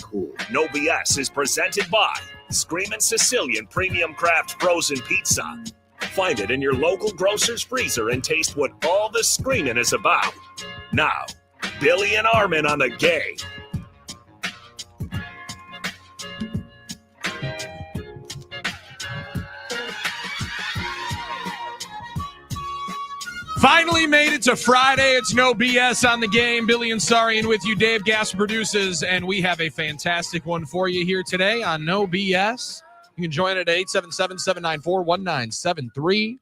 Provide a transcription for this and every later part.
Cool. No BS is presented by Screamin' Sicilian Premium Craft Frozen Pizza. Find it in your local grocer's freezer and taste what all the screaming is about. Now, Billy and Armin on the game. Finally made it to Friday. It's No BS on the game. Billy and Sarian with you. Dave Gass produces, and we have a fantastic one for you here today on No BS. You can join at 877-794-1973.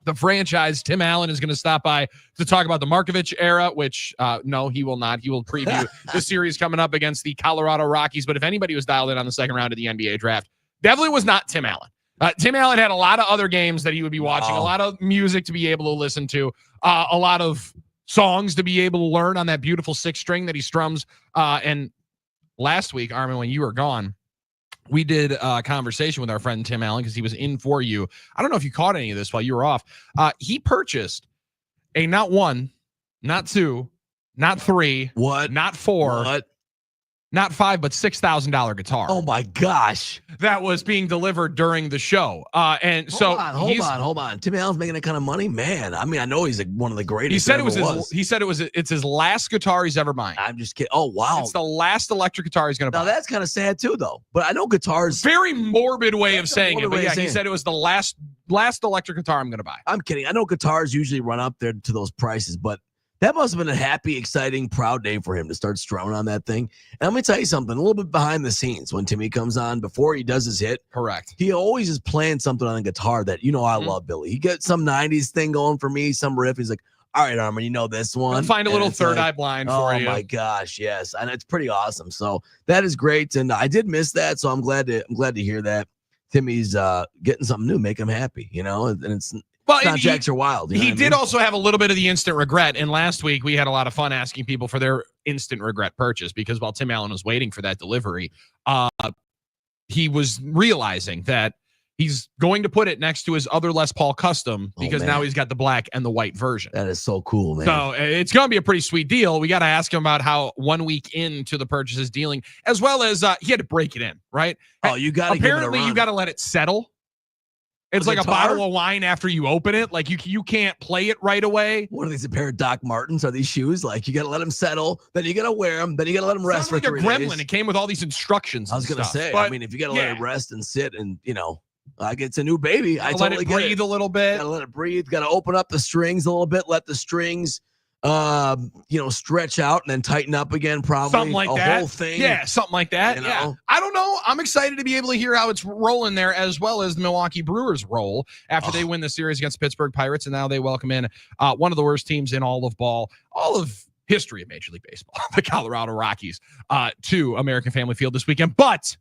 The franchise, Tim Allen, is going to stop by to talk about the Markovich era, which, no, he will not. He will preview the series coming up against the Colorado Rockies. But if anybody was dialed in on the second round of the NBA draft, definitely was not Tim Allen. Tim Allen had a lot of other games that he would be watching, a lot of music to be able to listen to, a lot of songs to be able to learn on that beautiful six string that he strums. And last week, Armin, when you were gone, we did a conversation with our friend Tim Allen because he was in for you. I don't know if you caught any of this while you were off. He purchased a not one, not two, not three, not four, not five, but $6,000 guitar. Oh my gosh. That was being delivered during the show. And hold on. Tim Allen's making that kind of money, man. I mean, I know he's one of the greatest. He said it's his last guitar he's ever buying. I'm just kidding. Oh wow. It's the last electric guitar he's going to buy. Now that's kind of sad too, though. But I know guitars. Very morbid way of saying it. But yeah, he said it was the last electric gutar I'm going to buy. I'm kidding. I know guitars usually run up there to those prices, but that must have been a happy, exciting, proud day for him to start strumming on that thing. And let me tell you something, a little bit behind the scenes when Timmy comes on, before he does his hit. Correct. He always is playing something on the guitar that, I love, Billy. He gets some 90s thing going for me, some riff. He's like, all right, Armin, you know this one. I'll find a little Third Eye Blind for you. Oh, my gosh, yes. And it's pretty awesome. So that is great. And I did miss that, so I'm glad to hear that Timmy's getting something new, make him happy, and it's – well, not Jacks are wild. He did also have a little bit of the instant regret. And last week we had a lot of fun asking people for their instant regret purchase because while Tim Allen was waiting for that delivery, he was realizing that he's going to put it next to his other Les Paul Custom because now he's got the black and the white version. That is so cool, man. So it's going to be a pretty sweet deal. We got to ask him about how 1 week into the purchase is dealing, as well as he had to break it in, right? Oh, you got to apparently you got to let it settle. It's like a bottle of wine after you open it. Like you can't play it right away. What are these, a pair of Doc Martens? Are these shoes? Like you got to let them settle. Then you got to wear them. Then you got to let them rest for 3 days. Sounds like a gremlin. It came with all these instructions. I was going to say, I mean, if you got to let it rest and sit and, like it's a new baby. I totally let it breathe a little bit. Got to let it breathe. Got to open up the strings a little bit. Let the strings, stretch out and then tighten up again. Probably something like that. Whole thing. Yeah, something like that. Yeah, I don't know. I'm excited to be able to hear how it's rolling there, as well as the Milwaukee Brewers roll after they win the series against the Pittsburgh Pirates, and now they welcome in one of the worst teams in all of history of Major League Baseball, the Colorado Rockies, to American Family Field this weekend. But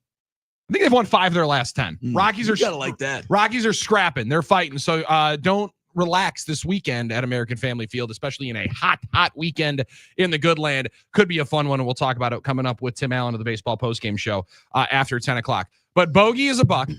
I think they've won 5 of their last 10. Rockies are gotta like that. Rockies are scrapping. They're fighting. So don't relax this weekend at American Family Field, especially in a hot weekend in the good land. Could be a fun one, and we'll talk about it coming up with Tim Allen of the Baseball Postgame Show after 10 o'clock. But bogey is a buck.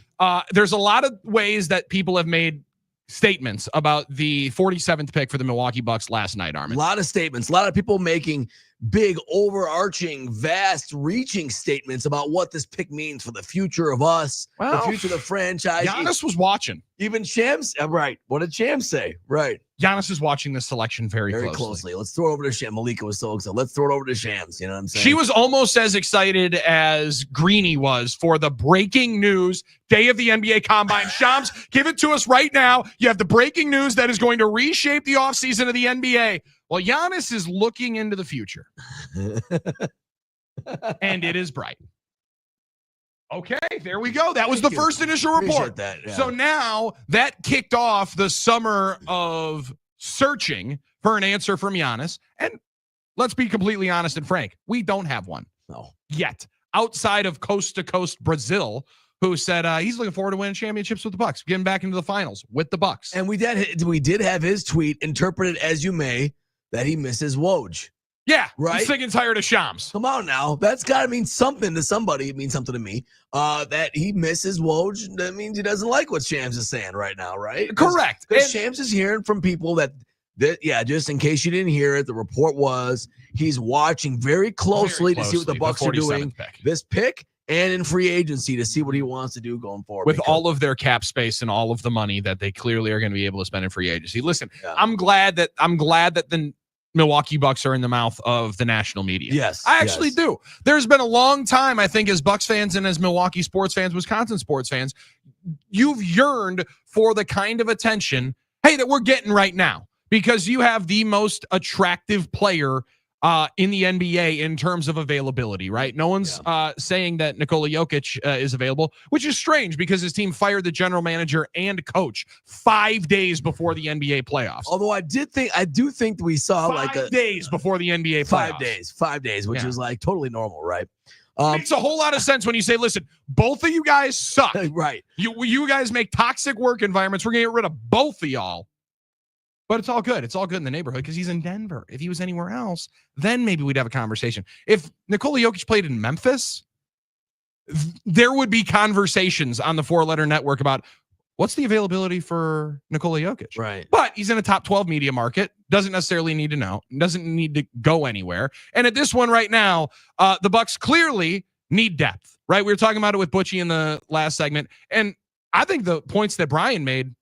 There's a lot of ways that people have made statements about the 47th pick for the Milwaukee Bucks last night, Armin. A lot of statements. A lot of people making big, overarching, vast-reaching statements about what this pick means for the future of us, the future of the franchise. Giannis was watching. Even Shams, right. What did Shams say? Right. Giannis is watching this selection very closely. Let's throw it over to Shams. Malika was so excited. Let's throw it over to Shams. You know what I'm saying? She was almost as excited as Greeny was for the breaking news day of the NBA Combine. Shams, give it to us right now. You have the breaking news that is going to reshape the offseason of the NBA. Well, Giannis is looking into the future. And it is bright. Okay, there we go. That was the first initial report. That, yeah. So now that kicked off the summer of searching for an answer from Giannis. And let's be completely honest and frank. We don't have one. No. Yet. Outside of coast-to-coast Brazil, who said he's looking forward to winning championships with the Bucks, getting back into the finals with the Bucks. And we did have his tweet interpreted as you may that he misses Woj. Yeah, right. I'm sick and tired of Shams. Come on now, that's got to mean something to somebody. It means something to me. That he misses Woj. That means he doesn't like what Shams is saying right now, right? Correct. Because Shams is hearing from people that Just in case you didn't hear it, the report was he's watching very closely to see what the Bucks are doing. This pick and in free agency to see what he wants to do going forward. With all of their cap space and all of the money that they clearly are going to be able to spend in free agency. Listen, I'm glad that the Milwaukee Bucks are in the mouth of the national media. Yes. I actually do. There's been a long time, I think, as Bucks fans and as Milwaukee sports fans, Wisconsin sports fans, you've yearned for the kind of attention, hey, that we're getting right now. Because you have the most attractive player in the NBA in terms of availability, right? No one's saying that Nikola Jokic is available, which is strange because his team fired the general manager and coach 5 days before the NBA playoffs. Although I do think we saw 5 days before the NBA playoffs. 5 days, which is like totally normal, right? Makes a whole lot of sense when you say, listen, both of you guys suck. Right. You guys make toxic work environments. We're going to get rid of both of y'all. But it's all good. It's all good in the neighborhood because he's in Denver. If he was anywhere else, then maybe we'd have a conversation. If Nikola Jokic played in Memphis, there would be conversations on the four-letter network about what's the availability for Nikola Jokic. Right. But he's in a top 12 media market. Doesn't necessarily need to know. Doesn't need to go anywhere. And at this one right now, the Bucks clearly need depth. Right? We were talking about it with Butchie in the last segment. And I think the points that Brian made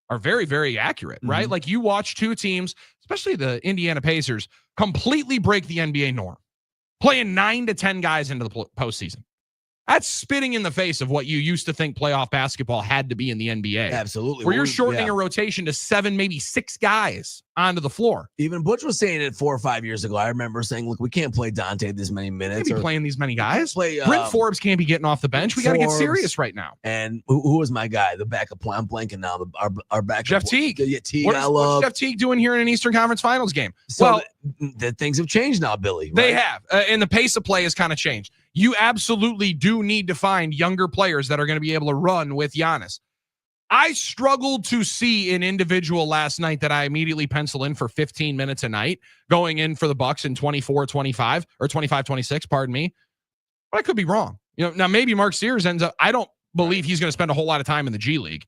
are very, very accurate, right? Mm-hmm. Like you watch two teams, especially the Indiana Pacers, completely break the NBA norm, playing 9 to 10 guys into the postseason. That's spitting in the face of what you used to think playoff basketball had to be in the NBA. Absolutely. Where you're shortening a rotation to 7, maybe 6 guys onto the floor. Even Butch was saying it 4 or 5 years ago. I remember saying, look, we can't play Dante this many minutes. Can't be playing these many guys. Play, Brent Forbes can't be getting off the bench. We got to get serious right now. And who was my guy? The backup plan. I'm blanking now. Our backup. Jeff Teague. Yeah, Teague. What's Jeff Teague doing here in an Eastern Conference Finals game? So the things have changed now, Billy. Right? They have. And the pace of play has kind of changed. You absolutely do need to find younger players that are going to be able to run with Giannis. I struggled to see an individual last night that I immediately pencil in for 15 minutes a night going in for the Bucks in 24-25 or 25-26, pardon me. But I could be wrong. Now maybe Mark Sears ends up, I don't believe he's going to spend a whole lot of time in the G League.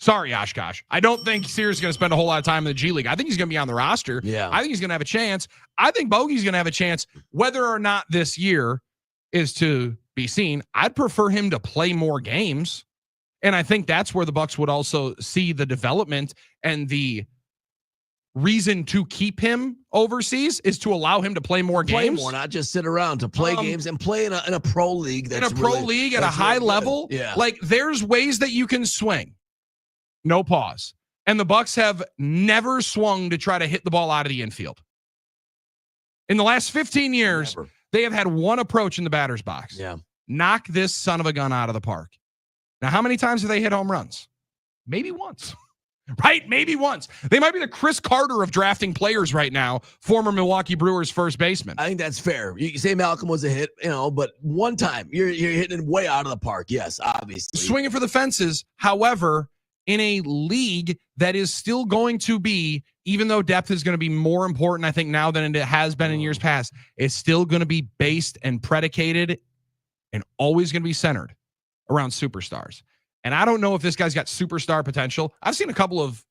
Sorry, Oshkosh. I don't think Sears is going to spend a whole lot of time in the G League. I think he's going to be on the roster. Yeah. I think he's going to have a chance. I think Bogey's going to have a chance whether or not this year is to be seen. I'd prefer him to play more games. And I think that's where the Bucks would also see the development and the reason to keep him overseas is to allow him to play more games. Play more, not just sit around, to play games and play in a pro league. That's in a pro league at a high level. Yeah. Like there's ways that you can swing. No pause. And the Bucks have never swung to try to hit the ball out of the infield. In the last 15 years, they have had one approach in the batter's box. Yeah. Knock this son of a gun out of the park. Now, how many times have they hit home runs? Maybe once, right? Maybe once. They might be the Chris Carter of drafting players right now, former Milwaukee Brewers first baseman. I think that's fair. You say Malcolm was a hit, but one time you're hitting it way out of the park. Yes, obviously. Swinging for the fences. However, in a league that is still going to be, even though depth is going to be more important, I think, now than it has been in years past, it's still going to be based and predicated and always going to be centered around superstars. And I don't know if this guy's got superstar potential. I've seen a couple of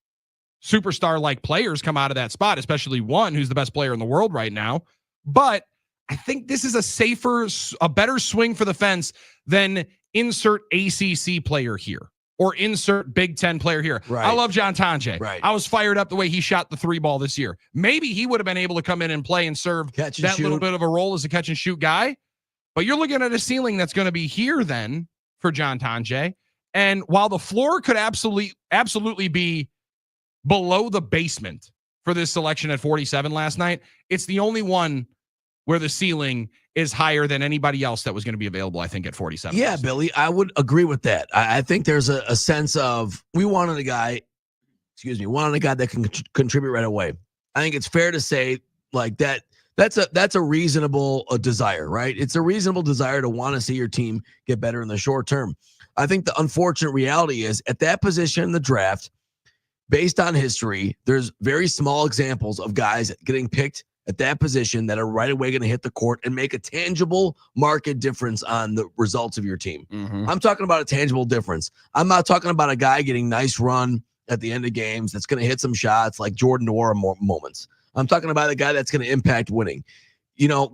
superstar-like players come out of that spot, especially one who's the best player in the world right now. But I think this is a better swing for the fence than insert ACC player here or insert Big Ten player here. Right. I love John Tonje. Right. I was fired up the way he shot the 3 ball this year. Maybe he would have been able to come in and play and serve that little bit of a role as a catch and shoot guy. But you're looking at a ceiling that's going to be here then for John Tonje. And while the floor could absolutely be below the basement for this selection at 47 last night, it's the only one where the ceiling is higher than anybody else that was going to be available, I think, at 47. Yeah, Billy, I would agree with that. I think there's a sense of we wanted a guy that can contribute right away. I think it's fair to say like that. That's a reasonable desire, right? It's a reasonable desire to want to see your team get better in the short term. I think the unfortunate reality is at that position in the draft, based on history, there's very small examples of guys getting picked at that position that are right away going to hit the court and make a tangible market difference on the results of your team. Mm-hmm. I'm talking about a tangible difference. I'm not talking about a guy getting nice run at the end of games, that's going to hit some shots like Jordan Nwora moments. I'm talking about a guy that's going to impact winning.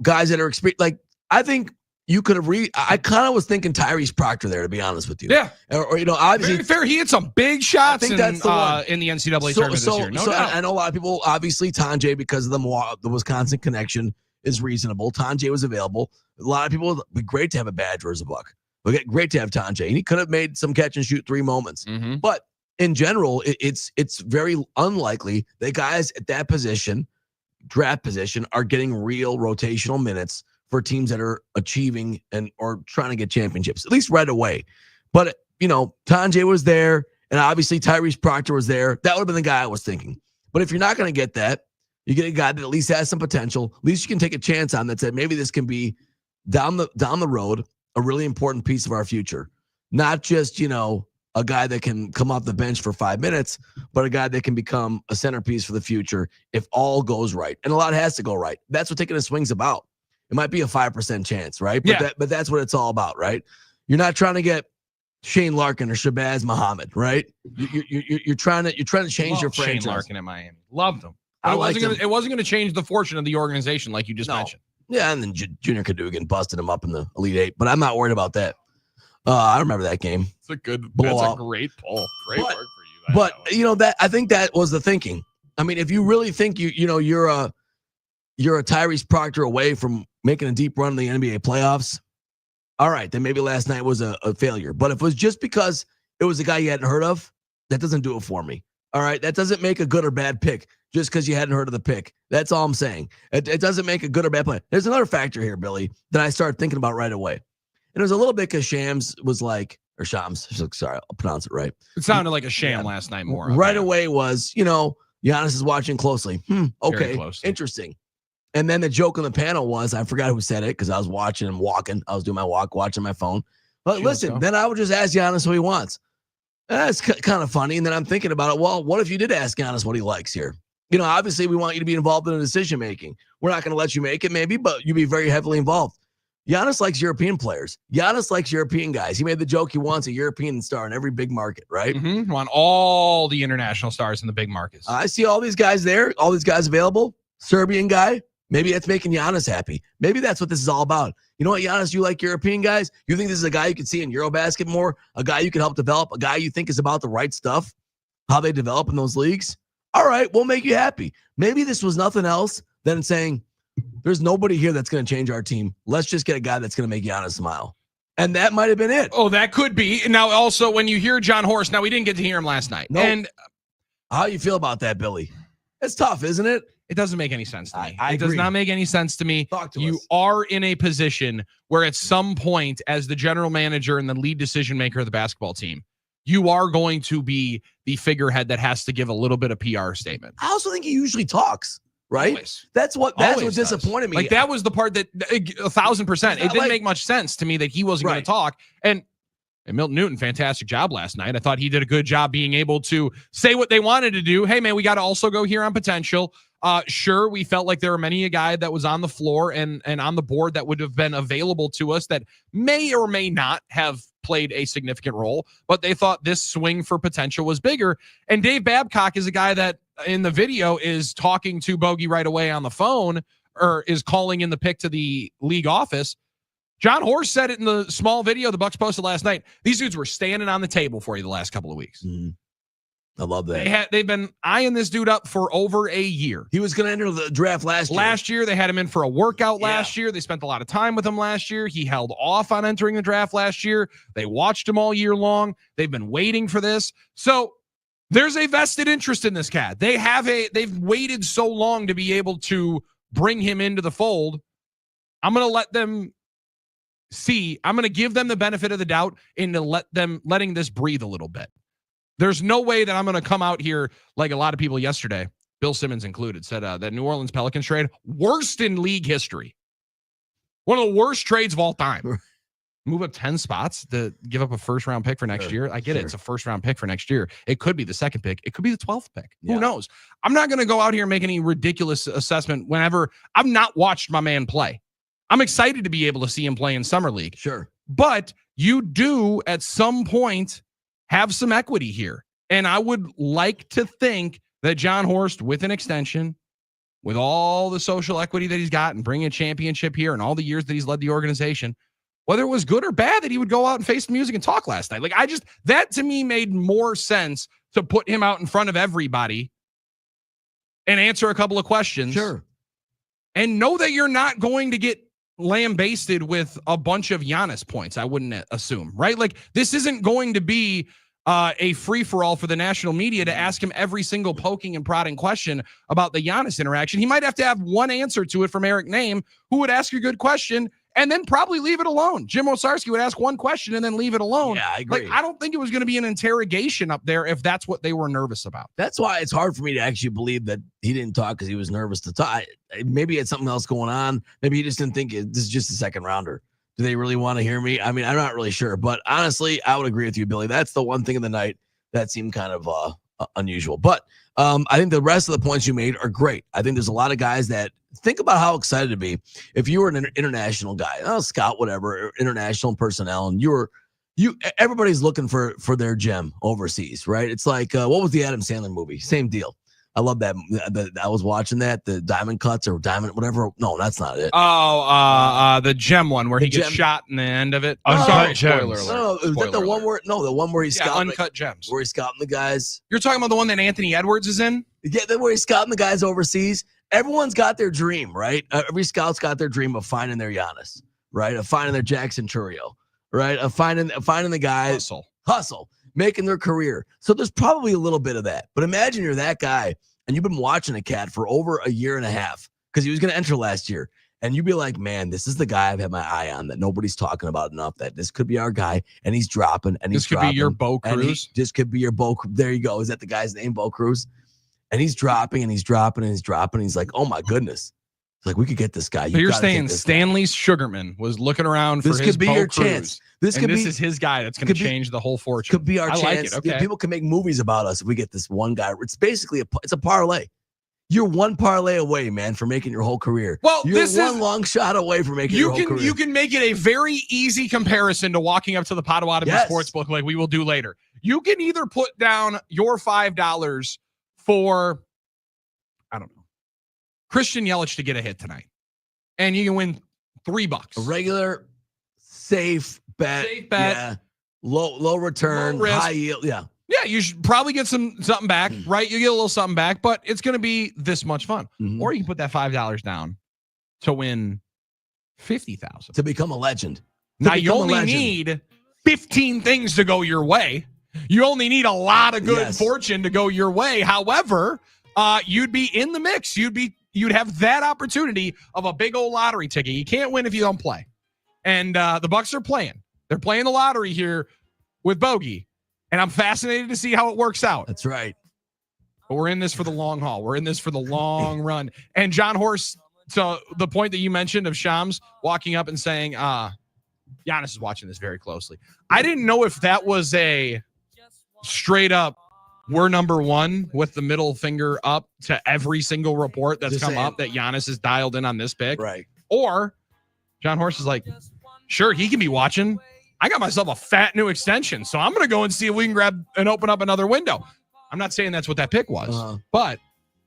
Guys that are experienced. Like, I think you could have I kind of was thinking Tyrese Proctor there, to be honest with you. Yeah. Or obviously. Very fair. He had some big shots I think that's the one. In the NCAA tournament this year. No doubt. I know a lot of people, obviously, Tonje, because of the Wisconsin connection, is reasonable. Tonje was available. A lot of people, it would be great to have a Badger as a Buck. Great to have Tonje. And he could have made some catch and shoot 3 moments. Mm-hmm. But in general, it's very unlikely that guys at that position, draft position, are getting real rotational minutes for teams that are achieving or trying to get championships, at least right away. But, Tonje was there, and obviously Tyrese Proctor was there. That would have been the guy I was thinking. But if you're not going to get that, you get a guy that at least has some potential. At least you can take a chance on that. Said maybe this can be down the road a really important piece of our future. Not just, a guy that can come off the bench for 5 minutes, but a guy that can become a centerpiece for the future if all goes right. And a lot has to go right. That's what taking a swing's about. It might be a 5% chance, right? But that's what it's all about, right? You're not trying to get Shane Larkin or Shabazz Muhammad, right? You're trying to change your franchise. Shane Larkin at Miami. Loved him. It wasn't going to change the fortune of the organization, like you just mentioned. Yeah, and then Junior Cadogan busted him up in the Elite Eight, but I'm not worried about that. I remember that game. It's a good, blowout. That's a great pull. Great work for you. But that I think that was the thinking. I mean, if you really think you're a Tyrese Proctor away from making a deep run in the NBA playoffs, all right, then maybe last night was a failure. But if it was just because it was a guy you hadn't heard of, that doesn't do it for me. All right, that doesn't make a good or bad pick just because you hadn't heard of the pick. That's all I'm saying. It doesn't make a good or bad play. There's another factor here, Billy, that I started thinking about right away. And it was a little bit because Shams was like, or Shams, sorry, I'll pronounce it right. It sounded like a sham last night more. Right away was, Giannis is watching closely. Okay, interesting. And then the joke on the panel was, I forgot who said it because I was watching and walking. I was doing my walk, watching my phone. But listen, then I would just ask Giannis what he wants. That's kind of funny. And then I'm thinking about it. Well, what if you did ask Giannis what he likes here? Obviously we want you to be involved in the decision making. We're not going to let you make it maybe, but you be very heavily involved. Giannis likes European players. Giannis likes European guys. He made the joke he wants a European star in every big market, right? Mm-hmm. Want all the international stars in the big markets. I see all these guys there, all these guys available. Serbian guy. Maybe that's making Giannis happy. Maybe that's what this is all about. You know what, Giannis, you like European guys? You think this is a guy you could see in Eurobasket more? A guy you can help develop? A guy you think is about the right stuff? How they develop in those leagues? All right, we'll make you happy. Maybe this was nothing else than saying, there's nobody here that's going to change our team. Let's just get a guy that's going to make Giannis smile. And that might have been it. Oh, that could be. Now, also, when you hear John Horst, now we didn't get to hear him last night. Nope. And how you feel about that, Billy? It's tough, isn't it? It doesn't make any sense to me. I it agree. Does not make any sense to me. Talk to you us. are in a position where at some point, as the general manager and the lead decision maker of the basketball team, you are going to be the figurehead that has to give a little bit of PR statement. I also think he usually talks, right? Always. That's what disappointed me. Like that was the part that 1,000%. It didn't make much sense to me that he wasn't going to talk. And Milton Newton, fantastic job last night. I thought he did a good job being able to say what they wanted to do. Hey, man, we got to also go here on potential. Sure, we felt like there were many a guy that was on the floor and on the board that would have been available to us that may or may not have played a significant role, but they thought this swing for potential was bigger. And Dave Babcock is a guy that in the video is talking to Bogey right away on the phone or is calling in the pick to the league office. John Horst said it in the small video the Bucks posted last night. These dudes were standing on the table for you the last couple of weeks. Mm-hmm. I love that. They've been eyeing this dude up for over a year. He was going to enter the draft last year. Last year, they had him in for a workout last year. They spent a lot of time with him last year. He held off on entering the draft last year. They watched him all year long. They've been waiting for this. So there's a vested interest in this cat. They've waited so long to be able to bring him into the fold. I'm going to let them see. I'm going to give them the benefit of the doubt into letting this breathe a little bit. There's no way that I'm going to come out here like a lot of people yesterday, Bill Simmons included, said that New Orleans Pelicans trade, worst in league history. One of the worst trades of all time. Move up 10 spots to give up a first-round pick for next year. I get it. It's a first-round pick for next year. It could be the second pick. It could be the 12th pick. Who knows? I'm not going to go out here and make any ridiculous assessment whenever I've not watched my man play. I'm excited to be able to see him play in Summer League. Sure. But you do, at some point, have some equity here. And I would like to think that John Horst, with an extension, with all the social equity that he's got and bringing a championship here and all the years that he's led the organization, whether it was good or bad, that he would go out and face the music and talk last night. Like, that to me made more sense to put him out in front of everybody and answer a couple of questions. Sure. And know that you're not going to get lambasted with a bunch of Giannis points, I wouldn't assume, right? Like, this isn't going to be a free-for-all for the national media to ask him every single poking and prodding question about the Giannis interaction. He might have to have one answer to it from Eric Name, who would ask a good question and then probably leave it alone. Jim Osarski would ask one question and then leave it alone. Yeah, I agree. Like, I don't think it was going to be an interrogation up there if that's what they were nervous about. That's why it's hard for me to actually believe that he didn't talk because he was nervous to talk. Maybe he had something else going on. Maybe he just didn't think this is just a second rounder. Do they really want to hear me? I mean, I'm not really sure. But honestly, I would agree with you, Billy. That's the one thing of the night that seemed kind of unusual. But I think the rest of the points you made are great. I think there's a lot of guys that think about how excited to be if you were an international guy, scout, whatever, international personnel, and everybody's looking for their gem overseas, right? It's like, what was the Adam Sandler movie? Same deal. I love that. I was watching that, the Diamond Cuts or Diamond, whatever. No, that's not it. The gem one where he gets shot in the end of it. Uncut Spoiler Gems. alert. No, is that the one where? No, the one where he's scouting Uncut Gems. where he's scouting the guys. You're talking about the one that Anthony Edwards is in? Yeah, where he's scouting the guys overseas. Everyone's got their dream, right? Every scout's got their dream of finding their Giannis, right? Of finding their Jackson Churio, right? Of finding the guys hustle, making their career. So there's probably a little bit of that. But imagine you're that guy and you've been watching a cat for over a year and a half because he was going to enter last year. And you'd be like, man, this is the guy I've had my eye on that nobody's talking about enough, that this could be our guy. And he's dropping. And this could be your Bo Cruz. This could be your Bo. There you go. Is that the guy's name, Bo Cruz? And he's dropping and he's dropping and he's dropping. And he's like, oh my goodness. It's like, we could get this guy. So you're saying Stanley Sugarman was looking around for his Bo Cruz. This could be your chance. This is his guy that's going to change the whole fortune. Could be our chance. Like it. Okay. People can make movies about us if we get this one guy. It's basically it's a parlay. You're one parlay away, man, for making your whole career. Well, you're one long shot away from making your whole career. You can make it a very easy comparison to walking up to the Potawatomi Sportsbook like we will do later. You can either put down your $5 for, I don't know, Christian Yelich to get a hit tonight, and you can win $3. A regular, safe bet. Yeah. Low return, low risk. High yield. Yeah. Yeah, you should probably get something back, right? You get a little something back, but it's going to be this much fun. Mm-hmm. Or you can put that $5 down to win $50,000 to become a legend. Now you only need 15 things to go your way. You only need a lot of good fortune to go your way. However, you'd be in the mix. You'd have that opportunity of a big old lottery ticket. You can't win if you don't play. And the Bucks are playing. They're playing the lottery here with Bogey. And I'm fascinated to see how it works out. That's right. But we're in this for the long haul. We're in this for the long run. And John Horst, to the point that you mentioned of Shams walking up and saying, Giannis is watching this very closely. I didn't know if that was a straight up, we're number one with the middle finger up to every single report that's come up that Giannis is dialed in on this pick. Right. Or John Horst is like, sure, he can be watching. I got myself a fat new extension, so I'm going to go and see if we can grab and open up another window. I'm not saying that's what that pick was, but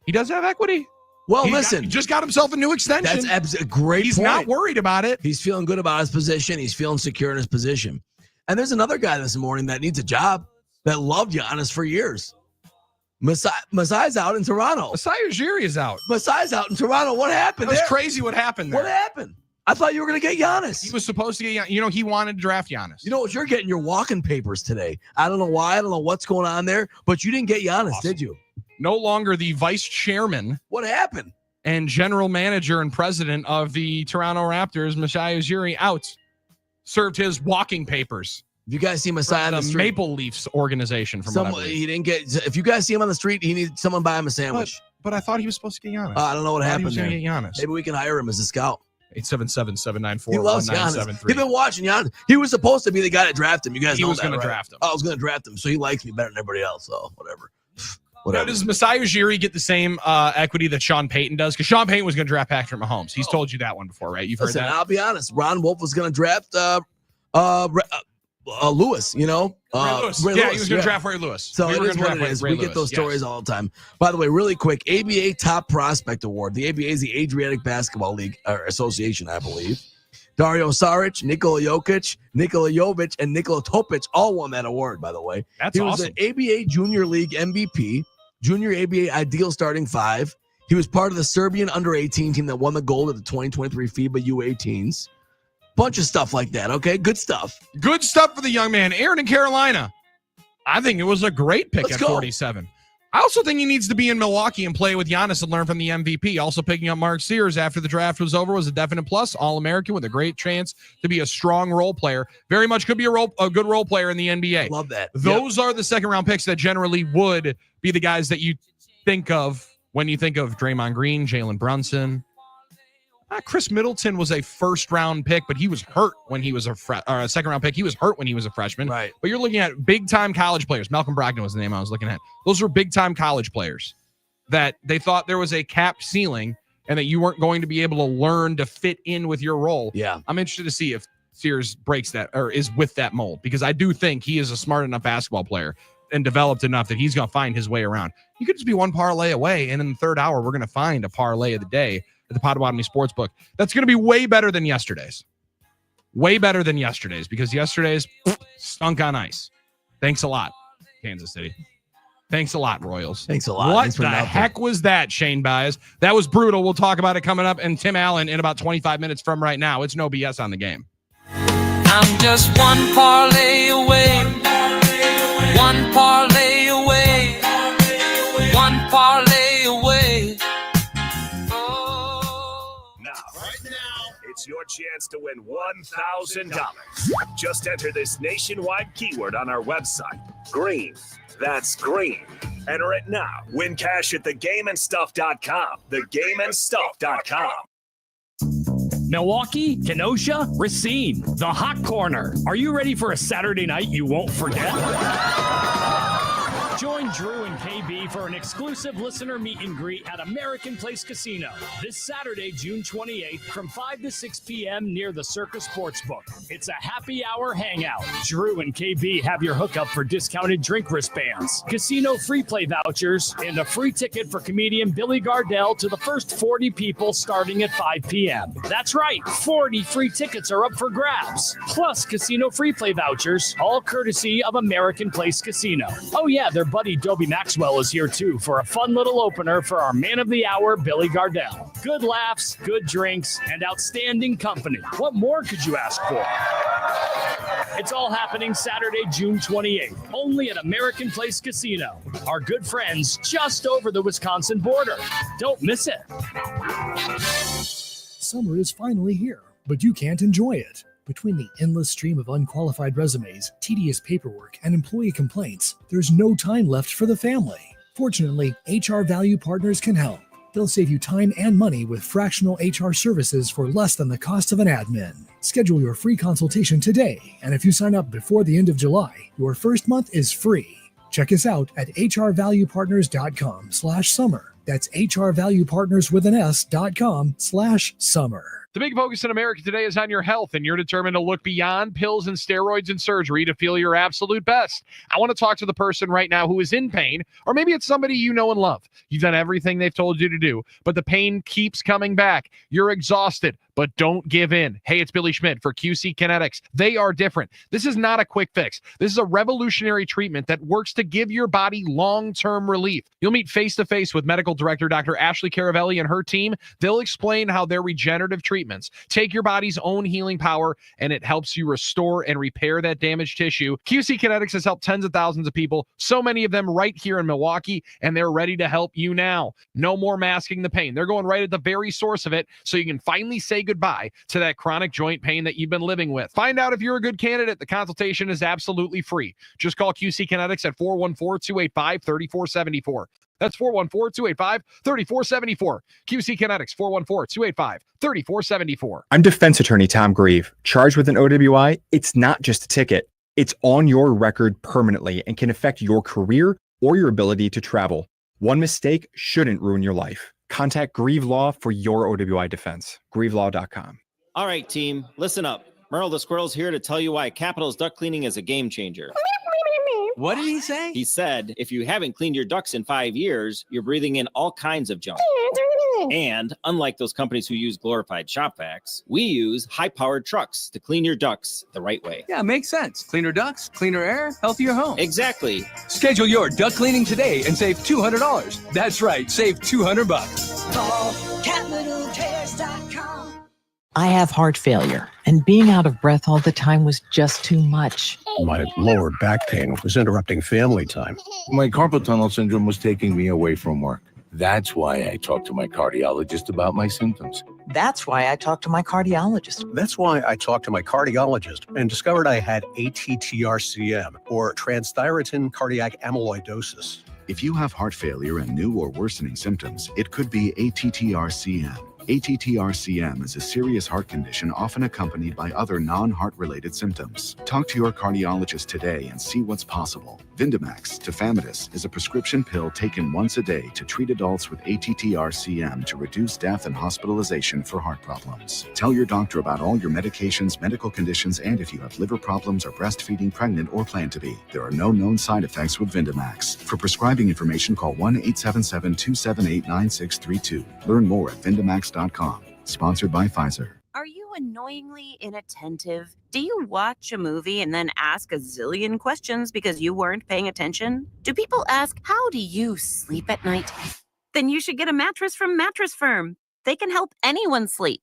he does have equity. Well, listen. He just got himself a new extension. That's a great He's point. not worried about it. He's feeling good about his position. He's feeling secure in his position. And there's another guy this morning that needs a job that loved Giannis for years. Masai's out in Toronto. Masai Ujiri is out. Masai's out in Toronto. What happened? That's crazy what happened there. What happened? I thought you were going to get Giannis. He was supposed to get Giannis. He wanted to draft Giannis. You know what? You're getting your walking papers today. I don't know why. I don't know what's going on there, but you didn't get Giannis, did you? No longer the vice chairman. What happened? And general manager and president of the Toronto Raptors, Masai Ujiri, out. Served his walking papers. If you guys see Masai on the street, Maple Leafs organization from what I believe. He didn't get. If you guys see him on the street, he needs someone buy him a sandwich. But I thought he was supposed to get Giannis. I don't know what happened there. Get Giannis. Maybe we can hire him as a scout. 877-794-1973. He loves Giannis. He's been watching Giannis. He was supposed to be the guy that drafted him. You guys know that, right? He was going to draft him. I was going to draft him, so he likes me better than everybody else. So whatever. Now, does Masai Ujiri get the same equity that Sean Payton does? Because Sean Payton was going to draft Patrick Mahomes. He's told you that one before, right? You've heard that. I'll be honest. Ron Wolf was going to draft. Lewis, Ray Lewis. Ray He Lewis, was going to draft Ray Lewis. So it is what it is. We get those stories all the time. By the way, really quick, ABA Top Prospect Award. The ABA is the Adriatic Basketball League or Association, I believe. Dario Saric, Nikola Jokic, Nikola Jovic, and Nikola Topic all won that award, by the way. That's awesome. He was an ABA Junior League MVP, Junior ABA Ideal Starting Five. He was part of the Serbian under-18 team that won the gold at the 2023 FIBA U18s. Bunch of stuff like that, okay? Good stuff. Good stuff for the young man. Aaron in Carolina. I think it was a great pick at 47. I also think he needs to be in Milwaukee and play with Giannis and learn from the MVP. Also picking up Mark Sears after the draft was over was a definite plus. All-American with a great chance to be a strong role player. Very much could be a good role player in the NBA. Love that. Those are the second-round picks that generally would be the guys that you think of when you think of Draymond Green, Jalen Brunson. Chris Middleton was a first-round pick, but he was hurt when he was a second-round pick. He was hurt when he was a freshman. Right. But you're looking at big-time college players. Malcolm Brogdon was the name I was looking at. Those were big-time college players that they thought there was a capped ceiling and that you weren't going to be able to learn to fit in with your role. Yeah. I'm interested to see if Sears breaks that or is with that mold, because I do think he is a smart enough basketball player and developed enough that he's going to find his way around. You could just be one parlay away, and in the third hour, we're going to find a parlay of the day at the Potawatomi Sportsbook. That's going to be way better than yesterday's. Way better than yesterday's, because yesterday's stunk on ice. Thanks a lot, Kansas City. Thanks a lot, Royals. Thanks a lot. What the heck was that, Shane Baez? That was brutal. We'll talk about it coming up. And Tim Allen in about 25 minutes from right now. It's no BS on the game. I'm just one parlay away. One parlay away. One parlay away. It's your chance to win $1,000. Just enter this nationwide keyword on our website. Green. That's green. Enter it now. Win cash at thegameandstuff.com. Thegameandstuff.com. Milwaukee, Kenosha, Racine, the Hot Corner. Are you ready for a Saturday night you won't forget? Join Drew and KB for an exclusive listener meet and greet at American Place Casino this Saturday, June 28th from 5 to 6 p.m. near the Circus Sportsbook. It's a happy hour hangout. Drew and KB have your hookup for discounted drink wristbands, casino free play vouchers, and a free ticket for comedian Billy Gardell to the first 40 people starting at 5 p.m. That's right, 40 free tickets are up for grabs, plus casino free play vouchers, all courtesy of American Place Casino. Oh yeah, their buddy Dobie Maxwell is here too for a fun little opener for our man of the hour, Billy Gardell. Good laughs, good drinks, and outstanding company. What more could you ask for? It's all happening Saturday, June 28th, only at American Place Casino. Our good friends just over the Wisconsin border. Don't miss it. Summer is finally here, but you can't enjoy it. Between the endless stream of unqualified resumes, tedious paperwork, and employee complaints, there's no time left for the family. Fortunately, HR Value Partners can help. They'll save you time and money with fractional HR services for less than the cost of an admin. Schedule your free consultation today, and if you sign up before the end of July, your first month is free. Check us out at hrvaluepartners.com/summer. That's hrvaluepartners.com/summer. The big focus in America today is on your health, and you're determined to look beyond pills and steroids and surgery to feel your absolute best. I want to talk to the person right now who is in pain, or maybe it's somebody you know and love. You've done everything they've told you to do, but the pain keeps coming back. You're exhausted, but don't give in. Hey, it's Billy Schmidt for QC Kinetics. They are different. This is not a quick fix. This is a revolutionary treatment that works to give your body long-term relief. You'll meet face-to-face with medical director Dr. Ashley Caravelli and her team. They'll explain how their regenerative treatments take your body's own healing power, and it helps you restore and repair that damaged tissue. QC Kinetics has helped tens of thousands of people, so many of them right here in Milwaukee, and they're ready to help you now. No more masking the pain. They're going right at the very source of it, so you can finally say goodbye to that chronic joint pain that you've been living with. Find out if you're a good candidate. The consultation is absolutely free. Just call QC Kinetics at 414-285-3474. That's 414-285-3474. QC Kinetics, 414-285-3474. I'm defense attorney Tom Grieve. Charged with an OWI, it's not just a ticket. It's on your record permanently and can affect your career or your ability to travel. One mistake shouldn't ruin your life. Contact Grieve Law for your OWI defense. GrieveLaw.com. All right, team, listen up. Merle the Squirrel's here to tell you why Capital's duct cleaning is a game changer. What did he say? He said, if you haven't cleaned your ducts in 5 years, you're breathing in all kinds of junk. And unlike those companies who use glorified shop vacs, we use high-powered trucks to clean your ducts the right way. Yeah, makes sense. Cleaner ducts, cleaner air, healthier home. Exactly. Schedule your duct cleaning today and save $200. That's right, save $200. Call CapitalCares.com. I have heart failure, and being out of breath all the time was just too much. My lower back pain was interrupting family time. My carpal tunnel syndrome was taking me away from work. That's why I talked to my cardiologist about my symptoms. That's why I talked to my cardiologist. That's why I talked to my cardiologist and discovered I had ATTR-CM, or transthyretin cardiac amyloidosis. If you have heart failure and new or worsening symptoms, it could be ATTR-CM. ATTR-CM is a serious heart condition often accompanied by other non-heart-related symptoms. Talk to your cardiologist today and see what's possible. Vindamax, tafamidis, is a prescription pill taken once a day to treat adults with ATTR-CM to reduce death and hospitalization for heart problems. Tell your doctor about all your medications, medical conditions, and if you have liver problems or breastfeeding, pregnant, or plan to be. There are no known side effects with Vindamax. For prescribing information, call 1-877-278-9632. Learn more at Vindamax.com. Sponsored by Pfizer. Are you annoyingly inattentive? Do you watch a movie and then ask a zillion questions because you weren't paying attention? Do people ask, how do you sleep at night? Then you should get a mattress from Mattress Firm. They can help anyone sleep.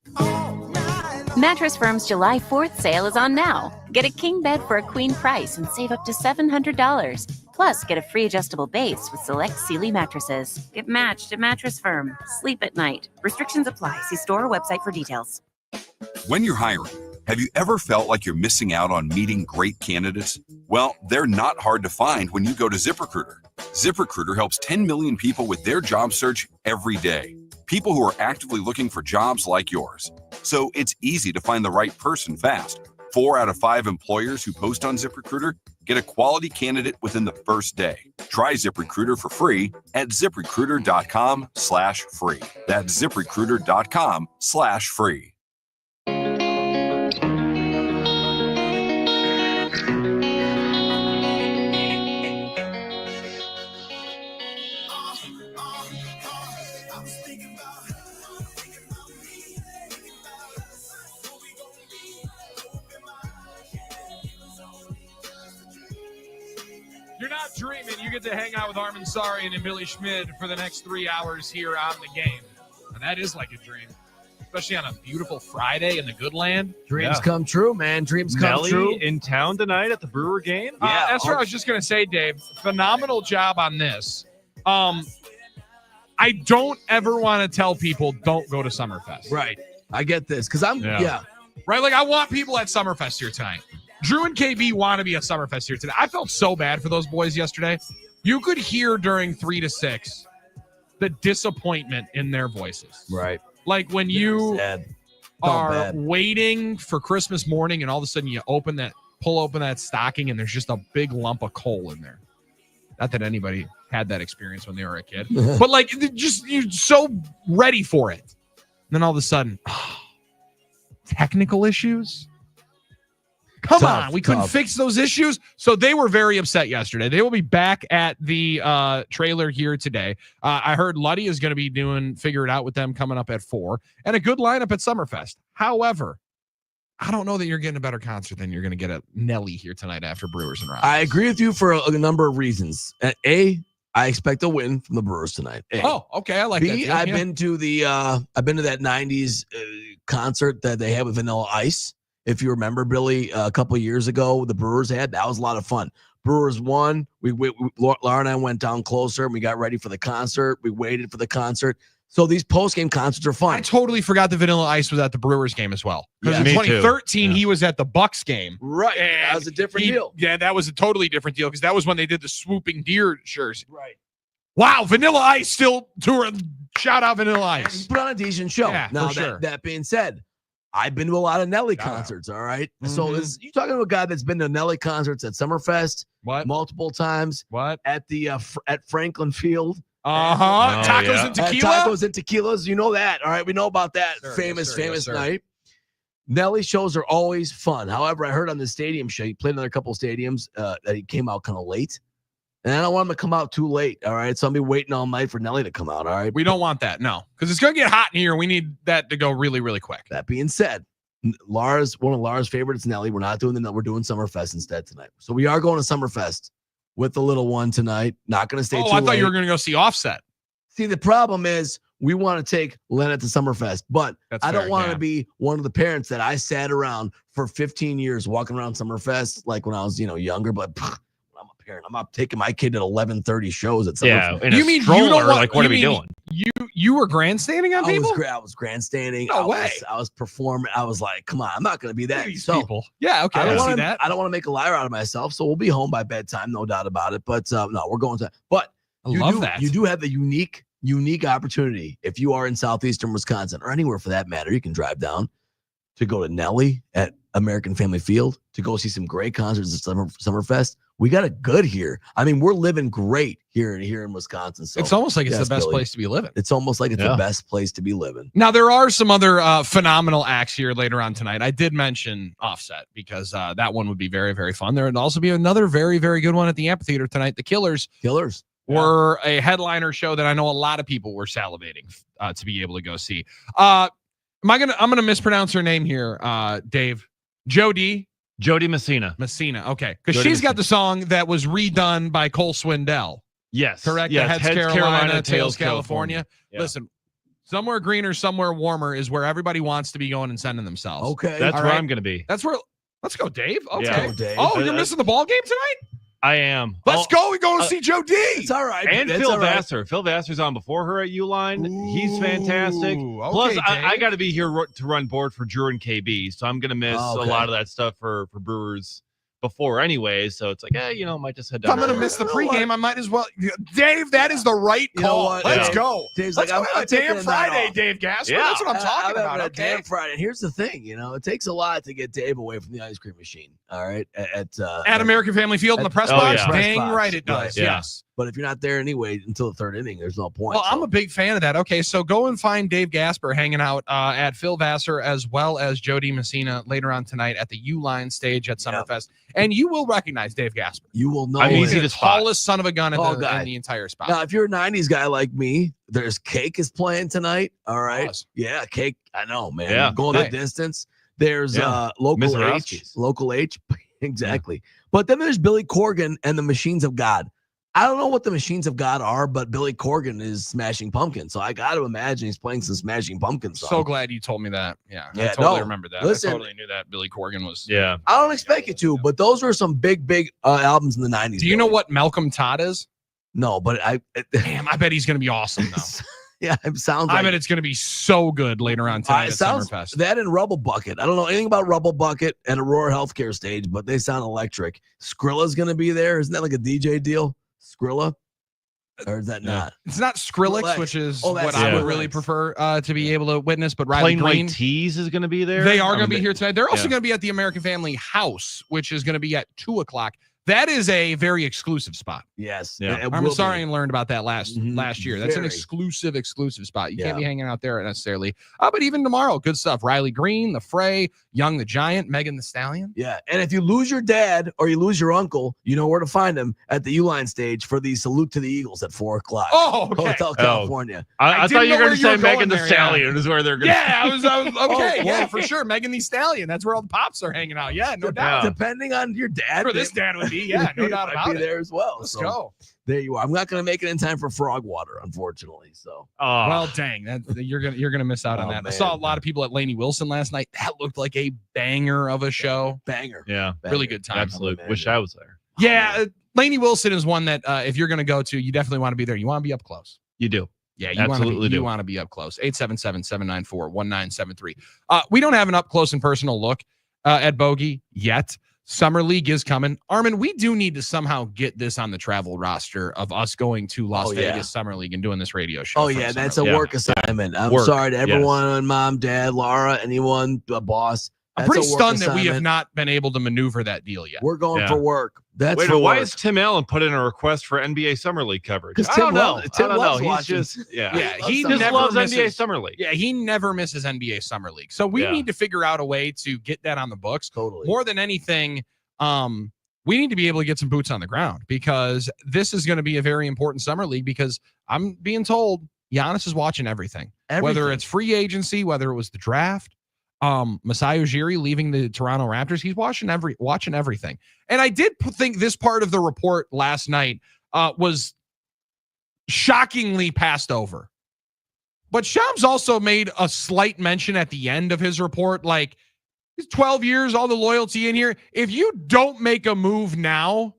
Mattress Firm's July 4th sale is on now. Get a king bed for a queen price and save up to $700. Plus, get a free adjustable base with select Sealy mattresses. Get matched at Mattress Firm. Sleep at night. Restrictions apply. See store or website for details. When you're hiring, have you ever felt like you're missing out on meeting great candidates? Well, they're not hard to find when you go to ZipRecruiter. ZipRecruiter helps 10 million people with their job search every day. People who are actively looking for jobs like yours. So it's easy to find the right person fast. 4 out of 5 employers who post on ZipRecruiter get a quality candidate within the first day. Try ZipRecruiter for free at ZipRecruiter.com/free. That's ZipRecruiter.com/free. You're not dreaming. You get to hang out with Armin Sarian and Billy Schmid for the next 3 hours here on The Game. And that is like a dream, especially on a beautiful Friday in the good land. Dreams come true, man. Dreams come Nelly true. in town tonight at the Brewer game. Yeah, that's what I was just going to say, Dave. Phenomenal job on this. I don't ever want to tell people don't go to Summerfest. Right. I get this because Right? Like, I want people at Summerfest here tonight. Drew and KB want to be at Summerfest here today. I felt so bad for those boys yesterday. You could hear during 3 to 6 the disappointment in their voices. Right. Like when you are waiting for Christmas morning and all of a sudden you pull open that stocking and there's just a big lump of coal in there. Not that anybody had that experience when they were a kid. But like, just you're so ready for it. And then all of a sudden, technical issues? Come on, we couldn't fix those issues. So they were very upset yesterday. They will be back at the trailer here today. I heard Luddy is going to be doing Figure It Out with them coming up at 4, and a good lineup at Summerfest. However, I don't know that you're getting a better concert than you're going to get at Nelly here tonight after Brewers and Rockies. I agree with you for a number of reasons. A, I expect a win from the Brewers tonight. A. Oh, okay, I like B, that. I've been to that 90s concert that they had with Vanilla Ice. If you remember, Billy, a couple of years ago, the Brewers had, that was a lot of fun. Brewers won. Laura and I went down closer and we got ready for the concert. We waited for the concert. So these post-game concerts are fun. I totally forgot the Vanilla Ice was at the Brewers game as well. Because in 2013, he was at the Bucks game. Right. That was a different deal. Yeah, that was a totally different deal because that was when they did the swooping deer shirts. Right. Wow, Vanilla Ice still touring. Shout out Vanilla Ice. He put on a decent show. Yeah, now, for sure. that being said, I've been to a lot of Nelly concerts, all right? So you're talking to a guy that's been to Nelly concerts at Summerfest multiple times. At the at Franklin Field. Tacos and tequila? Tacos and tequilas. You know that, all right? We know about that famous night. Nelly shows are always fun. However, I heard on the stadium show, he played another couple of stadiums that he came out kind of late. And I don't want him to come out too late. All right. So I'll be waiting all night for Nelly to come out. All right. We don't want that. No, because it's going to get hot in here. We need that to go really, really quick. That being said, one of Lara's favorites, Nelly. We're not doing we're doing Summerfest instead tonight. So we are going to Summerfest with the little one tonight. Not going to stay too late. I thought you were going to go see Offset. See, the problem is we want to take Lena to Summerfest, but I don't want to be one of the parents that I sat around for 15 years walking around Summerfest, like when I was, younger, but I'm a parent. I'm not taking my kid at 11:30 shows at Summerfest. Yeah, you mean you don't want, like, what are we doing? You were grandstanding on people? I was grandstanding. No way. I was performing. I was like, come on, I'm not going to be that. These people. Yeah, okay. I see that. I don't want to make a liar out of myself, so we'll be home by bedtime, no doubt about it. But no, we're going to. But I love that. You do have the unique opportunity if you are in southeastern Wisconsin or anywhere for that matter. You can drive down to go to Nelly at American Family Field to go see some great concerts at Summerfest. We got it good here. I mean, we're living great here in Wisconsin. So it's almost like it's the best place to be living. It's almost like it's the best place to be living. Now, there are some other phenomenal acts here later on tonight. I did mention Offset because that one would be very, very fun. There would also be another very, very good one at the amphitheater tonight. The Killers were a headliner show that I know a lot of people were salivating to be able to go see. I'm gonna mispronounce her name here, Dave. Jody Messina. Okay, because she's got the song that was redone by Cole Swindell. Yes, correct. Yes, Heads Carolina, Tails California. Yeah. Listen, somewhere greener, somewhere warmer is where everybody wants to be going and sending themselves. Okay, that's where I'm gonna be. That's where. Let's go, Dave. Okay. Yeah. Go, Dave. Oh, you're missing the ball game tonight? I am. Let's go. We're going to see Joe D. It's all right. And That's Phil all right. Vassar. Phil Vassar's on before her at Uline. He's fantastic. Okay, Plus, I Dave. got to be here to run board for Drew and KB, so I'm going to miss a lot of that stuff for Brewers before anyway. So it's like, might just head down. I'm going to miss the pregame. I might as well. Dave, that is the right You know call. what? Let's Yeah. go. Dave's Let's like, go I'm on a taking damn a night Friday, off. Dave Gasper. Yeah. That's what I'm talking I'm about. having a Okay. damn Friday. And here's the thing, it takes a lot to get Dave away from the ice cream machine. All right, at American Family Field in the press oh, box. yeah. Dang Press box. right it does. Right. Yeah. Yes. But if you're not there anyway until the third inning, there's no point. Well, I'm a big fan of that. Okay, so go and find Dave Gasper hanging out at Phil Vassar as well as Jody Messina later on tonight at the Uline stage at Summerfest, and you will recognize Dave Gasper. You will know. I'm it. easy the to spot. tallest son of a gun in guy. the entire spot. Now, if you're a 90s guy like me, there's Cake is playing tonight. All right. Pause. Yeah, Cake. I know, man. Yeah. Going Hey. the distance. There's Yeah. Local Mizorowski's. H. Local H. Exactly. But then there's Billy Corgan and the Machines of God. I don't know what the Machines of God are, but Billy Corgan is Smashing Pumpkins. So I got to imagine he's playing some Smashing Pumpkins songs. So glad you told me that. Yeah, I Yeah, totally no, remember that. listen. I totally knew that Billy Corgan was. Yeah. I don't expect you to, but those were some big albums in the 90s. Do you know what Malcolm Todd is? No, but Damn, I bet he's going to be awesome though. yeah, it sounds like I bet it's going to be so good later on tonight it at sounds Summerfest. that and Rubble Bucket. I don't know anything about Rubble Bucket and Aurora Healthcare stage, but they sound electric. Skrilla's going to be there. Isn't that like a DJ deal? Skrilla? Or is that not? It's not Skrillex, Skrillex. which is Oh, that's what I would Skrillex. really prefer to be able to witness. But Riley Plain Green, White Tees is going to be there. they are going to be here tonight. They're also Yeah. going to be at the American Family House, which is going to be at 2:00. That is a very exclusive spot. Yes. Yeah. it I'm will sorry be. and learned about that last year. That's an Very. exclusive spot. You Yeah. can't be hanging out there necessarily. But even tomorrow, good stuff. Riley Green, The Fray, Young the Giant, Megan the Stallion. Yeah. And if you lose your dad or you lose your uncle, you know where to find him at the Uline stage for the Salute to the Eagles at 4:00. Oh, okay. Hotel California. I didn't thought you know were where going to you were say Megan going the there, Stallion is where they're going. Yeah, I was okay. Oh, yeah, well. for sure. Megan the Stallion. That's where all the pops are hanging out. Yeah, no doubt. Depending on your dad. For this dad would be, yeah, no doubt might about be it. there as well. Let's So, go. There you are. I'm not going to make it in time for Frog Water, unfortunately. So Oh, Well, dang, that you're gonna miss out on Oh, that. I man. saw a lot of people at Laney Wilson last night. That looked like a banger of a show. banger. yeah. Really good time. Absolutely. man. Wish I was there. Yeah, Laney Wilson is one that if you're gonna go to, you definitely want to be there. You want to be up close. You do. Yeah, you Absolutely do. want to be up close. 877-794-1973. We don't have an up close and personal look at Bogey yet. Summer League is coming. Armin, we do need to somehow get this on the travel roster of us going to Las Oh, yeah. Vegas Summer League and doing this radio show. Oh for yeah, the that's Summer a League. work assignment. I'm Work, sorry to yes. everyone, mom, dad, Laura, anyone, boss. I'm That's pretty a work stunned that we have assignment. not been able to maneuver that deal yet. We're going Yeah. for work. That's Wait, for why work. is Tim Allen put in a request for NBA Summer League coverage? 'Cause I Tim don't know. loves- Tim I don't loves know. He's watching. just He just never loves misses, NBA Summer League. Yeah, he never misses NBA Summer League. So we Yeah. need to figure out a way to get that on the books. Totally. More than anything, we need to be able to get some boots on the ground because this is going to be a very important summer league because I'm being told Giannis is watching everything. Whether Everything. it's free agency, whether it was the draft, Masai Ujiri leaving the Toronto Raptors, he's watching everything. And I did think this part of the report last night was shockingly passed over. But Shams also made a slight mention at the end of his report, like, he's 12 years, all the loyalty in here. If you don't make a move now,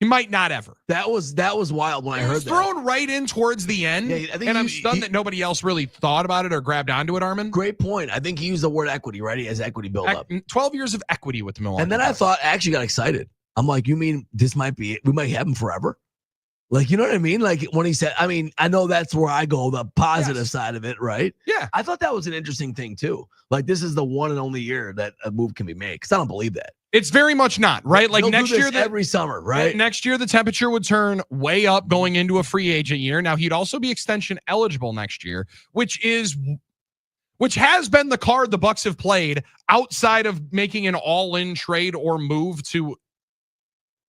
you might not ever. That was wild when I heard that. Thrown right in towards the end, Yeah, I think and I'm he- stunned that nobody else really thought about it or grabbed onto it, Armin. Great point. I think he used the word equity, right? He has equity build up. 12 years of equity with the Milwaukee And then I Bucks. thought, I actually got excited. I'm like, you mean this might be it? We might have him forever? Like, you know what I mean? Like when he said, I mean, I know that's where I go, the positive side of it, right? Yeah. I thought that was an interesting thing too. Like this is the one and only year that a move can be made because I don't believe that. It's very much not, right? Like They'll do next this year, every summer, right? Next year, the temperature would turn way up going into a free agent year. Now, he'd also be extension eligible next year, which has been the card the Bucks have played outside of making an all-in trade or move to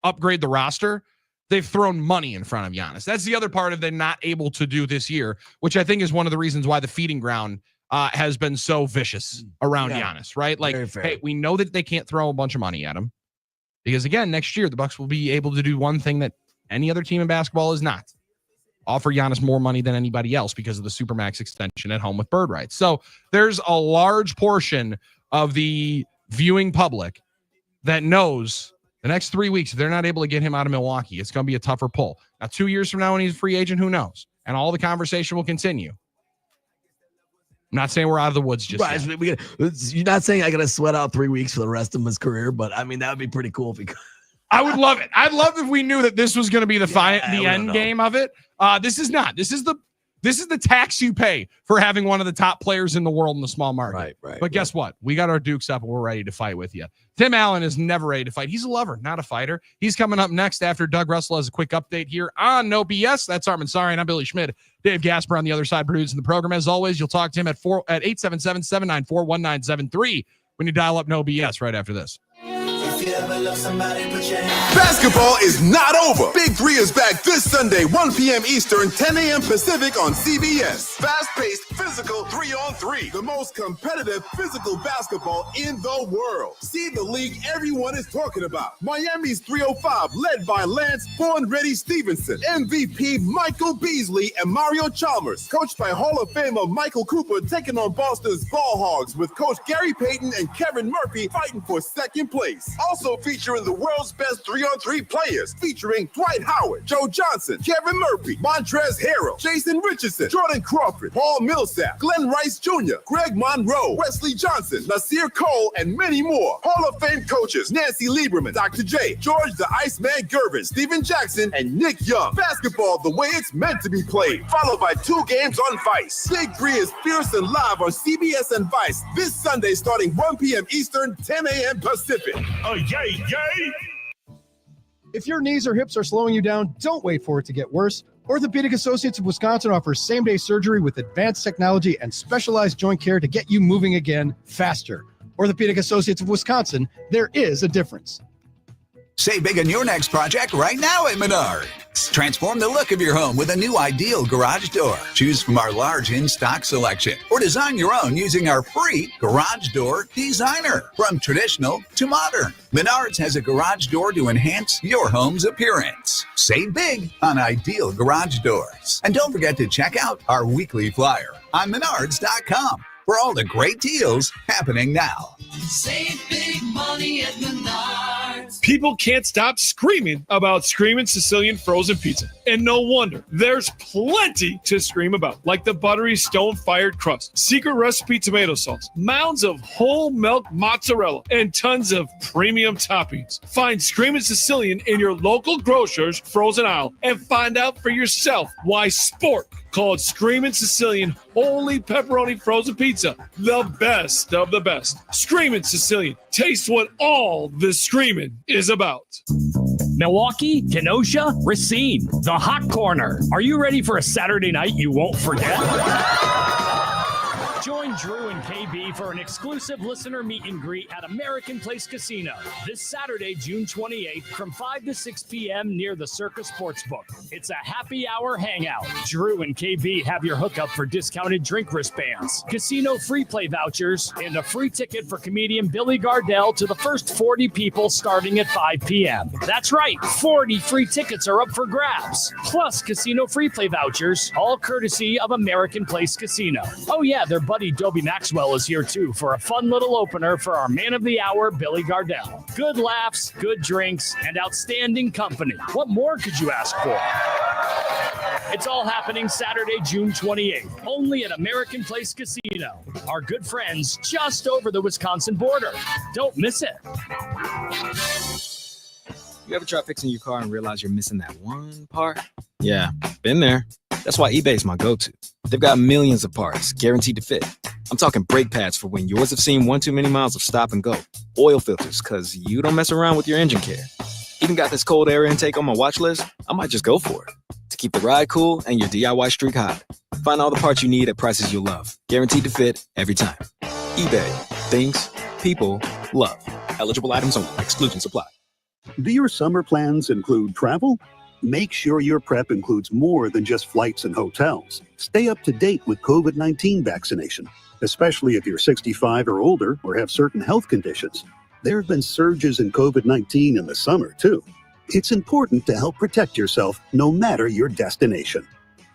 upgrade the roster. They've thrown money in front of Giannis. That's the other part of they're not able to do this year, which I think is one of the reasons why the feeding ground has been so vicious around Giannis, right? Like, hey, we know that they can't throw a bunch of money at him because, again, next year the Bucks will be able to do one thing that any other team in basketball is not: offer Giannis more money than anybody else because of the Supermax extension at home with bird rights. So there's a large portion of the viewing public that knows the next 3 weeks, if they're not able to get him out of Milwaukee, it's going to be a tougher pull. Now, 2 years from now when he's a free agent, who knows? And all the conversation will continue. I'm not saying we're out of the woods just yet. You're not saying I got to sweat out 3 weeks for the rest of his career, but I mean, that would be pretty cool if he could. I would love it. I'd love if we knew that this was going to be the we end don't know. game of it. This is not. This is the tax you pay for having one of the top players in the world in the small market. Right. But guess what? We got our dukes up and we're ready to fight with you. Tim Allen is never ready to fight. He's a lover, not a fighter. He's coming up next after Doug Russell has a quick update here on No BS. That's Armin Sari, and I'm Billy Schmidt. Dave Gasper on the other side producing the program. As always, you'll talk to him at 877-794-1973 when you dial up No BS right after this. Basketball is not over. Big Three is back this Sunday, 1 p.m. Eastern, 10 a.m. Pacific on CBS. Fast-paced, physical 3-on-3. The most competitive physical basketball in the world. See the league everyone is talking about. Miami's 305, led by Lance Born Ready Stevenson, MVP Michael Beasley, and Mario Chalmers. Coached by Hall of Famer Michael Cooper, taking on Boston's Ball Hogs with Coach Gary Payton and Kevin Murphy fighting for second place. Also featuring the world's best 3-on-3 players, featuring Dwight Howard, Joe Johnson, Kevin Murphy, Montrezl Harrell, Jason Richardson, Jordan Crawford, Paul Millsap, Glenn Rice Jr., Greg Monroe, Wesley Johnson, Nasir Cole, and many more. Hall of Fame coaches Nancy Lieberman, Dr. J, George the Iceman Gervin, Steven Jackson, and Nick Young. Basketball the way it's meant to be played, followed by 2 games on Vice. Big Three is fierce and live on CBS and Vice this Sunday starting 1 p.m. Eastern, 10 a.m. Pacific. Yay! If your knees or hips are slowing you down, don't wait for it to get worse. Orthopedic Associates of Wisconsin offers same-day surgery with advanced technology and specialized joint care to get you moving again faster. Orthopedic Associates of Wisconsin, there is a difference. Save big on your next project right now at Menards. Transform the look of your home with a new Ideal garage door. Choose from our large in-stock selection or design your own using our free Garage Door Designer. From traditional to modern, Menards has a garage door to enhance your home's appearance. Save big on Ideal garage doors. And don't forget to check out our weekly flyer on Menards.com for all the great deals happening now. Save big money at Menards. People can't stop screaming about Screamin' Sicilian frozen pizza. And no wonder. There's plenty to scream about, like the buttery stone-fired crust, secret recipe tomato sauce, mounds of whole milk mozzarella, and tons of premium toppings. Find Screamin' Sicilian in your local grocer's frozen aisle and find out for yourself why sport called Screamin' Sicilian Holy Pepperoni Frozen Pizza. The best of the best. Screamin' Sicilian. Taste what all this screaming is about. Milwaukee, Kenosha, Racine, the Hot Corner. Are you ready for a Saturday night you won't forget? Join Drew and KB for an exclusive listener meet and greet at American Place Casino this Saturday, June 28th from 5 to 6 p.m. near the Circus Sportsbook. It's a happy hour hangout. Drew and KB have your hookup for discounted drink wristbands, casino free play vouchers, and a free ticket for comedian Billy Gardell to the first 40 people starting at 5 p.m. That's right, 40 free tickets are up for grabs, plus casino free play vouchers, all courtesy of American Place Casino. Oh yeah, their buddy Dobie Maxwell is here too for a fun little opener for our man of the hour, Billy Gardell. Good laughs, good drinks, and outstanding company. What more could you ask for? It's all happening Saturday, June 28th, only at American Place Casino. Our good friends just over the Wisconsin border. Don't miss it. You ever try fixing your car and realize you're missing that one part? Yeah, been there. That's why eBay's my go-to. They've got millions of parts, guaranteed to fit. I'm talking brake pads for when yours have seen one too many miles of stop and go. Oil filters, because you don't mess around with your engine care. Even got this cold air intake on my watch list. I might just go for it. To keep the ride cool and your DIY streak hot. Find all the parts you need at prices you'll love. Guaranteed to fit every time. eBay. Things people love. Eligible items only. Exclusions apply. Do your summer plans include travel? Make sure your prep includes more than just flights and hotels. Stay up to date with COVID-19 vaccination, especially if you're 65 or older or have certain health conditions. There have been surges in COVID-19 in the summer, too. It's important to help protect yourself no matter your destination.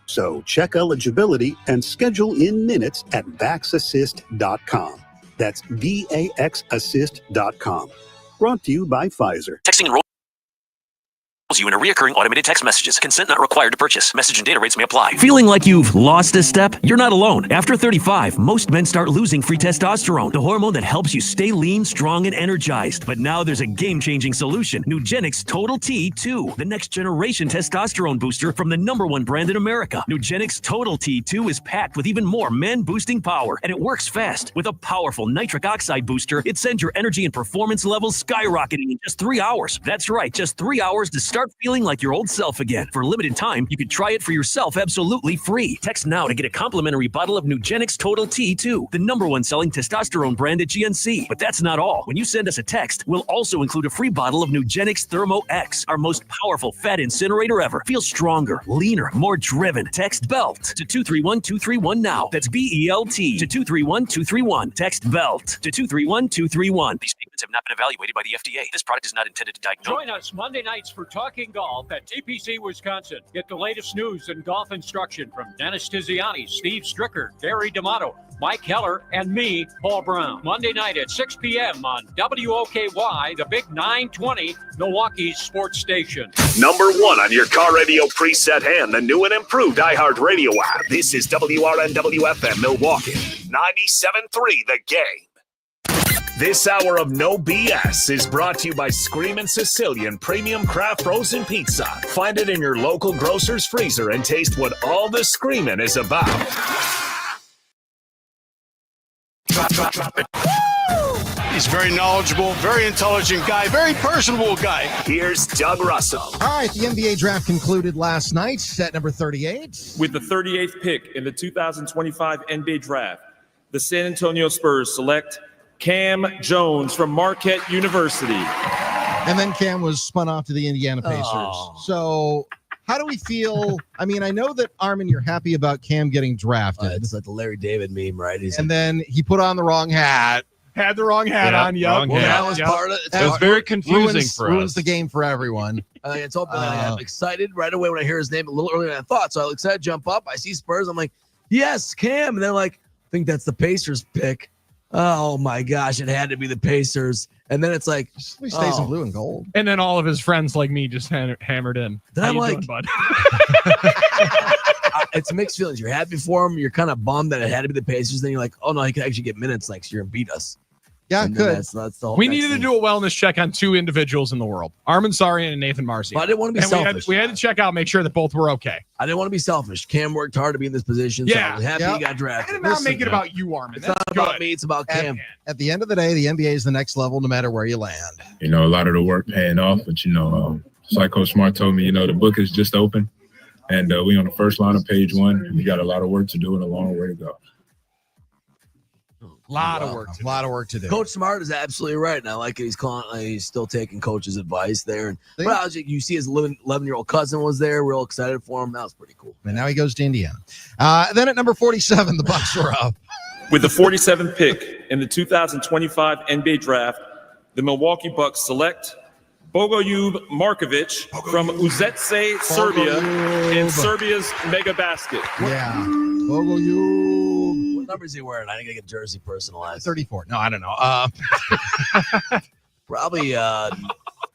So check eligibility and schedule in minutes at VaxAssist.com. That's VAXAssist.com. Brought to you by Pfizer. Texting enrolls you in a reoccurring automated text messages. Consent not required to purchase. Message and data rates may apply. Feeling like you've lost a step? You're not alone. After 35, most men start losing free testosterone, the hormone that helps you stay lean, strong, and energized. But now there's a game-changing solution. Nugenix Total T2, the next generation testosterone booster from the #1 brand in America. Nugenix Total T2 is packed with even more man-boosting power, and it works fast. With a powerful nitric oxide booster, it sends your energy and performance levels skyrocketing in just 3 hours. That's right, just 3 hours to start feeling like your old self again. For a limited time, you can try it for yourself absolutely free. Text now to get a complimentary bottle of Nugenix Total T2, the #1 selling testosterone brand at GNC. But that's not all. When you send us a text, we'll also include a free bottle of Nugenix Thermo X, our most powerful fat incinerator ever. Feel stronger, leaner, more driven. Text BELT to 231-231 now. That's BELT to 231-231. Text BELT to 231-231. These statements have not been evaluated by the FDA. This product is not intended to diagnose. Join us Monday nights for Talking Golf at TPC Wisconsin. Get the latest news and golf instruction from Dennis Tiziani, Steve Stricker, Barry D'Amato, Mike Keller, and me, Paul Brown. Monday night at 6 p.m. on WOKY, the Big 920, Milwaukee's sports station. #1 on your car radio preset and the new and improved iHeartRadio app. This is WRNW-FM Milwaukee, 97.3 The Game. This hour of No BS is brought to you by Screamin' Sicilian Premium Craft Frozen Pizza. Find it in your local grocer's freezer and taste what all the screaming is about. Drop it. He's very knowledgeable, very intelligent guy, very personable guy. Here's Doug Russell. All right, the NBA draft concluded last night, set number 38. With the 38th pick in the 2025 NBA draft, the San Antonio Spurs select Cam Jones from Marquette University. And then Cam was spun off to the Indiana Pacers. Oh. So how do we feel? I mean, I know that, Armin, you're happy about Cam getting drafted. It's like the Larry David meme, right? Then he put on the wrong hat. Had the wrong hat on, Well, that was part of it. It was very confusing for us. Ruins the game for everyone. It's open. I'm excited right away when I hear his name a little earlier than I thought. So I excited, jump up. I see Spurs. I'm like, yes, Cam. And they're like, I think that's the Pacers pick. Oh my gosh, it had to be the Pacers. And then it's like, he stays in blue and gold. And then all of his friends like me just hammered in. Then How I'm you like, doing, bud? It's mixed feelings. You're happy for him. You're kind of bummed that it had to be the Pacers. Then you're like, oh no, he could actually get minutes next year and beat us. Yeah, And could. That's the whole We next needed to thing. do a wellness check on two individuals in the world, Armin Sarian and Nathan Marcy. But I didn't want to be selfish. We had to check out, make sure that both were okay. I didn't want to be selfish. Cam worked hard to be in this position. So I was happy he got drafted. And not make it about you, Armin. It's not about me. It's about Cam. At the end of the day, the NBA is the next level no matter where you land. A lot of the work paying off, but just like Coach Smart told me, the book is just open, and we on the first line of page 1, and we got a lot of work to do and a long way to go. A lot of work to do. Coach Smart is absolutely right, and I like it. He's still taking coach's advice there. And you see his 11-year-old cousin was there, real excited for him. That was pretty cool. And now he goes to Indiana. Then at number 47, the Bucks were up. With the 47th pick in the 2025 NBA Draft, the Milwaukee Bucks select Bogoljub Markovic from Uzetse, Serbia, in Serbia's Mega Basket. Yeah. Bogoljub. What number is he wearing? I didn't get a jersey personalized. 34. No, I don't know. Probably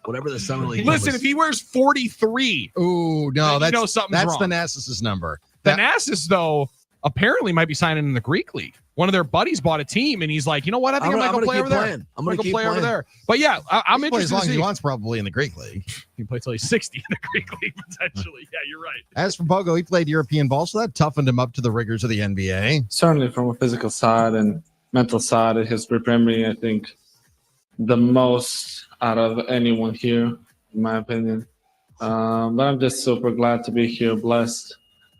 whatever the summer league. Listen, if he wears 43. Ooh, no, then you know something's wrong. Thanasis' number. Thanasis, though, apparently might be signing in the Greek league. One of their buddies bought a team, and he's like, you know what? I think I might go play over there. I'm going to play over there. But yeah, I'm He can play interested as long to as see. he wants, probably in the Greek league. He can play till he's 60 in the Greek league, potentially. Yeah, you're right. As for Bogo, he played European ball, so that toughened him up to the rigors of the NBA. Certainly from a physical side and mental side, it has prepared me, I think, the most out of anyone here, in my opinion. But I'm just super glad to be here, blessed,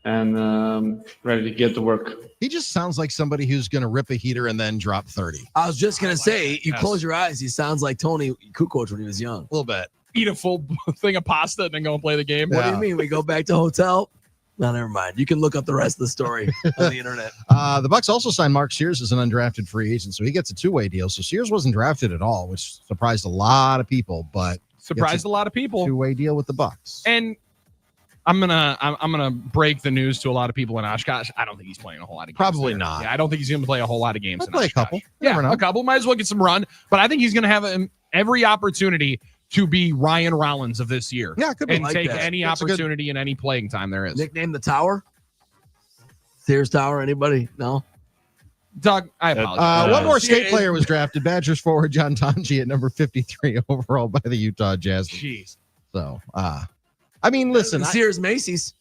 and ready to get to work. He just sounds like somebody who's going to rip a heater and then drop 30. I was just going to say, you close your eyes, he sounds like Tony Kukoc when he was young. A little bit. Eat a full thing of pasta and then go and play the game. What do you mean? We go back to hotel? No, never mind. You can look up the rest of the story on the internet. The Bucks also signed Mark Sears as an undrafted free agent, so he gets a two-way deal. So Sears wasn't drafted at all, which surprised a lot of people, but Surprised a lot of people. Two-way deal with the Bucks. And I'm gonna break the news to a lot of people in Oshkosh. I don't think he's playing a whole lot of games. Probably there. not. Yeah, I don't think he's gonna play a whole lot of games. He'll in play a Oshkosh. couple. You Yeah, never know. a couple. Might as well get some run. But I think he's gonna have every opportunity to be Ryan Rollins of this year. Yeah, could be. And Like take that. any That's a good- opportunity and any playing time there is. Nickname the Tower? Sears Tower? Anybody? No? Doug, I apologize. One more state player was drafted. Badgers forward John Tonji at number 53 overall by the Utah Jazz. Jeez. So, I mean, listen. Sears Macy's.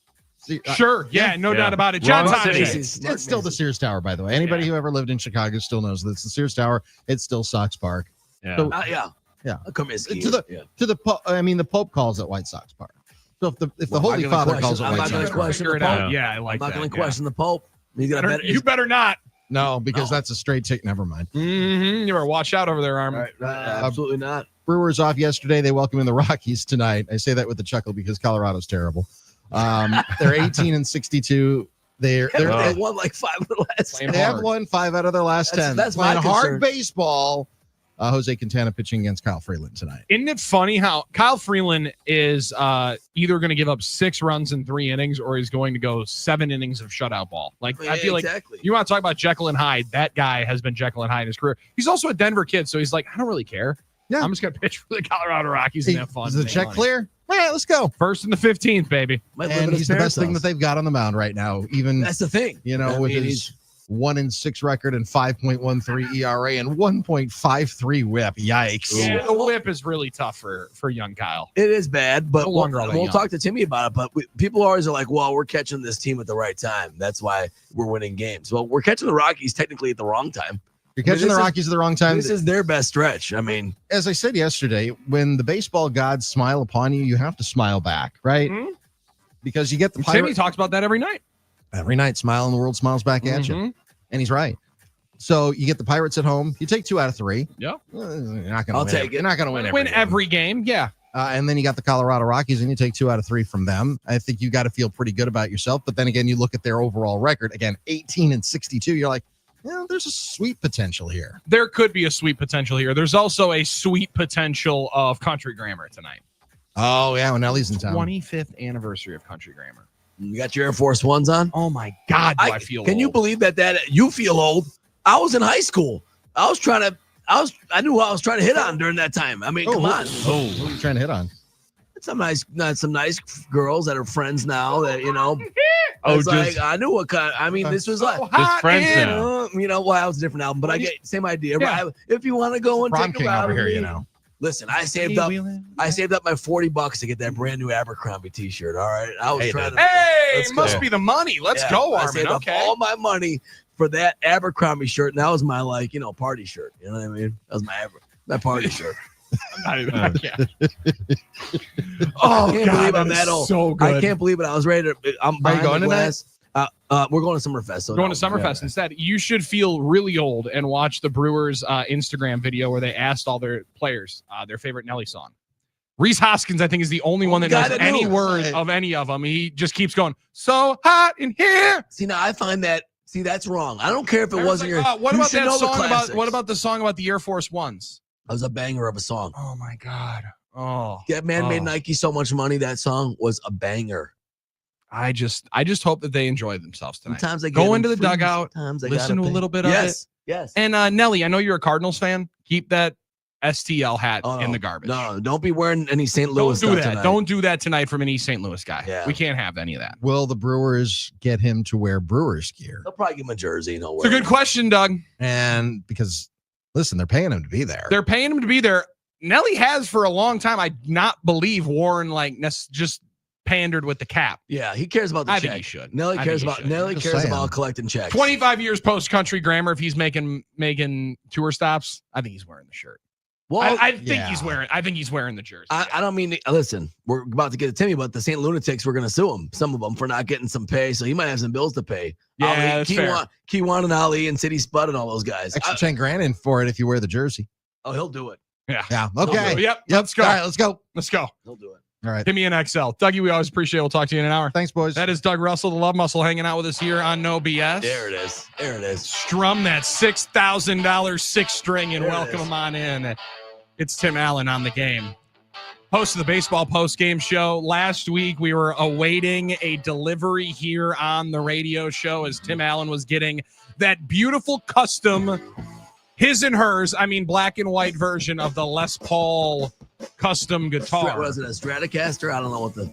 Sure. Yeah, no doubt about it. John Tonji. It's still the Sears Tower, by the way. Anybody who ever lived in Chicago still knows that it's the Sears Tower. It's still Sox Park. Yeah. So, Yeah. Comiskey. The Pope calls it White Sox Park. So if the Holy Father calls it I'm White not going Sox to Park, question the Figure it Pope. out. Yeah, I like I'm not that. going to question the Pope. He's got a better. You better not. no, because that's a straight tick. Never mind. Mm-hmm. You better watch out over there, Armin. Absolutely not. Brewers off yesterday. They welcome in the Rockies tonight. I say that with a chuckle because Colorado's terrible. They're 18-62. They won like 5 of the last. They have won 5 out of their last 10. That's my playing hard concern. baseball. Jose Quintana pitching against Kyle Freeland tonight. Isn't it funny how Kyle Freeland is either going to give up 6 runs in 3 innings or he's going to go 7 innings of shutout ball? Like, I feel like you want to talk about Jekyll and Hyde. That guy has been Jekyll and Hyde in his career. He's also a Denver kid, so he's like, I don't really care. Yeah. I'm just going to pitch for the Colorado Rockies and have fun. Is the Make check money. clear? All right, let's go. First and the 15th, baby. And he's the best thing that they've got on the mound right now. Even That's the thing. You know, I with mean, his 1-6 record and 5.13 ERA and 1.53 WHIP. Yikes! Yeah, the whip is really tough for young Kyle. It is bad, but No longer all that we'll young. talk to Timmy about it. But people always are like, well, we're catching this team at the right time. That's why we're winning games. Well, we're catching the Rockies technically at the wrong time. You're catching the Rockies at the wrong time. This is their best stretch. I mean, as I said yesterday, when the baseball gods smile upon you, you have to smile back, right? Because you get the Timmy Pirates talks about that every night. every night. Smile and the world smiles back at you, and he's right. So you get the Pirates at home. You take 2 out of 3. Yeah, you're not going to I'll win. take it. You're not going to win Win every game. Yeah. And then you got the Colorado Rockies, and you take 2 out of 3 from them. I think you got to feel pretty good about yourself. But then again, you look at their overall record again, 18-62. You're like, there's a sweet potential here. There could be a sweet potential here. There's also a sweet potential of Country Grammar tonight. Oh yeah, when Ellie's in town. 25th anniversary of Country Grammar. you got your Air Force Ones on. Oh my God, do I feel Can you old. believe that you feel old? I was in high school. I knew who I was trying to hit on during that time. I mean, come on. What are you trying to hit on? some nice girls that are friends now that Oh, it's like I knew what kind. I mean, this was like just friends now. well, that was a different album, but I get same idea. Yeah. Right? If you want to go and Prom take a king ride over with here, me, listen, I saved up my $40 to get that brand new Abercrombie T-shirt. All right, I was trying to. Hey, let's must go. be the money. Let's Yeah, go, I Armin. saved up Okay. all my money for that Abercrombie shirt, and that was my party shirt. You know what I mean? That was my party shirt. I'm not even, I can't believe that I'm that is old. so good. I can't believe it. I was ready to. I'm behind going the tonight? glass. We're going to Summerfest. So Going to Summerfest instead. You should feel really old and watch the Brewers Instagram video where they asked all their players their favorite Nelly song. Reese Hoskins, I think, is the only one that knows any word of any of them. He just keeps going, so hot in here. See, now I find that. See, that's wrong. I don't care if it Everyone's wasn't like, your. what you about should that know the song about? classics. What about the song about the Air Force Ones? That was a banger of a song. Oh my God. Oh, That man made Nike so much money. That song was a banger. I just hope that they enjoy themselves tonight. Sometimes I go get into the them free, dugout, sometimes I listen to gotta a pay. little bit of it. Yes. And Nelly, I know you're a Cardinals fan. Keep that STL hat in the garbage. No, don't be wearing any St. Louis Don't do stuff that. tonight. Don't do that tonight from an East St. Louis guy. Yeah. We can't have any of that. Will the Brewers get him to wear Brewers gear? They'll probably give him a jersey. No It's a good question, Doug. And because, listen, they're paying him to be there. They're paying him to be there. Nelly has for a long time. I not believe Warren just pandered with the cap. Yeah, he cares about the I check. think he should. Nelly I cares think he about should. Nelly Just cares saying. about collecting checks. 25 years post Country Grammar. If he's making tour stops, I think he's wearing the shirt. Well, I think he's wearing. I think he's wearing the jersey. I don't mean listen. We're about to get to Timmy, but the St. Lunatics, we're going to sue him. Some of them for not getting some pay, so he might have some bills to pay. Yeah, Ali, that's fair. Kiwan and Ali and City Spud and all those guys. Extra 10 grand in for it if you wear the jersey. Oh, he'll do it. Yeah. Yeah. He'll do Okay. it. Yep. Let's go. All right, let's go. Let's go. He'll do it. All right. Give me an XL. Dougie, we always appreciate it. We'll talk to you in an hour. Thanks, boys. That is Doug Russell, the Love Muscle, hanging out with us here on No BS. There it is. There it is. Strum that $6,000 six string and There it welcome is. him on in. It's Tim Allen on the game. Host of the baseball post-game show. Last week, we were awaiting a delivery here on the radio show as Tim Allen was getting that beautiful custom, his and hers, black and white version of the Les Paul custom guitar. Was it a Stratocaster? I don't know what the.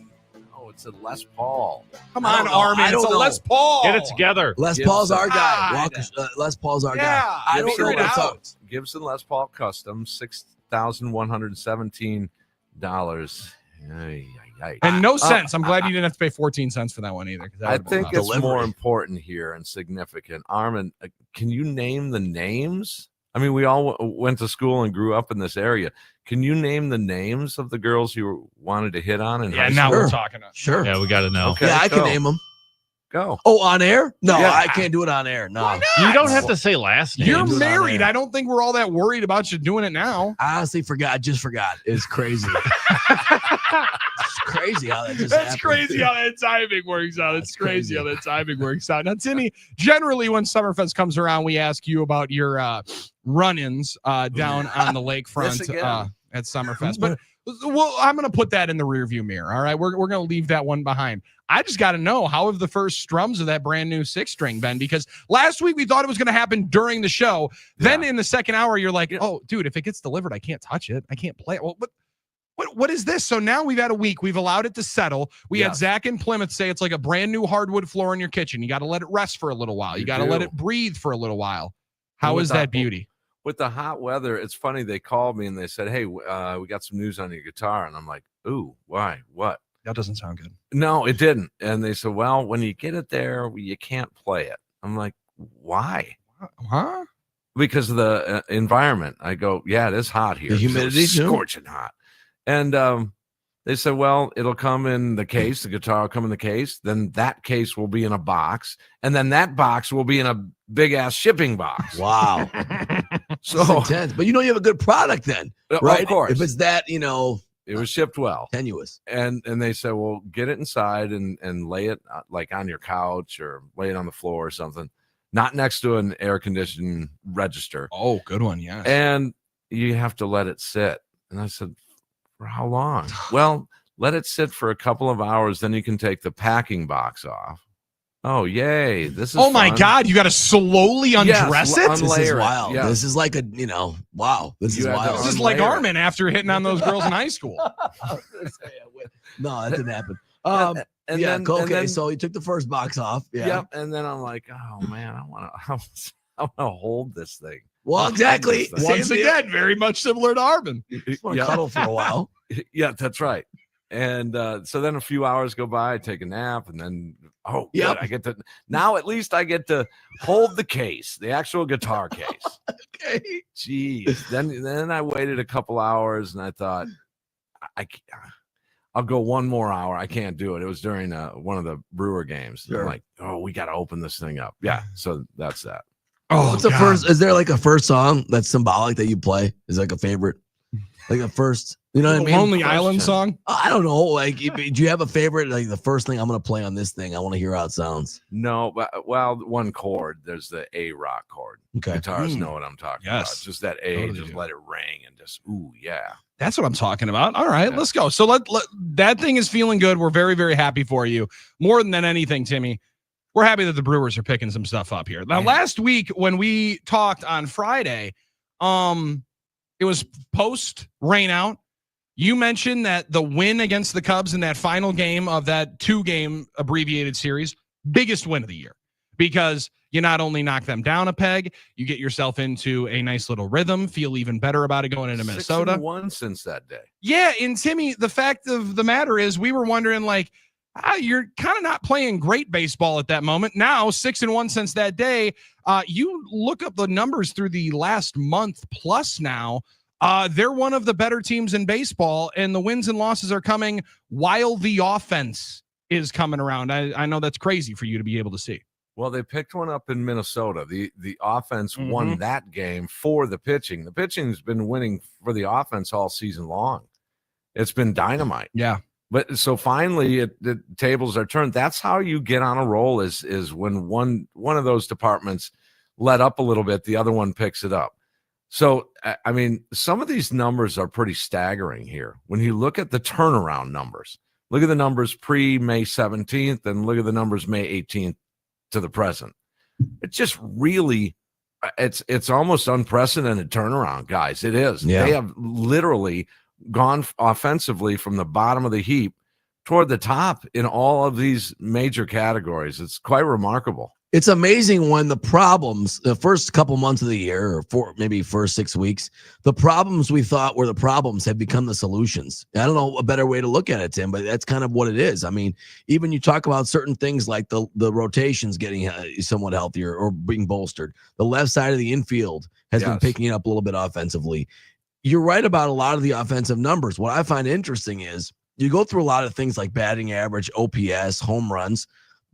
Oh, it's a Les Paul. Come I on, don't know. Armin. I It's don't a know. Les Paul. Get it together. Les Paul's our guy. God. Les Paul's our Yeah, guy. I don't figure know it what's out. up. Gibson Les Paul Custom, $6,117. And no cents. I'm glad you didn't have to pay 14 cents for that one either. 'cause that I would've been think rough. it's more important here and significant. Armin, can you name the names? I mean, we all went to school and grew up in this area. Can you name the names of the girls you wanted to hit on? In Yeah, high now school? we're talking. Sure. Yeah, we got to know. Okay, Yeah, I can go. name them. Go. Oh, on air? No, Yeah. I can't do it on air. No. You don't have to say last name. You're do it on married. air. I don't think we're all that worried about you doing it now. I honestly forgot. I just forgot. It's crazy. It's crazy how that just That's happened. crazy how that timing works out. It's That's crazy crazy. how that timing works out. Now, Timmy, generally when Summerfest comes around, we ask you about your run-ins down on the lakefront This again. at Summerfest. But I'm going to put that in the rearview mirror. All right, we're going to leave that one behind. I just got to know, how have the first strums of that brand new six string been? Because last week we thought it was going to happen during the show. Then in the second hour, you're like, oh, dude, if it gets delivered, I can't touch it. I can't play it. Well, what is this? So now we've had a week. We've allowed it to settle. We had Zach in Plymouth say it's like a brand new hardwood floor in your kitchen. You got to let it rest for a little while. You got to let do. it breathe for a little while. How with is that- that beauty? With the hot weather, it's funny. They called me and they said, "Hey, we got some news on your guitar," and I'm like, "Ooh, why? What?" That doesn't sound good. No, it didn't. And they said, "Well, when you get it there, you can't play it." I'm like, "Why?" Huh? Because of the environment. I go, "Yeah, it is hot here. The humidity It's too? scorching hot." And they said, "Well, it'll come in the case. The guitar will come in the case. Then that case will be in a box, and then that box will be in a big ass shipping box." Wow. So That's intense. But you have a good product then, right? Of course, If it's that, it was shipped well. tenuous. And they said, well, get it inside and lay it like on your couch or lay it on the floor or something, not next to an air conditioned register. Oh, good one. Yeah. And you have to let it sit. And I said, for how long? Well, let it sit for a couple of hours. Then you can take the packing box off. Oh, yay. This is Oh my fun. God. You got to slowly undress Yes, it? unlayer This is it. wild. Yeah. This is like a, wow. This You is had to wild. This is like unlayer it. Armin after hitting on those girls in high school. I was gonna say, No, that didn't happen. Then, so he took the first box off. Yeah. Yep. And then I'm like, oh man, I want to hold this thing. Well, exactly. Once again, very much similar to Arvin. Want to cuddle for a while. Yeah, that's right. And so then a few hours go by, I take a nap, and then good, I get to now at least I get to hold the case, the actual guitar case. Okay. Jeez. Then I waited a couple hours, and I thought I'll go one more hour. I can't do it. It was during one of the Brewer games. Sure. I'm like, we got to open this thing up. Yeah. So that's that. What's the first? Is there like a first song that's symbolic that you play? Is like a favorite, like a first? You know what I mean? Lonely Island song. I don't know. Like, do you have a favorite? Like the first thing I'm gonna play on this thing, I want to hear how it sounds. No, but one chord. There's the A rock chord. Okay. Guitarists know what I'm talking about. Just that A, Totally just do. let it ring and just yeah. That's what I'm talking about. All right, let's go. So let that thing is feeling good. We're very, very happy for you. More than anything, Timmy, we're happy that the Brewers are picking some stuff up here. Now, last week when we talked on Friday, it was post rain out. You mentioned that the win against the Cubs in that final game of that 2-game abbreviated series, biggest win of the year, because you not only knock them down a peg, you get yourself into a nice little rhythm, feel even better about it going into Minnesota. 6-1 since that day. Yeah, and Timmy, the fact of the matter is we were wondering, like, you're kind of not playing great baseball at that moment. Now, 6-1 since that day. You look up the numbers through the last month plus now. They're one of the better teams in baseball, and the wins and losses are coming while the offense is coming around. I know that's crazy for you to be able to see. Well, they picked one up in Minnesota. The offense won that game for the pitching. The pitching's been winning for the offense all season long. It's been dynamite. Yeah. But so finally the tables are turned. That's how you get on a roll is when one of those departments let up a little bit, the other one picks it up. So, I mean, some of these numbers are pretty staggering here. When you look at the turnaround numbers, look at the numbers pre-May 17th and look at the numbers May 18th to the present. It's just really, it's almost unprecedented turnaround, guys. It is. Yeah. They have literally gone offensively from the bottom of the heap toward the top in all of these major categories. It's quite remarkable. It's amazing when the problems, the first couple months of the year, or maybe first 6 weeks, the problems we thought were the problems have become the solutions. I don't know a better way to look at it, Tim, but that's kind of what it is. I mean, even you talk about certain things like the rotations getting somewhat healthier or being bolstered. The left side of the infield has been picking it up a little bit offensively. You're right about a lot of the offensive numbers. What I find interesting is you go through a lot of things like batting average, OPS, home runs.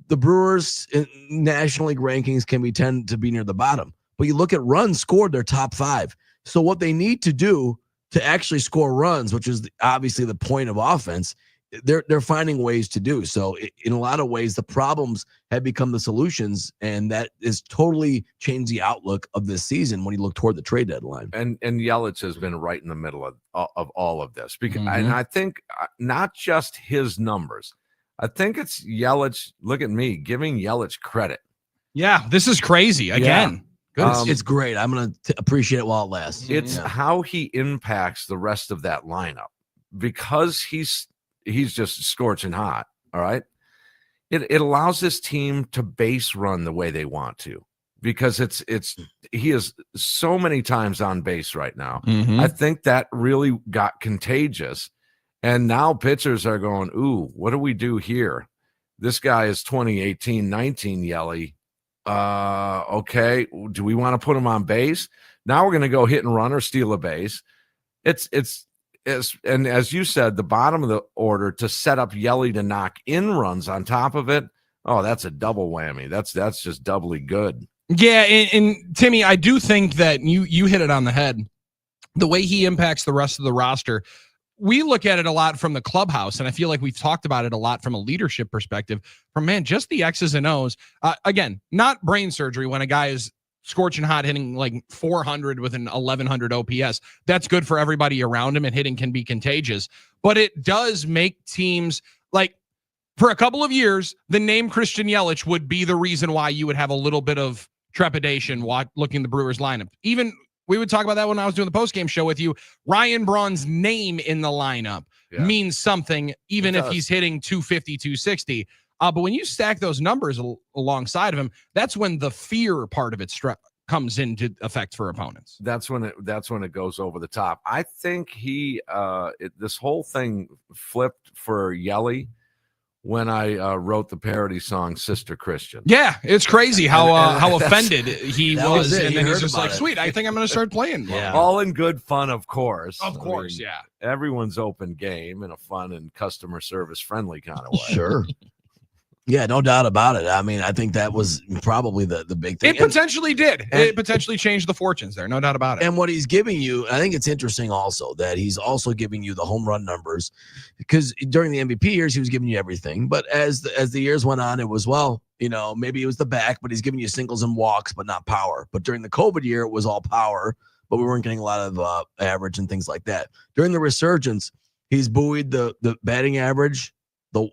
The Brewers in National League rankings tend to be near the bottom, but you look at runs scored, they're top 5. So what they need to do to actually score runs, which is obviously the point of offense, they're finding ways to do. So in a lot of ways, the problems have become the solutions, and that is totally changed the outlook of this season when you look toward the trade deadline. And Yelich has been right in the middle of all of this, because and I think not just his numbers. I think it's Yelich. Look at me giving Yelich credit. Yeah, this is crazy again. Yeah. It's great. I'm going to appreciate it while it lasts. It's how he impacts the rest of that lineup, because he's just scorching hot. All right. It allows this team to base run the way they want to, because he is so many times on base right now. I think that really got contagious. And now pitchers are going, ooh, what do we do here? This guy is 2018-19 Yelly. Okay, do we want to put him on base? Now we're going to go hit and run or steal a base. And as you said, the bottom of the order to set up Yelly to knock in runs on top of it. Oh, that's a double whammy. That's just doubly good. Yeah, and Timmy, I do think that you hit it on the head. The way he impacts the rest of the roster, we look at it a lot from the clubhouse, and I feel like we've talked about it a lot from a leadership perspective. From just the X's and O's. Again, not brain surgery when a guy is scorching hot, hitting like 400 with an 1100 OPS. That's good for everybody around him, and hitting can be contagious. But it does make teams, like, for a couple of years, the name Christian Yelich would be the reason why you would have a little bit of trepidation looking at the Brewers lineup. Even we would talk about that when I was doing the postgame show with you. Ryan Braun's name in the lineup means something, even It if does. he's hitting 250, 260. But when you stack those numbers alongside of him, that's when the fear part of it comes into effect for opponents. That's when it goes over the top. I think this whole thing flipped for Yelly when I wrote the parody song Sister Christian. Yeah, it's crazy how offended he that was, was it. and He then he's heard just about like, it. "Sweet, I think I'm going to start playing." All in good fun, of course. Of course, yeah. Everyone's open game in a fun and customer service friendly kind of way. Sure. Yeah, no doubt about it. I mean, I think that was probably the big thing. It potentially did. It potentially changed the fortunes there, no doubt about it. And what he's giving you, I think it's interesting also that he's also giving you the home run numbers, because during the MVP years, he was giving you everything. But as the years went on, it was, maybe it was the back, but he's giving you singles and walks, but not power. But during the COVID year, it was all power, but we weren't getting a lot of average and things like that. During the resurgence, he's buoyed the batting average.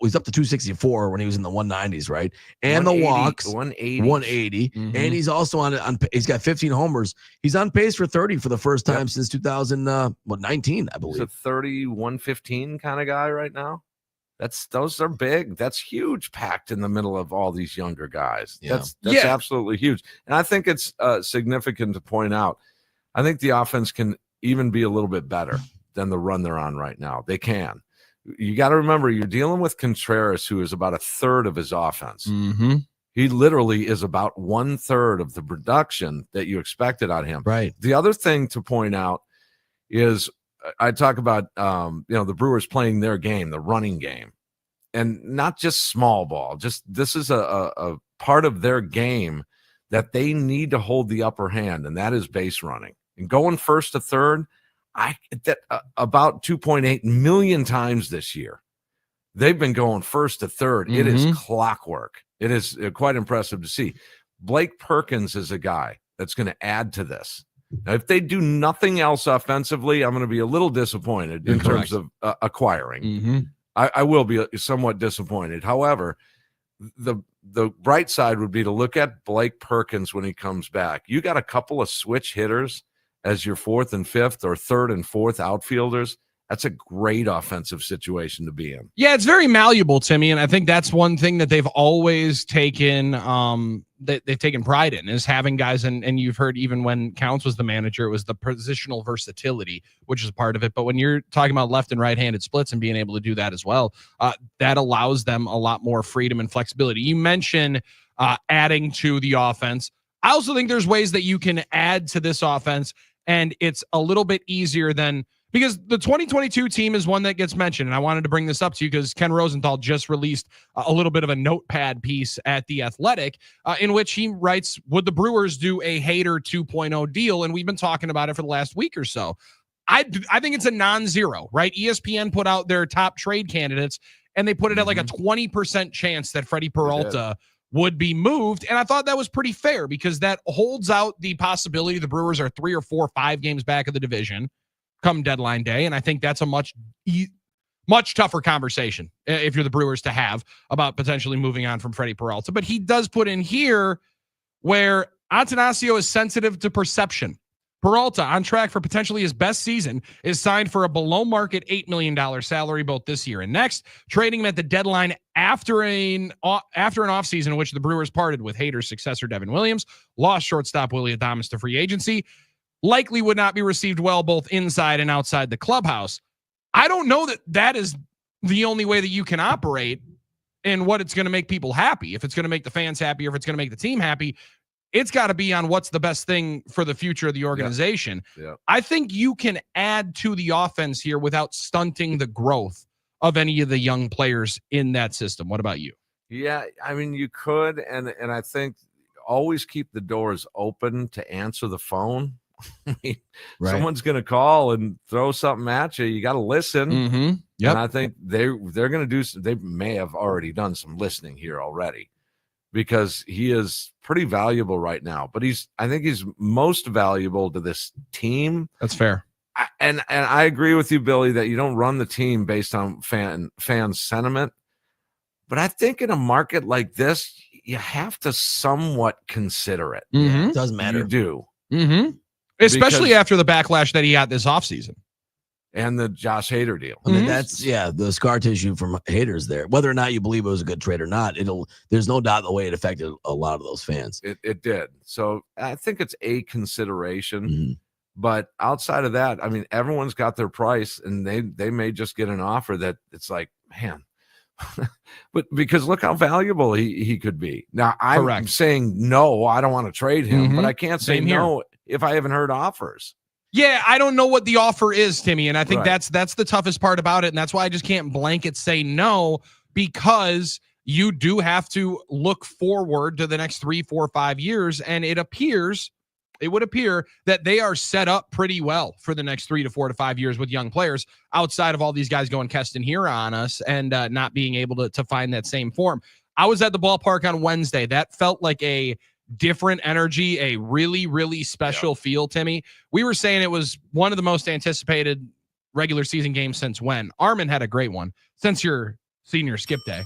He's up to 264 when he was in the 190s, right? And the walks, 180. Mm-hmm. And he's also on. He's got 15 homers. He's on pace for 30 for the first time since 2019, I believe. He's a 30, 115 kind of guy right now. Those are big. That's huge, packed in the middle of all these younger guys. Yeah. That's absolutely huge. And I think it's significant to point out. I think the offense can even be a little bit better than the run they're on right now. They can. You got to remember, you're dealing with Contreras, who is about a third of his offense. Mm-hmm. He literally is about 1/3 of the production that you expected on him. Right. The other thing to point out is I talk about the Brewers playing their game, the running game, and not just small ball. Just this is a part of their game that they need to hold the upper hand, and that is base running and going first to third. About 2.8 million times this year. They've been going first to third. It is clockwork. It is quite impressive to see. Blake Perkins is a guy that's going to add to this. Now, if they do nothing else offensively, I'm going to be a little disappointed in terms of acquiring. I will be somewhat disappointed. However, the bright side would be to look at Blake Perkins when he comes back. You got a couple of switch hitters as your fourth and fifth or third and fourth outfielders. That's a great offensive situation to be in. Yeah, it's very malleable, Timmy, and I think that's one thing that they've always taken that they've taken pride in, is having guys, and you've heard even when Counts was the manager, it was the positional versatility, which is part of it. But when you're talking about left and right-handed splits and being able to do that as well, that allows them a lot more freedom and flexibility. You mentioned adding to the offense. I also think there's ways that you can add to this offense, and it's a little bit easier than, because the 2022 team is one that gets mentioned. And I wanted to bring this up to you because Ken Rosenthal just released a little bit of a notepad piece at The Athletic in which he writes, would the Brewers do a Hader 2.0 deal? And we've been talking about it for the last week or so. I think it's a non-zero, right? ESPN put out their top trade candidates, and they put it at like a 20% chance that Freddie Peralta would be moved. And I thought that was pretty fair because that holds out the possibility the Brewers are 3 or 4 or 5 games back of the division come deadline day. And I think that's a much tougher conversation if you're the Brewers to have about potentially moving on from Freddie Peralta. But he does put in here where Attanasio is sensitive to perception. Peralta, on track for potentially his best season, is signed for a below-market $8 million salary both this year and next. Trading him at the deadline after an offseason in which the Brewers parted with Hader's successor Devin Williams, lost shortstop Willy Adames to free agency, likely would not be received well both inside and outside the clubhouse. I don't know that that is the only way that you can operate and what it's going to make people happy. If it's going to make the fans happy or if it's going to make the team happy, it's got to be on what's the best thing for the future of the organization. Yeah. I think you can add to the offense here without stunting the growth of any of the young players in that system. What about you? Yeah, I mean, you could, and I think always keep the doors open to answer the phone. I mean, someone's going to call and throw something at you. You got to listen. Mm-hmm. Yep. And I think they're going to do. They may have already done some listening here already, because he is pretty valuable right now. But I think he's most valuable to this team. That's fair. And I agree with you, Billy, that you don't run the team based on fan sentiment. But I think in a market like this, you have to somewhat consider it. Mm-hmm. It doesn't matter. You do. Mm-hmm. Especially after the backlash that he had this offseason. and the Josh Hader deal. I mean, that's the scar tissue from haters there. Whether or not you believe it was a good trade or not, there's no doubt the way it affected a lot of those fans. It did. So I think it's a consideration. But outside of that, I mean, everyone's got their price, and they may just get an offer that it's like, man. But because look how valuable he could be. Now I'm saying no, I don't want to trade him, but I can't say no if I haven't heard offers. Yeah, I don't know what the offer is, Timmy, and I think that's the toughest part about it, and that's why I just can't blanket say no, because you do have to look forward to the next 3, 4, 5 years, and it would appear that they are set up pretty well for the next 3 to 4 to 5 years with young players outside of all these guys going Keston here on us and not being able to find that same form. I was at the ballpark on Wednesday. That felt like a different energy, a really, really special feel, Timmy. We were saying it was one of the most anticipated regular season games since when? Armin had a great one since your senior skip day.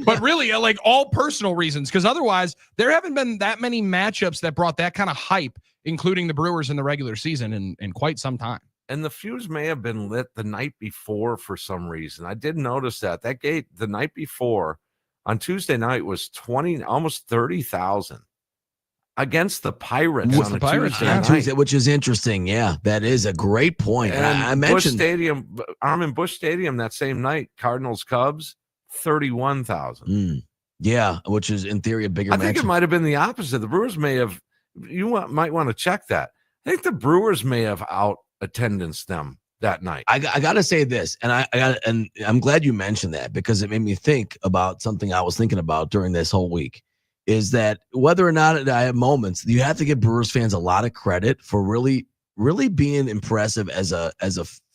But really, like all personal reasons, because otherwise there haven't been that many matchups that brought that kind of hype, including the Brewers in the regular season in quite some time. And the fuse may have been lit the night before for some reason. I did notice that gate the night before on Tuesday night was almost 30,000 against the Pirates on Tuesday, which is interesting. Yeah, that is a great point. And I mentioned Busch Stadium that same night, Cardinals Cubs. 31,000. Yeah, which is in theory a bigger match. I think it might have been the opposite. The Brewers may have, might want to check that. I think the Brewers may have out attendance them that night. I got to say this, and and I'm glad you mentioned that, because it made me think about something I was thinking about during this whole week, is that whether or not I have moments, you have to give Brewers fans a lot of credit for really being impressive as a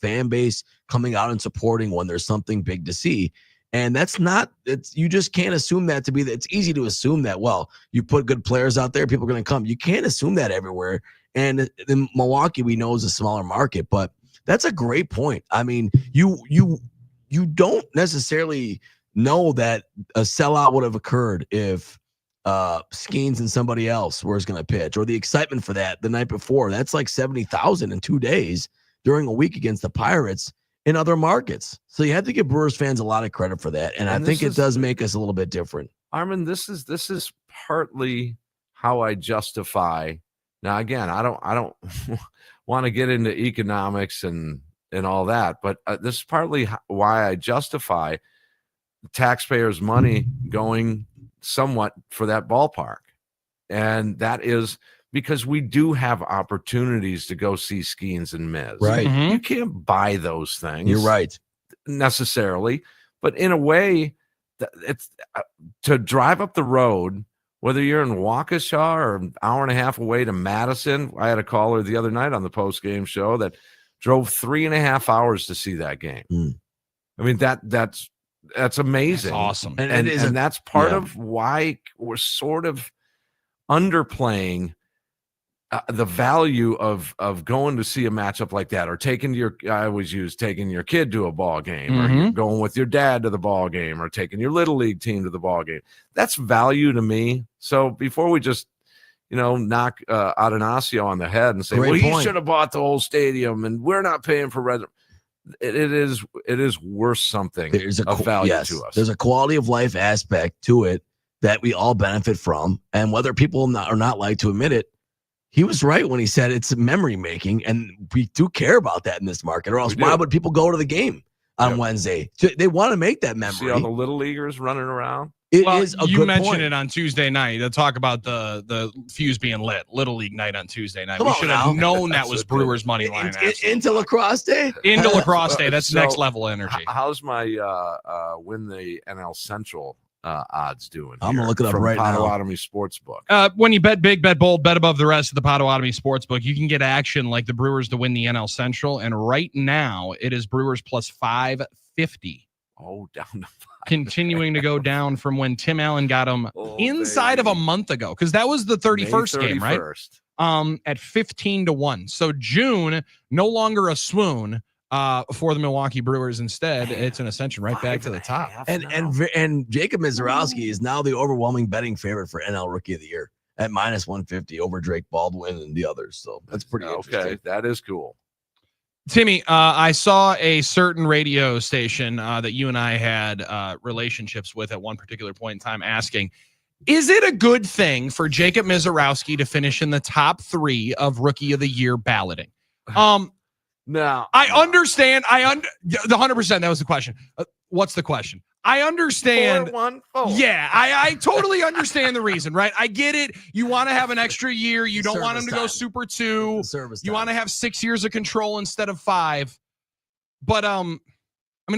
fan base, coming out and supporting when there's something big to see. And you just can't assume that to be that. It's easy to assume that, well, you put good players out there, people are going to come. You can't assume that everywhere. And in Milwaukee, we know is a smaller market, but that's a great point. I mean, you don't necessarily know that a sellout would have occurred if Skeens and somebody else was going to pitch, or the excitement for that the night before. That's like 70,000 in 2 days during a week against the Pirates in other markets. So you have to give Brewers fans a lot of credit for that. And I think it does make us a little bit different. Armin, this is partly how I justify. Now, again, I don't want to get into economics and all that, but this is partly why I justify taxpayers' money going somewhat for that ballpark. And that is because we do have opportunities to go see Skeens and Miz. Right. Mm-hmm. You can't buy those things. You're right. Necessarily. But in a way, it's to drive up the road, whether you're in Waukesha or an hour and a half away to Madison. I had a caller the other night on the post-game show that drove 3.5 hours to see that game. I mean, that's amazing. That's awesome. And that's part of why we're sort of underplaying the value of going to see a matchup like that, or taking your kid to a ball game, or you're going with your dad to the ball game, or taking your little league team to the ball game. That's value to me. So before we just, knock Atanasio on the head and say, he should have bought the whole stadium and we're not paying for rent. It is worth something. There's of value to us. There's a quality of life aspect to it that we all benefit from. And whether people are not like to admit it, he was right when he said it's memory making, and we do care about that in this market, or else why would people go to the game on Wednesday? So they want to make that memory. See all the little leaguers running around? It is a good point. You mentioned it on Tuesday night to talk about the fuse being lit. Little League night on Tuesday night. We should have known that was Brewers money line. Into Lacrosse Day? Into Lacrosse Day. That's next level energy. How's my win the NL Central odds doing? I'm going to look it up right now. Potawatomi Sportsbook. When you bet big, bet bold, bet above the rest of the Potawatomi Sportsbook, you can get action like the Brewers to win the NL Central. And right now, it is Brewers plus 550. Oh, down to 5. Continuing to go down from when Tim Allen got them inside of a month ago, because that was the 31st game, right? At 15-1. So June, no longer a swoon for the Milwaukee Brewers. Instead, it's an ascension right back to the top. And Jacob Mizorowski is now the overwhelming betting favorite for NL Rookie of the Year at minus 150 over Drake Baldwin and the others. So that's pretty interesting. That is cool. Timmy, I saw a certain radio station that you and I had relationships with at one particular point in time asking, is it a good thing for Jacob Mizorowski to finish in the top 3 of Rookie of the Year balloting? No. I understand. The 100%, that was the question. What's the question? I understand. 4-1-4. Yeah, I totally understand the reason, right? I get it. You want to have an extra year. You don't want him to go Super 2. You want to have 6 years of control instead of 5. But I mean,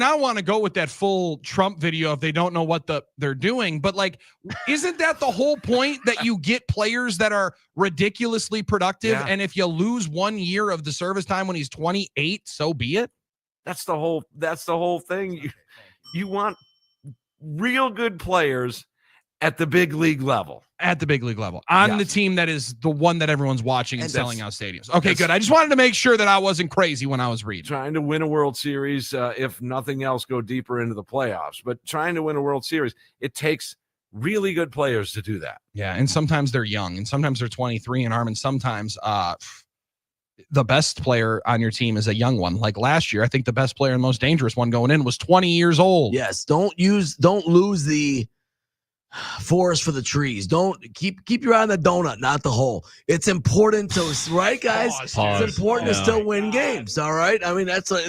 I don't want to go with that full Trump video if they don't know what they're doing. But like, isn't that the whole point, that you get players that are ridiculously productive? Yeah. And if you lose 1 year of the service time when he's 28, so be it. That's the whole thing. You want real good players at the big league level. At the big league level, on the team that is the one that everyone's watching and selling out stadiums. Okay, good. I just wanted to make sure that I wasn't crazy when I was reading. Trying to win a World Series, if nothing else, go deeper into the playoffs. But trying to win a World Series, it takes really good players to do that. Yeah, and sometimes they're young, and sometimes they're 23 and Armin. Sometimes the best player on your team is a young one. Like last year, I think the best player and most dangerous one going in was 20 years old. Yes, don't lose the forest for the trees. Don't keep your eye on the donut, not the hole. It's important to, right, guys? Pause. It's important to still win games. All right. I mean, that's what,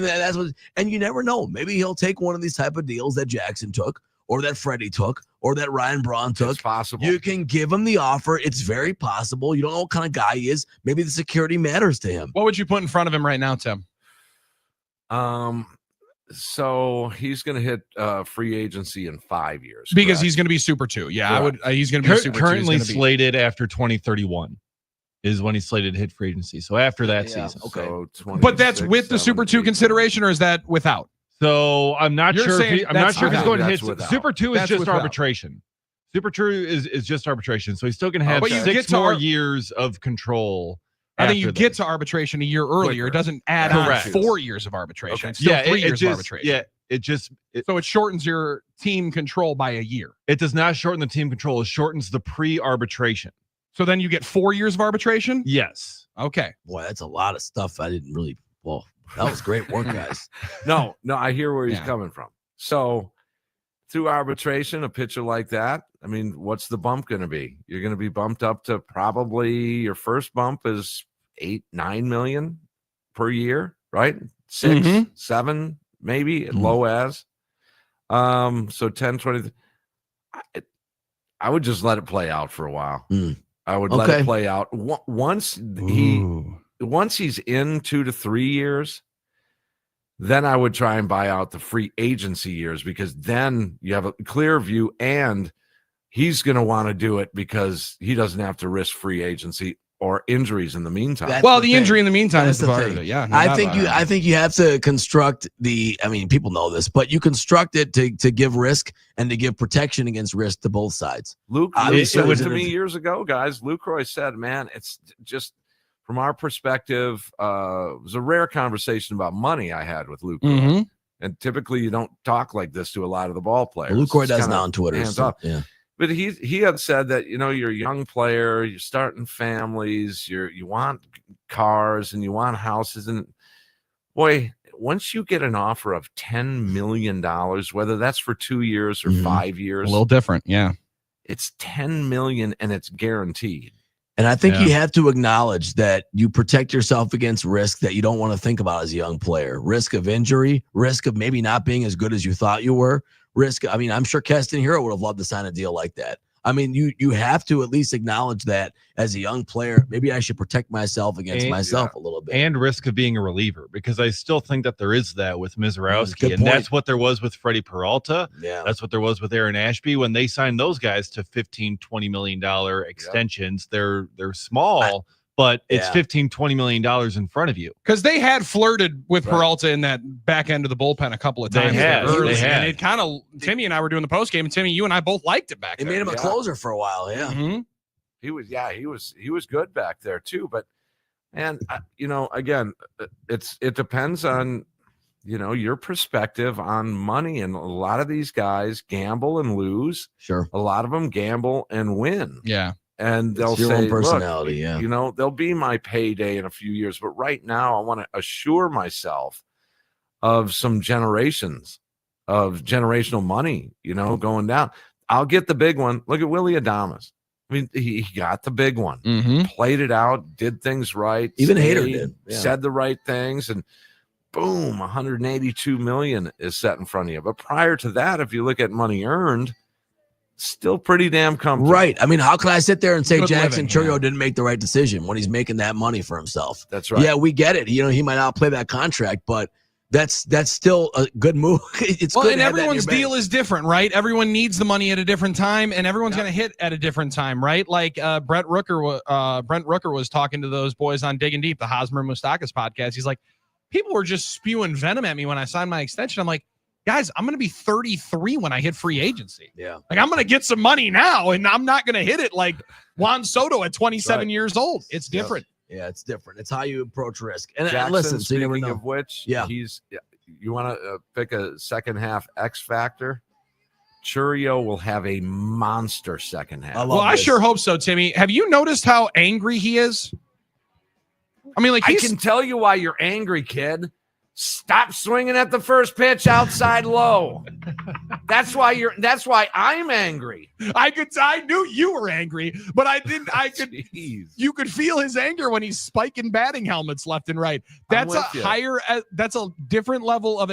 and you never know. Maybe he'll take one of these type of deals that Jackson took, or that Freddie took, or that Ryan Braun took. It's possible. You can give him the offer. It's very possible. You don't know what kind of guy he is. Maybe the security matters to him. What would you put in front of him right now, Tim? So he's going to hit free agency in 5 years Because correct? he's going to be Super 2. Yeah, I would. Correct. He's going to be Super 2. Currently He's gonna be- slated after 2031 is when he's slated to hit free agency. So after that season. Okay. So But that's with the Super 2 consideration, or is that without? So I'm not You're sure. saying I'm not sure if he's that's going to without. hit That's without. Super 2 is That's just without. arbitration. Super 2 is just arbitration. So he's still going to have But you get 6 to more ar- years of control. I think you after get this. to arbitration a year earlier. It doesn't add Correct. on 4 years of arbitration. Okay. It's still 3 it years just, of arbitration. Yeah, it just So it shortens your team control by a year. it does not shorten the team control. It shortens the pre-arbitration. So then you get 4 years of arbitration? Yes. Okay. Boy, that's a lot of stuff. I didn't really. Well, that was great work, guys. No, I hear where he's Yeah. coming from. So through arbitration, a pitcher like that, I mean, what's the bump going to be? You're going to be bumped up to probably your first bump is 8-9 million per year, right? 6, Mhm. 7, maybe low as. So 10, 20. I would just let it play out for a while. I would let Okay. it play out. Once he's in 2 to 3 years, then I would try and buy out the free agency years, because then you have a clear view, and he's going to want to do it because he doesn't have to risk free agency or injuries in the meantime. That's Well, the the thing. injury in the meantime That's is the the part thing. of it. Yeah. no I doubt think about it. I think you have to construct I mean, people know this, but you construct it to give risk and to give protection against risk to both sides. Luke Obviously, said it it's to an- me years ago, guys. Luke Roy said, man, it's just from our perspective, it was a rare conversation about money I had with Luke Roy. Mhm. And typically you don't talk like this to a lot of the ball players. Luke Roy It's does kinda now on Twitter. hands so, off. yeah. But he had said that, you're a young player, you're starting families, you want cars and you want houses, and boy, once you get an offer of $10 million, whether that's for 2 years or 5 A years, little different. Yeah. it's $10 million and it's guaranteed. And I think Yeah. you have to acknowledge that you protect yourself against risk that you don't want to think about as a young player. Risk of injury, risk of maybe not being as good as you thought you were. I mean, I'm sure Keston Hero would have loved to sign a deal like that. I mean, you have to at least acknowledge that as a young player, maybe I should protect myself against myself a little bit. And risk of being a reliever, because I still think that there is that with Mizorowski. Good And point. that's what there was with Freddie Peralta. Yeah. That's what there was with Aaron Ashby when they signed those guys to $15-20 million extensions. They're small, but it's Yeah. $15-20 million in front of you. Because they had flirted with Right. Peralta in that back end of the bullpen a couple of They times. had, early, they had. And it kind of, Timmy and I were doing the post game, and Timmy, you and I both liked it back It there. made him a Yeah. closer for a while. Yeah. Mhm. He was good back there too. But, and again, it depends on, your perspective on money. And a lot of these guys gamble and lose. Sure. A lot of them gamble and win. Yeah. and they'll It's your say, own personality, yeah. you know, there'll be my payday in a few years, but right now I want to assure myself of some generations of generational money, you know, going down. I'll get the big one. Look at Willie Adames. I mean, he got the big one, played it out, did things right. Even Hader did. Yeah. Said the right things, and boom, 182 million is set in front of you. But prior to that, if you look at money earned, still pretty damn comfortable. Right. I mean, how can I sit there and say Good Jackson living, Chourio didn't make the right decision when he's making that money for himself? That's right. Yeah, we get it. You know, he might outplay that contract, but that's still a good move. It's well, good and to have that in everyone's your bank. deal is different, right? Everyone needs the money at a different time, and everyone's going to hit at a different time, right? Like Brent Rooker was talking to those boys on Digging Deep, the Hosmer Mustakas podcast. He's like, people were just spewing venom at me when I signed my extension. I'm like, guys, I'm going to be 33 when I hit free agency. Yeah. Like, I'm going to get some money now, and I'm not going to hit it like Juan Soto at 27 years old. It's different. Yeah, it's different. It's how you approach risk. And Jackson, listen, so you never speaking know. of which, Yeah. You want to pick a second half X factor? Chourio will have a monster second half. I sure hope so, Timmy. Have you noticed how angry he is? I mean, like, I can tell you why you're angry, kid. Stop swinging at the first pitch outside low. That's why I'm angry. I knew you were angry, but you could feel his anger when he's spiking batting helmets left and right. That's that's a different level of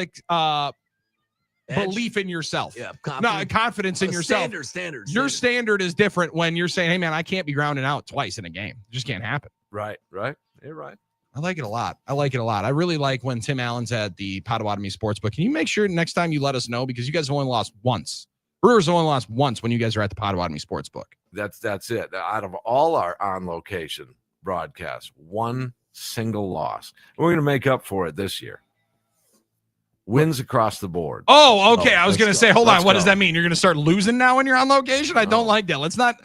belief in yourself. Yeah, confidence in yourself. Standards. Your standard is different when you're saying, hey man, I can't be grounded out twice in a game. It just can't happen. Right. You're right. I like it a lot. I really like when Tim Allen's at the Potawatomi Sportsbook. Can you make sure next time you let us know, because you guys have only lost once. Brewers only lost once when you guys are at the Potawatomi Sportsbook. That's it. Out of all our on location broadcasts, one single loss. We're going to make up for it this year. Wins across the board. Oh, okay. I was going to say, hold on. What does that mean? You're going to start losing now when you're on location? I don't like that. Let's not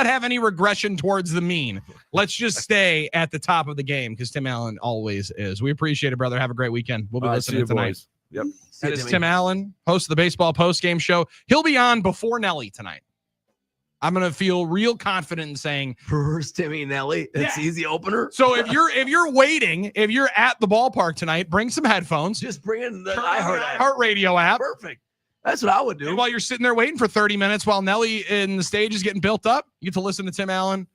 have any regression towards the mean. Let's just stay at the top of the game, because Tim Allen always is. We appreciate it, brother. Have a great weekend. We'll be listening tonight. Boys. Yep. That is Tim Allen, host of the Baseball Postgame Show. He'll be on before Nelly tonight. I'm going to feel real confident in saying Brewers, Timmy, Nelly. That's easy opener. So if you're waiting, if you're at the ballpark tonight, bring some headphones. Just bring in the iHeart Radio app. Perfect. That's what I would do. And while you're sitting there waiting for 30 minutes while Nelly in the stage is getting built up, you get to listen to Tim Allen,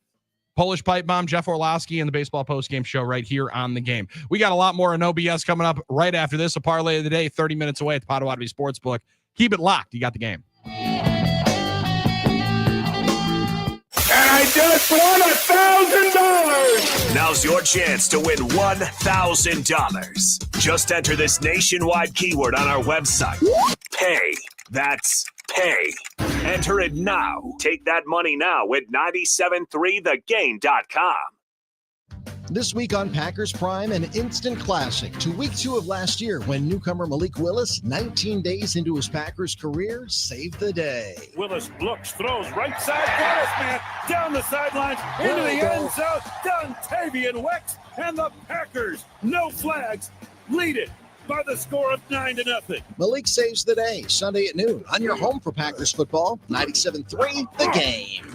Polish Pipe Bomb, Jeff Orlowski, and the Baseball Postgame Show right here on the game. We got a lot more No BS coming up right after this. A parlay of the day, 30 minutes away at the Potawatomi Sportsbook. Keep it locked. You got the game. And I just won $1,000! Now's your chance to win $1,000. Just enter this nationwide keyword on our website. Pay. That's pay. Enter it now. Take that money now at 973thegame.com. This week on Packers Prime, an instant classic to week 2 of last year when newcomer Malik Willis, 19 days into his Packers career, saved the day. Willis looks, throws, right side, Willis, man, down the sidelines, into the end zone, Dontavian Wex, and the Packers, no flags, lead it by the score of 9-0. Malik saves the day, Sunday at noon, on your home for Packers football, 97.3 The Game.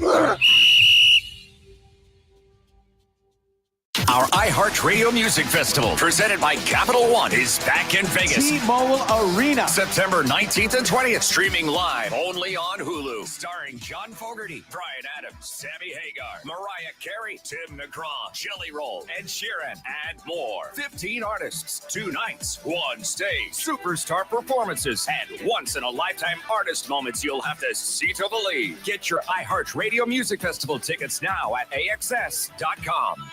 Our iHeartRadio Music Festival, presented by Capital One, is back in Vegas. T-Mobile Arena. September 19th and 20th. Streaming live only on Hulu. Starring John Fogerty, Bryan Adams, Sammy Hagar, Mariah Carey, Tim McGraw, Jelly Roll, Ed Sheeran, and more. 15 artists, 2 nights, 1 stage. Superstar performances, and once-in-a-lifetime artist moments you'll have to see to believe. Get your iHeartRadio Music Festival tickets now at AXS.com.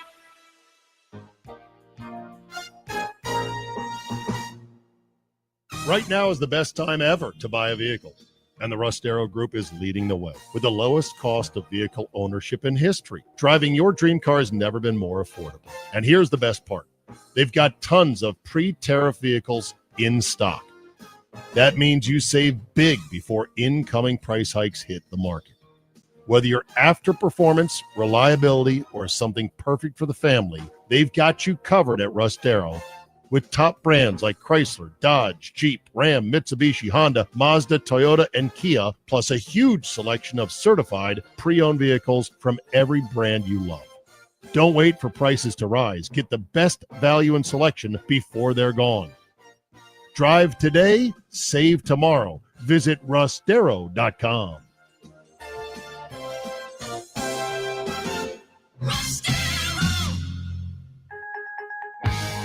Right now is the best time ever to buy a vehicle, and the Russ Darrow Group is leading the way with the lowest cost of vehicle ownership in history. Driving your dream car has never been more affordable. And here's the best part. They've got tons of pre-tariff vehicles in stock. That means you save big before incoming price hikes hit the market. Whether you're after performance, reliability, or something perfect for the family, they've got you covered at Russ Darrow. with top brands like Chrysler, Dodge, Jeep, Ram, Mitsubishi, Honda, Mazda, Toyota, and Kia, plus a huge selection of certified pre-owned vehicles from every brand you love. Don't wait for prices to rise. Get the best value and selection before they're gone. Drive today, save tomorrow. Visit Rustero.com.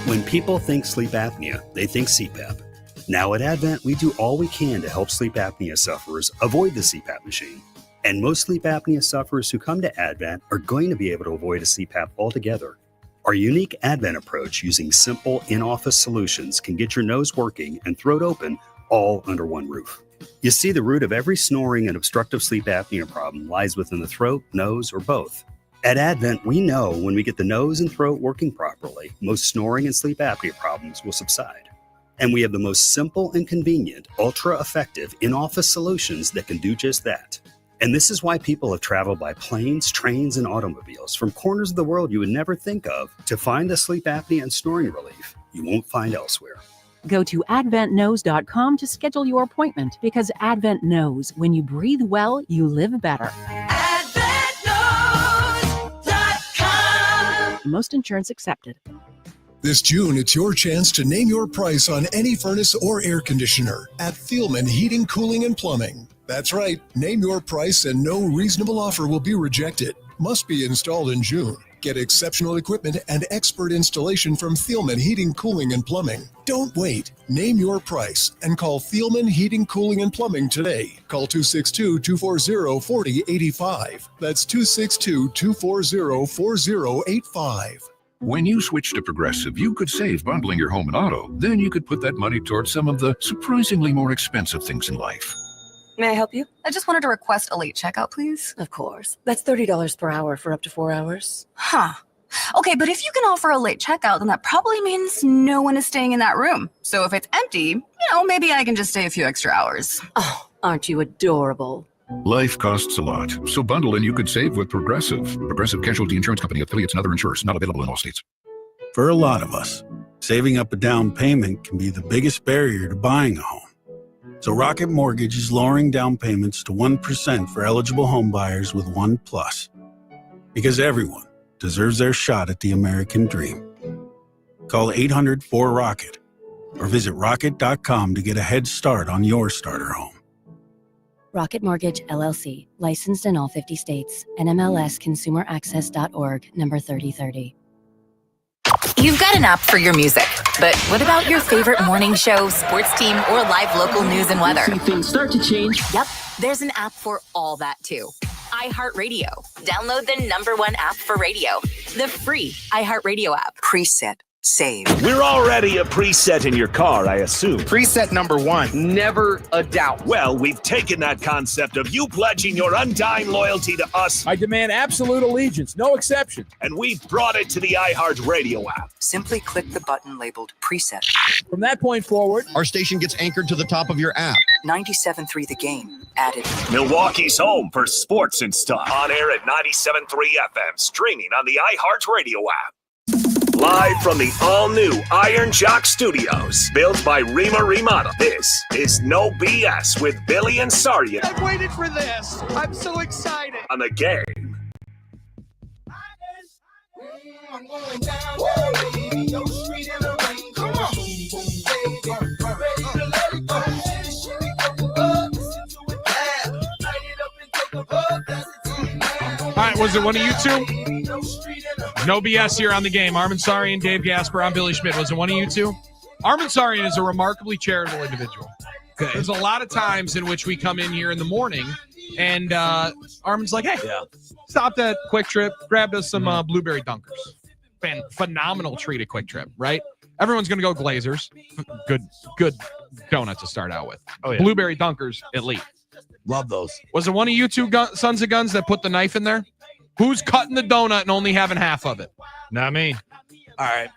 When people think sleep apnea, they think CPAP. Now at Advent, we do all we can to help sleep apnea sufferers avoid the CPAP machine. And most sleep apnea sufferers who come to Advent are going to be able to avoid a CPAP altogether. Our unique Advent approach using simple in-office solutions can get your nose working and throat open all under one roof. You see, the root of every snoring and obstructive sleep apnea problem lies within the throat, nose, or both. At Advent, we know when we get the nose and throat working properly, most snoring and sleep apnea problems will subside. And we have the most simple and convenient, ultra-effective in-office solutions that can do just that. And this is why people have traveled by planes, trains, and automobiles from corners of the world you would never think of to find the sleep apnea and snoring relief you won't find elsewhere. Go to adventknows.com to schedule your appointment because Advent knows when you breathe well, you live better. Most insurance accepted. This June, it's your chance to name your price on any furnace or air conditioner at Thielman Heating, Cooling, and Plumbing. That's right. Name your price and no reasonable offer will be rejected. Must be installed in June. Get exceptional equipment and expert installation from Thielman Heating, Cooling, and Plumbing. Don't wait. Name your price and call Thielman Heating, Cooling, and Plumbing today. Call 262-240-4085. That's 262-240-4085. When you switch to Progressive, you could save bundling your home and auto. Then you could put that money towards some of the surprisingly more expensive things in life. May I help you? I just wanted to request a late checkout, please. Of course. That's $30 per hour for up to 4 hours. Huh. Okay, but if you can offer a late checkout, then that probably means no one is staying in that room. So if it's empty, maybe I can just stay a few extra hours. Oh, aren't you adorable? Life costs a lot, so bundle and you could save with Progressive. Progressive Casualty Insurance Company, affiliates, and other insurers. Not available in all states. For a lot of us, saving up a down payment can be the biggest barrier to buying a home. So Rocket Mortgage is lowering down payments to 1% for eligible home buyers with ONE+. Because everyone deserves their shot at the American dream. Call 800-4ROCKET or visit rocket.com to get a head start on your starter home. Rocket Mortgage, LLC. Licensed in all 50 states. NMLSConsumerAccess.org, number 3030. You've got an app for your music, but what about your favorite morning show, sports team, or live local news and weather? See things start to change. Yep, there's an app for all that too. iHeartRadio. Download the #1 app for radio, the free iHeartRadio app. Preset. Save. We're already a preset in your car, I assume. Preset number 1. Never a doubt. Well, we've taken that concept of you pledging your undying loyalty to us. I demand absolute allegiance, no exception. And we've brought it to the iHeartRadio app. Simply click the button labeled Preset. From that point forward, our station gets anchored to the top of your app. 97.3 The Game. Added. Milwaukee's home for sports and stuff. On air at 97.3 FM. Streaming on the iHeartRadio app. Live from the all-new Iron Jock Studios, built by Rima Remodel. This is No BS with Billy and Sarya. I've waited for this. I'm so excited. On the Game. I'm going down, baby. Your street in the rain. Come on. Ready to let it go. Shitty, listen to it bad. Light it up and take a bug. That's the team, man. All right, was it one of you two? No BS here on the Game. Armin Sarian, Dave Gasper. I'm Billy Schmidt. Was it one of you two? Armin Sarian is a remarkably charitable individual. Okay. There's a lot of times in which we come in here in the morning and Armin's like, hey, stopped at Quick Trip, grabbed us some blueberry dunkers. Phenomenal treat at Quick Trip, right? Everyone's going to go Glazers. Good donut to start out with. Oh, yeah. Blueberry dunkers, elite. Love those. Was it one of you two sons of guns that put the knife in there? Who's cutting the donut and only having half of it? Not me. All right.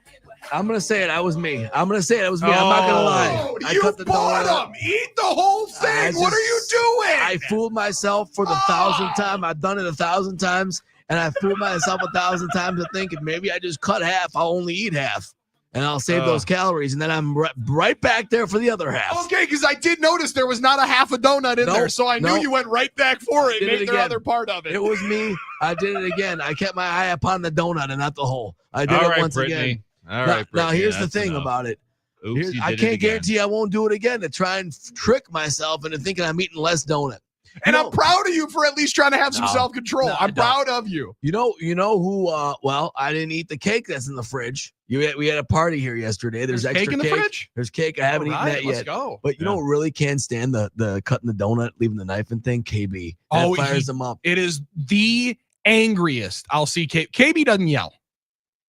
I'm going to say it. That was me. I'm not going to lie. I cut the donut. Eat the whole thing. What are you doing? I fooled myself for the 1,000th time. I've done it 1,000 times, and I fooled myself 1,000 times to thinking maybe I just cut half. I'll only eat half. and I'll save those calories, and then I'm right back there for the other half. Okay, because I did notice there was not a half a donut in there, so I knew you went right back for it. Make the other part of it. It was me. I did it again. I kept my eye upon the donut and not the hole. I did it once again. All right, now Brittany, here's the that's thing enough. about it. Oops, I can't guarantee I won't do it again to try and trick myself into thinking I'm eating less donut. And I'm proud of you for at least trying to have some No, self-control. no, I I'm proud of you. You know who? Well, I didn't eat the cake that's in the fridge. We had a party here yesterday. There's extra cake in the fridge? There's cake. I haven't eaten that Let's yet. go. But you know what really can't stand the cutting the donut, leaving the knife and thing? KB. That fires them up. It is the angriest I'll see. KB doesn't yell.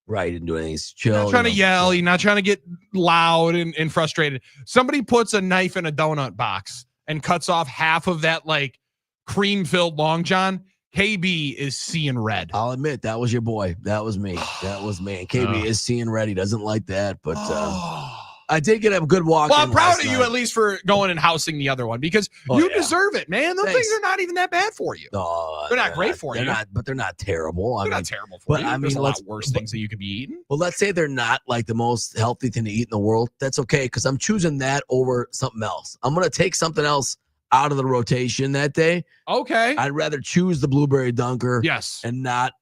Right, he didn't do anything. He's He's chill. not trying to yell. He's not trying to get loud and frustrated. Somebody puts a knife in a donut box and cuts off half of that like cream-filled Long John. KB is seeing red. I'll admit that was your boy. That was me. That was me. And KB is seeing red. He doesn't like that, but I did get a good walk. Well, I'm proud of you at least for going and housing the other one because you deserve it, man. Those things are not even that bad for you. They're not great for you. But they're not terrible. They're not terrible for you. There's a lot worse things that you could be eating. Well, let's say they're not like the most healthy thing to eat in the world. That's okay because I'm choosing that over something else. I'm going to take something else out of the rotation that day. Okay. I'd rather choose the blueberry dunker. Yes. And not,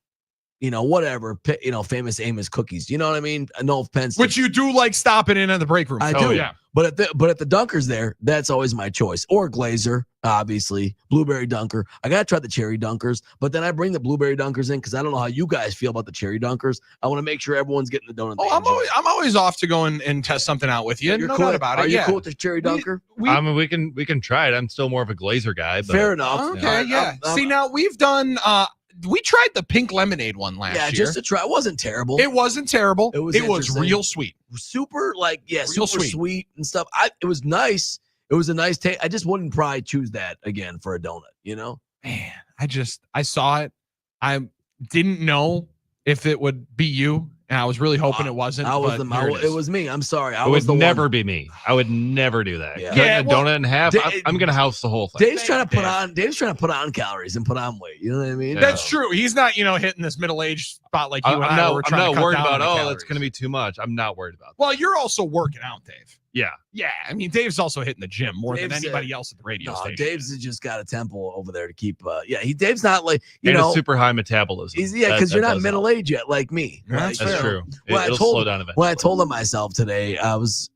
whatever, Famous Amos cookies. You know what I mean? No offense. Which you do like stopping in at the break room. I do. Yeah. But at the Dunkers there, that's always my choice. Or Glazer, obviously. Blueberry Dunker. I got to try the Cherry Dunkers. But then I bring the Blueberry Dunkers in because I don't know how you guys feel about the Cherry Dunkers. I want to make sure everyone's getting the donut. I'm always off to go and test something out with you. You're No cool. doubt about it. Are you cool with the Cherry Dunker? I mean, we can try it. I'm still more of a Glazer guy. But, Fair enough. Okay, yeah. See, now we've done we tried the pink lemonade one last year. Yeah, just to try. It wasn't terrible. It wasn't terrible. It was interesting. real sweet. Super, Real super sweet and stuff. It was nice. It was a nice taste. I just wouldn't probably choose that again for a donut, Man, I saw it. I didn't know if it would be you, and I was really hoping it wasn't. It was me. I'm sorry. It would never be me. I would never do that. Yeah. Cutting a donut in half. I'm gonna house the whole thing. Dave's trying to put on calories and put on weight. You know what I mean? That's true. He's not, hitting this middle-aged spot like you and I were I'm trying to not cut worried down about. on the Oh, that's gonna be too much. I'm not worried about that. Well, you're also working out, Dave. Yeah. Yeah. I mean, Dave's also hitting the gym more than anybody else at the radio station. Dave's has just got a temple over there to keep. Dave's not like And a super high metabolism. Because you're not middle aged yet, like me. That's true. It'll slow down eventually. When I told him myself today, I was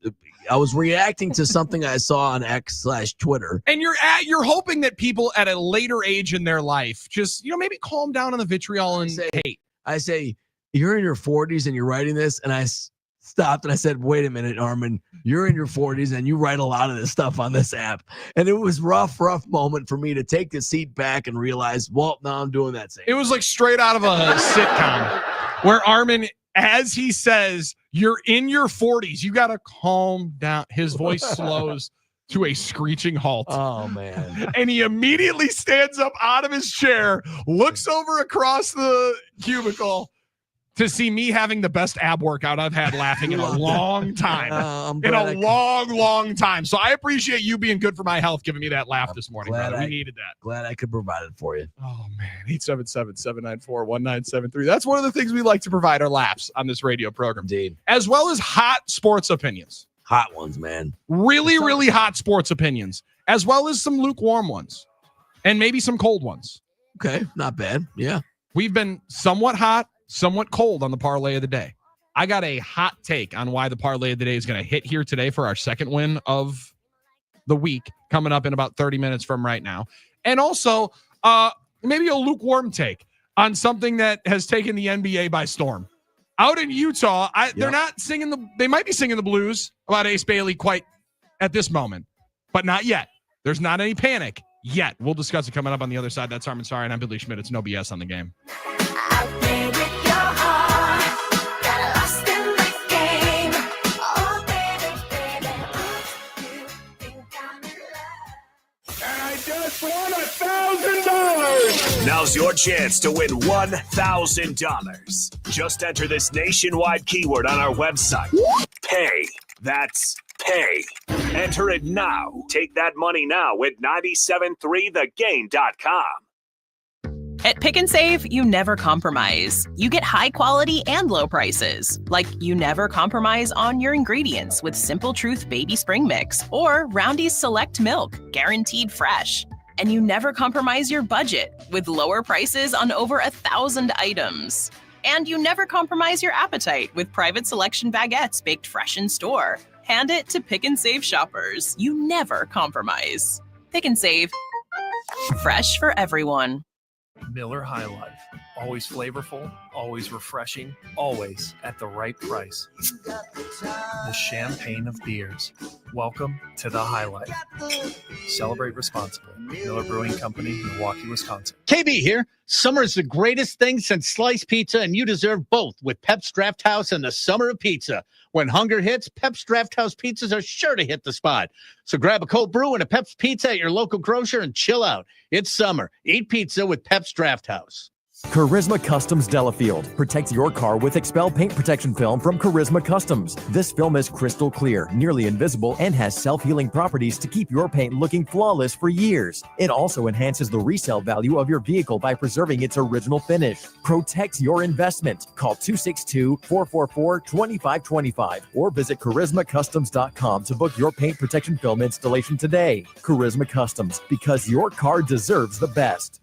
reacting to something I saw on X/Twitter. And you're hoping that people at a later age in their life just, maybe calm down on the vitriol and hate. I say, you're in your 40s and you're writing this, and I stopped and I said, wait a minute, Armin, you're in your 40s and you write a lot of this stuff on this app. And it was rough moment for me to take the seat back and realize, well, now I'm doing that same. It was like straight out of a sitcom where Armin, as he says, you're in your 40s, you got to calm down. His voice slows to a screeching halt. Oh, man. And he immediately stands up out of his chair, looks over across the cubicle to see me having the best ab workout I've had laughing in a long time. Long time. So I appreciate you being good for my health, giving me that laugh this morning, brother. We needed that. Glad I could provide it for you. Oh, man. 877-794-1973. That's one of the things we like to provide our laughs on this radio program. Indeed. As well as hot sports opinions. Hot ones, man. Really, really hot sports opinions. As well as some lukewarm ones. And maybe some cold ones. Okay. Not bad. Yeah. We've been somewhat hot, somewhat cold on the parlay of the day. I got a hot take on why the parlay of the day is going to hit here today for our second win of the week coming up in about 30 minutes from right now. And also maybe a lukewarm take on something that has taken the NBA by storm. Out in Utah, they're not singing they might be singing the blues about Ace Bailey quite at this moment, but not yet. There's not any panic yet. We'll discuss it coming up on the other side. That's Armin Sorry, and I'm Billy Schmidt. It's No BS on the Game. Just won $1,000. Now's your chance to win $1,000. Just enter this nationwide keyword on our website. Pay. That's pay. Enter it now. Take that money now at 973thegame.com. At Pick and Save, you never compromise. You get high quality and low prices. Like you never compromise on your ingredients with Simple Truth Baby Spring Mix or Roundy's Select Milk, guaranteed fresh. And you never compromise your budget with lower prices on over 1,000 items. And you never compromise your appetite with Private Selection baguettes baked fresh in store. Hand it to Pick and Save shoppers. You never compromise. Pick and Save. Fresh for everyone. Miller High Life. Always flavorful, always refreshing, always at the right price. The champagne of beers. Welcome to the High Life. Celebrate responsibly. Miller Brewing Company, Milwaukee, Wisconsin. KB here. Summer is the greatest thing since sliced pizza, and you deserve both with Pep's Draft House and the Summer of Pizza. When hunger hits, Pep's Draft House pizzas are sure to hit the spot. So grab a cold brew and a Pep's Pizza at your local grocer and chill out. It's summer. Eat pizza with Pep's Draft House. Charisma Customs Delafield. Protect your car with Expel paint protection film from Charisma Customs. This film is crystal clear, nearly invisible, and has self-healing properties to keep your paint looking flawless for years. It also enhances the resale value of your vehicle by preserving its original finish. Protect your investment. Call 262-444-2525 or visit charismacustoms.com to book your paint protection film installation today. Charisma Customs, because your car deserves the best.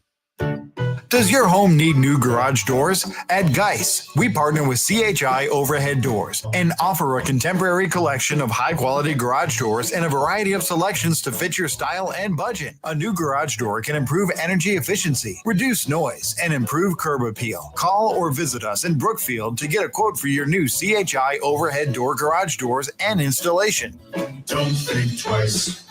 Does your home need new garage doors? At Geis, we partner with CHI Overhead Doors and offer a contemporary collection of high-quality garage doors and a variety of selections to fit your style and budget. A new garage door can improve energy efficiency, reduce noise, and improve curb appeal. Call or visit us in Brookfield to get a quote for your new CHI Overhead Door garage doors and installation. Don't think twice.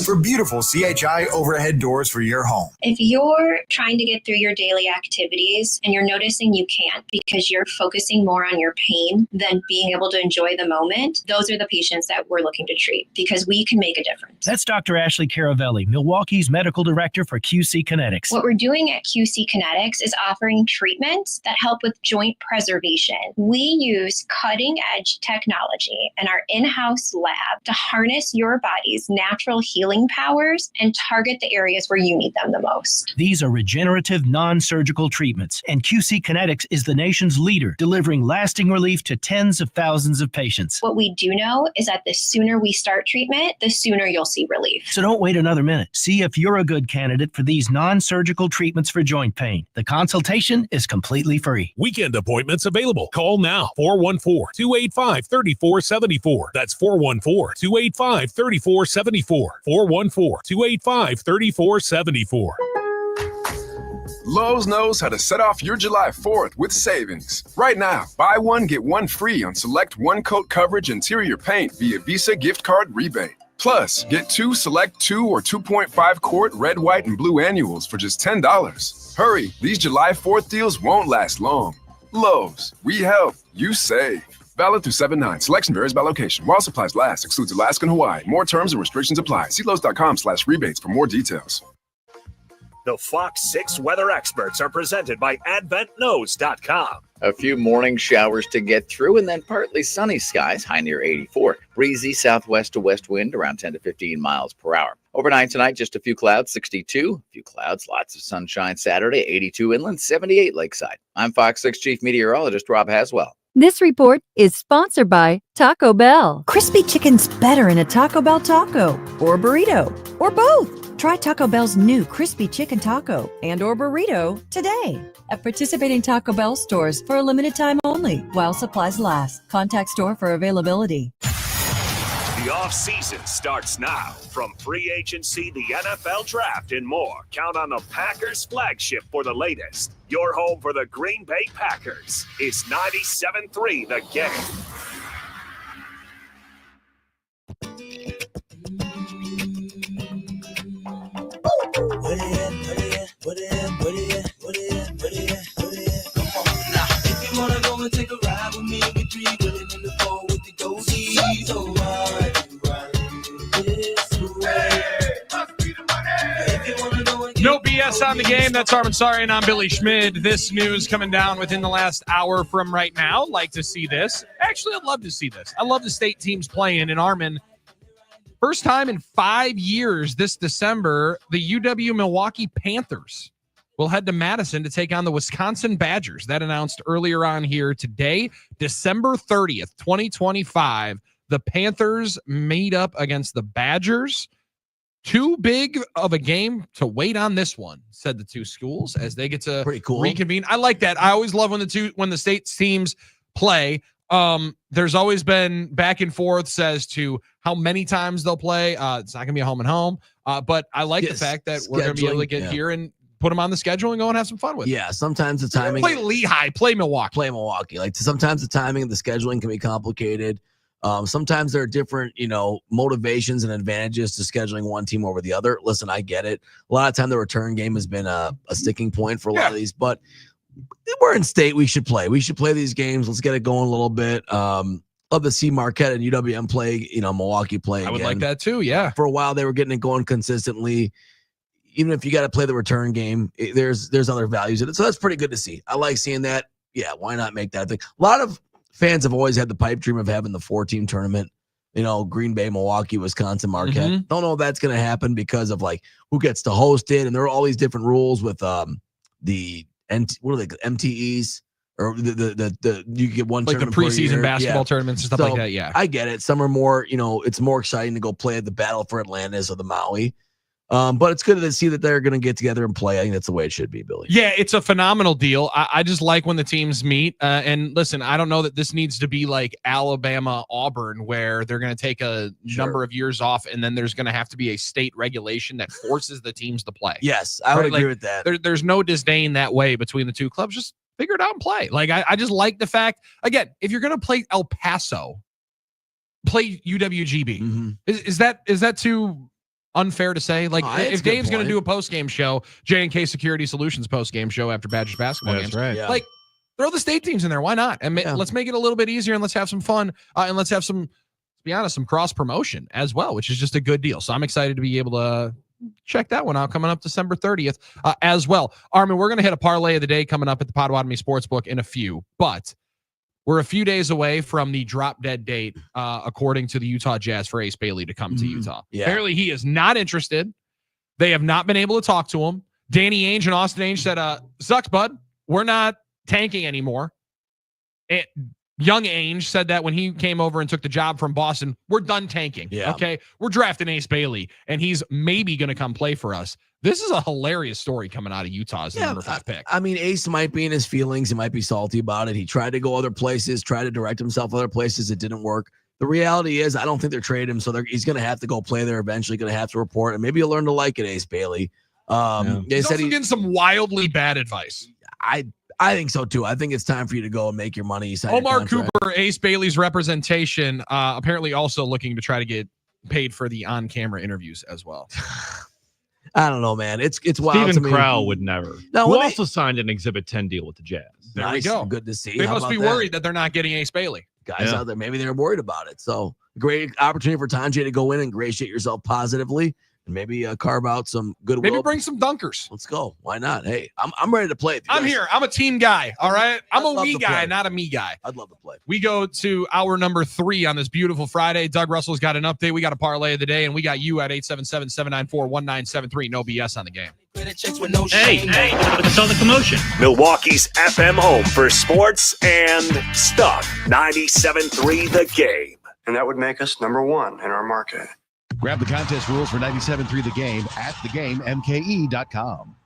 For beautiful CHI overhead doors for your home. If you're trying to get through your daily activities and you're noticing you can't because you're focusing more on your pain than being able to enjoy the moment, those are the patients that we're looking to treat because we can make a difference. That's Dr. Ashley Caravelli, Milwaukee's medical director for QC Kinetics. What we're doing at QC Kinetics is offering treatments that help with joint preservation. We use cutting-edge technology in our in-house lab to harness your body's natural healing powers and target the areas where you need them the most. These are regenerative, non-surgical treatments, and QC Kinetics is the nation's leader, delivering lasting relief to tens of thousands of patients. What we do know is that the sooner we start treatment, the sooner you'll see relief. So don't wait another minute. See if you're a good candidate for these non-surgical treatments for joint pain. The consultation is completely free. Weekend appointments available. Call now. 414-285-3474. That's 414-285-3474. 414-285-3474. Lowe's knows how to set off your July 4th with savings. Right now, buy one, get one free on select one-coat coverage interior paint via Visa gift card rebate. Plus, get two select 2 or 2.5 quart red, white, and blue annuals for just $10. Hurry, these July 4th deals won't last long. Lowe's, we help, you save. Valid through 7/9. Selection varies by location. While supplies last, excludes Alaska and Hawaii. More terms and restrictions apply. See Lowe's.com/rebates for more details. The Fox 6 weather experts are presented by AdventKnows.com. A few morning showers to get through and then partly sunny skies, high near 84. Breezy southwest to west wind around 10 to 15 miles per hour. Overnight tonight, just a few clouds, 62. A few clouds, lots of sunshine Saturday, 82 inland, 78 lakeside. I'm Fox 6 Chief Meteorologist Rob Haswell. This report is sponsored by Taco Bell. Crispy chicken's better in a Taco Bell taco or burrito or both. Try Taco Bell's new Crispy Chicken Taco and or burrito today at participating Taco Bell stores for a limited time only while supplies last. Contact store for availability. The offseason starts now. From free agency, the NFL draft, and more. Count on the Packers flagship for the latest. Your home for the Green Bay Packers is 97.3 The Game. If you wanna go and take a ride with me, we three willing in the fall with the goatees. Oh, No BS on the game. That's Armin Sari and I'm Billy Schmid. This news coming down within the last hour from right now. Like to see this. Actually, I'd love to see this. I love the state teams playing. And Armin, first time in 5 years this December, the UW Milwaukee Panthers will head to Madison to take on the Wisconsin Badgers. That announced earlier on here today, December 30th, 2025. The Panthers meet up against the Badgers. Too big of a game to wait on this one, said the two schools as they get to reconvene. I like that. I always love when the state teams play. There's always been back and forth as to how many times they'll play. It's not gonna be a home and home. But I like the fact that we're gonna be able to get here and put them on the schedule and go and have some fun with it. Yeah, sometimes the timing. Play Lehigh, play Milwaukee. Like sometimes the timing of the scheduling can be complicated. Sometimes there are different, motivations and advantages to scheduling one team over the other. Listen, I get it. A lot of time the return game has been a sticking point for a lot of these, but we're in state. We should play. We should play these games. Let's get it going a little bit. Love to see Marquette and UWM play, Milwaukee play again. I would like that too, yeah. For a while, they were getting it going consistently. Even if you got to play the return game, there's other values in it. So that's pretty good to see. I like seeing that. Yeah, why not make that thing? A lot of fans have always had the pipe dream of having the 4-team tournament. Green Bay, Milwaukee, Wisconsin, Marquette. Don't know if that's going to happen because of who gets to host it, and there are all these different rules with the MTEs or the you get one like the preseason basketball tournaments and stuff like that. Yeah, I get it. Some are more, it's more exciting to go play at the Battle for Atlantis or the Maui. But it's good to see that they're going to get together and play. I think that's the way it should be, Billy. Yeah, it's a phenomenal deal. I just like when the teams meet. And listen, I don't know that this needs to be like Alabama, Auburn, where they're going to take a number of years off, and then there's going to have to be a state regulation that forces the teams to play. Yes, I would agree with that. There's no disdain that way between the two clubs. Just figure it out and play. I just like the fact, again, if you're going to play El Paso, play UWGB. Mm-hmm. Is that too unfair to say? If Dave's going to do a post-game show, J&K Security Solutions post-game show after Badgers basketball games, right. Yeah. Throw the state teams in there. Why not? And let's make it a little bit easier, and let's have some fun, and let's have some, to be honest, some cross-promotion as well, which is just a good deal. So I'm excited to be able to check that one out coming up December 30th as well. Armin, we're going to hit a parlay of the day coming up at the Potawatomi Sportsbook in a few, but we're a few days away from the drop-dead date, according to the Utah Jazz, for Ace Bailey to come to Utah. Yeah. Apparently, he is not interested. They have not been able to talk to him. Danny Ainge and Austin Ainge said, sucks, bud. We're not tanking anymore. Young Ainge said that when he came over and took the job from Boston, we're done tanking. Yeah. Okay, we're drafting Ace Bailey, and he's maybe going to come play for us. This is a hilarious story coming out of Utah as the number 5 pick. I mean, Ace might be in his feelings. He might be salty about it. He tried to go other places, tried to direct himself other places. It didn't work. The reality is, I don't think they're trading him, so he's going to have to go play there eventually, going to have to report, and maybe he'll learn to like it, Ace Bailey. They He's said also getting some wildly bad advice. I think so, too. I think it's time for you to go and make your money. Omar Cooper, Ace Bailey's representation, apparently also looking to try to get paid for the on-camera interviews as well. I don't know, man. It's wild. Steven Crowell would never. No, who also signed an Exhibit 10 deal with the Jazz. There we go. Good to see. They How must about be that? worried that they're not getting Ace Bailey. Guys out there, maybe they're worried about it. So great opportunity for Tanjay to go in and ingratiate yourself positively and maybe carve out some goodwill. Maybe bring some dunkers. Let's go. Why not? Hey, I'm ready to play. I'm here. I'm a team guy. All right. I'm I'd a love we to guy, play. not a me guy. I'd love to play. We go to hour number 3 on this beautiful Friday. Doug Russell's got an update. We got a parlay of the day, and we got you at 877-794-1973. No BS on the game. Hey, what's all the commotion? Milwaukee's FM home for sports and stuff. 97.3 The Game. And that would make us number 1 in our market. Grab the contest rules for 97.3 The Game at thegamemke.com.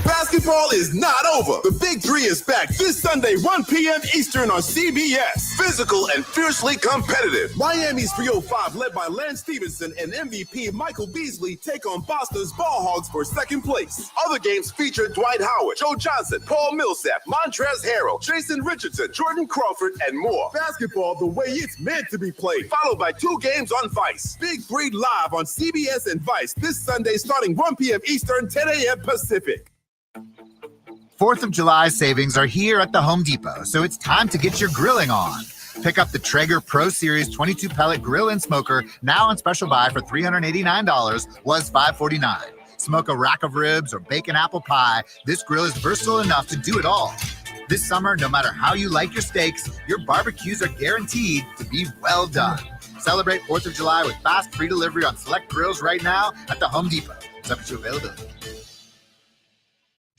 Basketball is not over. The Big Three is back this Sunday, 1 p.m. Eastern on CBS. Physical and fiercely competitive. Miami's 305, led by Lance Stevenson and MVP Michael Beasley, take on Boston's Ball Hogs for second place. Other games feature Dwight Howard, Joe Johnson, Paul Millsap, Montrezl Harrell, Jason Richardson, Jordan Crawford, and more. Basketball the way it's meant to be played, followed by 2 games on Vice. Big Three live on CBS and Vice this Sunday starting 1 p.m. Eastern, 10 a.m. Pacific. 4th of July savings are here at the Home Depot, so it's time to get your grilling on. Pick up the Traeger Pro Series 22 pellet grill and smoker, now on special buy for $389, was $549. Smoke a rack of ribs or bake an apple pie, this grill is versatile enough to do it all. This summer, no matter how you like your steaks, your barbecues are guaranteed to be well done. Celebrate 4th of July with fast free delivery on select grills right now at the Home Depot. Subject to availability.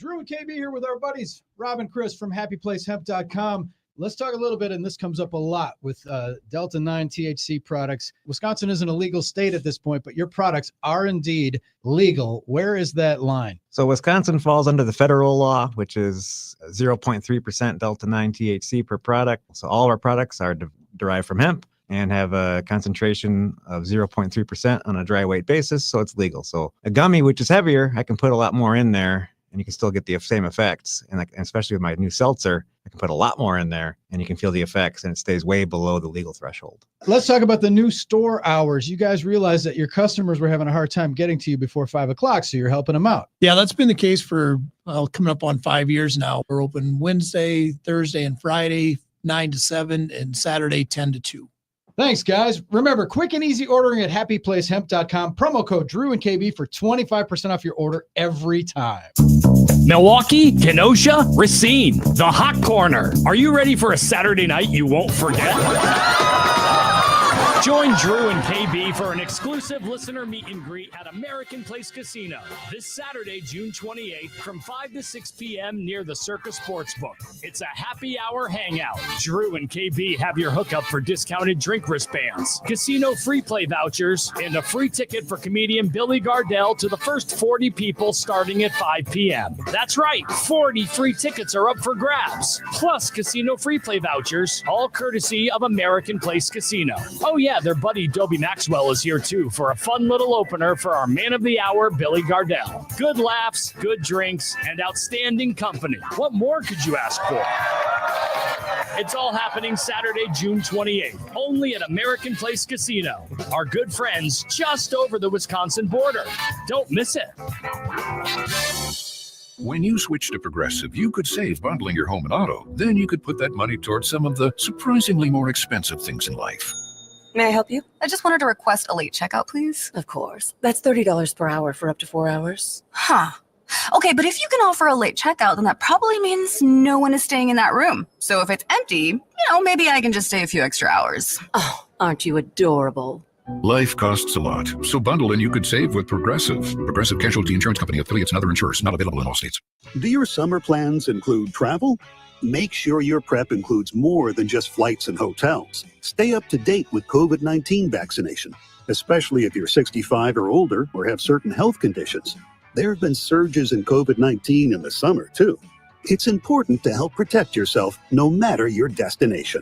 Drew and KB here with our buddies, Rob and Chris from HappyPlaceHemp.com. Let's talk a little bit, and this comes up a lot with Delta 9 THC products. Wisconsin isn't a legal state at this point, but your products are indeed legal. Where is that line? So Wisconsin falls under the federal law, which is 0.3% Delta 9 THC per product. So all of our products are derived from hemp and have a concentration of 0.3% on a dry weight basis, so it's legal. So a gummy, which is heavier, I can put a lot more in there, and you can still get the same effects. And especially with my new seltzer, I can put a lot more in there, and you can feel the effects, and it stays way below the legal threshold. Let's talk about the new store hours. You guys realized that your customers were having a hard time getting to you before 5 o'clock, so you're helping them out. Yeah, that's been the case for coming up on 5 years now. We're open Wednesday, Thursday, and Friday, 9 to 7, and Saturday, 10 to 2. Thanks, guys. Remember, quick and easy ordering at HappyPlaceHemp.com. Promo code Drew and KB for 25% off your order every time. Milwaukee, Kenosha, Racine, the Hot Corner. Are you ready for a Saturday night you won't forget? Join Drew and KB for an exclusive listener meet and greet at American Place Casino this Saturday, June 28th from 5 to 6 p.m. near the Circus Sportsbook. It's a happy hour hangout. Drew and KB have your hookup for discounted drink wristbands, casino free play vouchers, and a free ticket for comedian Billy Gardell to the first 40 people starting at 5 p.m. That's right, 40 free tickets are up for grabs, plus casino free play vouchers, all courtesy of American Place Casino. Oh yeah, their buddy Dobie Maxwell is here too for a fun little opener for our man of the hour, Billy Gardell. Good laughs, good drinks, and outstanding company. What more could you ask for? It's all happening Saturday, June 28th, only at American Place Casino. Our good friends just over the Wisconsin border. Don't miss it. When you switch to Progressive, you could save bundling your home and auto. Then you could put that money towards some of the surprisingly more expensive things in life. May I help you? I just wanted to request a late checkout, please. Of course. That's $30 per hour for up to 4 hours. Huh. Okay, but if you can offer a late checkout, then that probably means no one is staying in that room. So if it's empty, maybe I can just stay a few extra hours. Oh, aren't you adorable? Life costs a lot, so bundle and you could save with Progressive. Progressive Casualty Insurance Company, affiliates, and other insurers. Not available in all states. Do your summer plans include travel? Make sure your prep includes more than just flights and hotels. Stay up to date with COVID-19 vaccination, especially if you're 65 or older or have certain health conditions. There have been surges in COVID-19 in the summer, too. It's important to help protect yourself no matter your destination.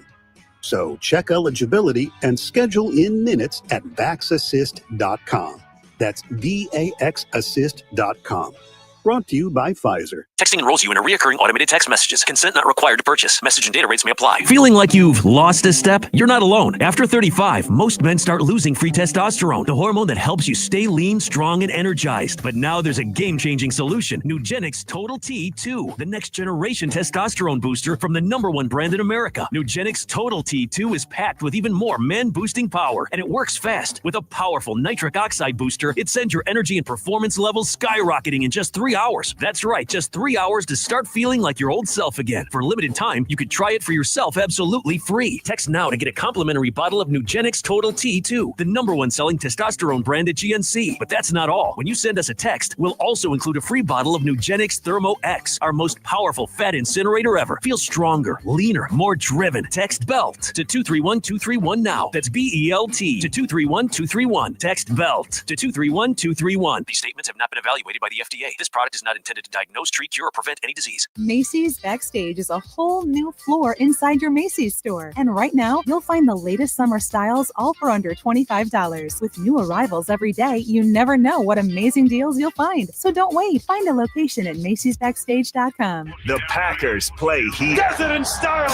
So check eligibility and schedule in minutes at VaxAssist.com. That's VAXAssist.com. Brought to you by Pfizer. Texting enrolls you in a recurring automated text messages. Consent not required to purchase. Message and data rates may apply. Feeling like you've lost a step? You're not alone. After 35, most men start losing free testosterone, the hormone that helps you stay lean, strong, and energized. But now there's a game-changing solution. Nugenix Total T2, the next generation testosterone booster from the #1 brand in America. Nugenix Total T2 is packed with even more man-boosting power, and it works fast. With a powerful nitric oxide booster, it sends your energy and performance levels skyrocketing in just 3 hours. That's right, just 3 hours to start feeling like your old self again. For a limited time, you could try it for yourself absolutely free. Text now to get a complimentary bottle of Nugenix Total T2, the #1 selling testosterone brand at GNC. But that's not all. When you send us a text, we'll also include a free bottle of Nugenix Thermo X, our most powerful fat incinerator ever. Feel stronger, leaner, more driven. Text BELT to 231231 now. That's BELT to 231231. Text BELT to 231231. These statements have not been evaluated by the FDA. This product is not intended to diagnose, treat, cure, or prevent any disease. Macy's Backstage is a whole new floor inside your Macy's store. And right now, you'll find the latest summer styles all for under $25. With new arrivals every day, you never know what amazing deals you'll find. So don't wait. Find a location at Macy'sBackstage.com. The Packers play here. Does it in style!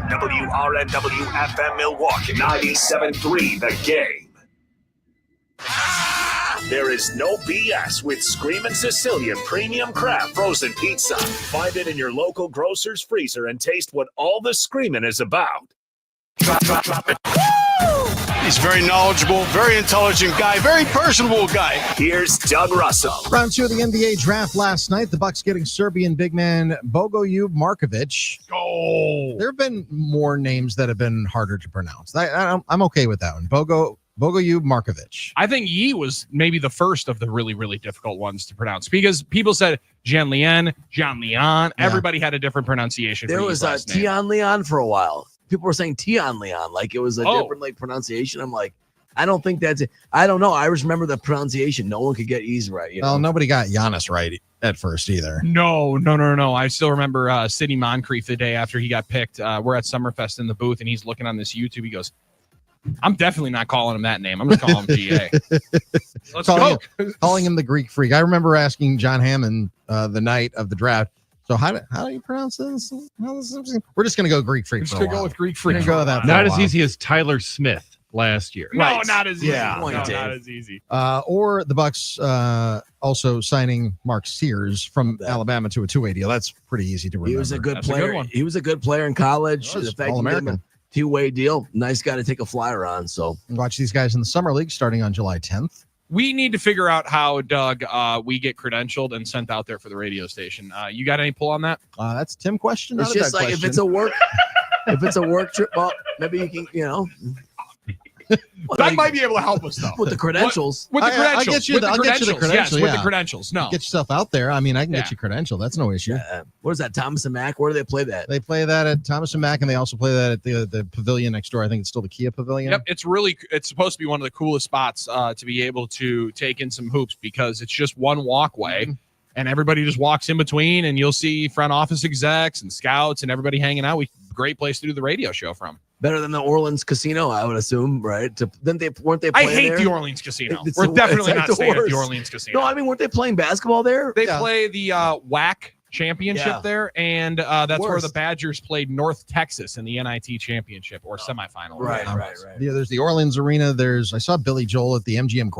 WRNW FM Milwaukee, 97.3 The Game. There is no BS with Screamin' Sicilian Premium Craft Frozen Pizza. Find it in your local grocer's freezer and taste what all the screaming is about. Drop it. He's very knowledgeable, very intelligent guy, very personable guy. Here's Doug Russell. Round 2 of the NBA draft last night. The Bucks getting Serbian big man Bogoljub Markovic. Oh. There have been more names that have been harder to pronounce. I'm okay with that one. Bogolyub Markovic. I think Yi was maybe the first of the really, really difficult ones to pronounce because people said Jean Leon. Everybody had a different pronunciation. There for was Yi's last name. Tion Leon for a while. People were saying Tion Leon, like it was a different like pronunciation. I'm like, I don't think that's it. I don't know. I just remember the pronunciation. No one could get Yi's right. You know? Well, nobody got Giannis right at first either. No. I still remember Sidney Moncrief the day after he got picked. We're at Summerfest in the booth, and he's looking on this YouTube. He goes, I'm definitely not calling him that name. I'm just calling him GA. Let's go. Calling him the Greek freak. I remember asking John Hammond the night of the draft, so how do you pronounce this? We're just going to go Greek freak. We're just going to go with Greek freak. Go with that. Not as easy as Tyler Smith last year. No, not as easy. Yeah. No, not as easy. Or the Bucks also signing Mark Sears from Alabama to a two-way deal. That's pretty easy to remember. He was a good That's player. a good one. He was a good player in college. The fact All-American. Two-way deal. Nice guy to take a flyer on. So watch these guys in the summer league starting on July 10th. We need to figure out how, Doug, we get credentialed and sent out there for the radio station. You got any pull on that? That's a Tim question. It's just like if it's a work trip, well, maybe you can, Doug might be able to help us though with the credentials. With the credentials. I'll get you the credentials. Yes, with yeah. the credentials. No. Get yourself out there. I mean, I can get you credential. That's no issue. What is that, Thomas and Mack? Where do they play that? They play that at Thomas and Mack, and they also play that at the pavilion next door. I think it's still the Kia Pavilion. Yep, it's supposed to be one of the coolest spots to be able to take in some hoops because it's just one walkway. Mm-hmm. And everybody just walks in between, and you'll see front office execs and scouts and everybody hanging out. Great place to do the radio show from. Better than the Orleans Casino, I would assume, right? Weren't they? I playing hate there? the Orleans Casino. It's We're the- definitely it's like not staying at the worst. Orleans Casino. No, I mean, weren't they playing basketball there? They play the WAC championship Yeah. there, and that's where Worst. the Badgers played North Texas in the NIT championship or semifinal. Right. Yeah, there's the Orleans Arena. I saw Billy Joel at the MGM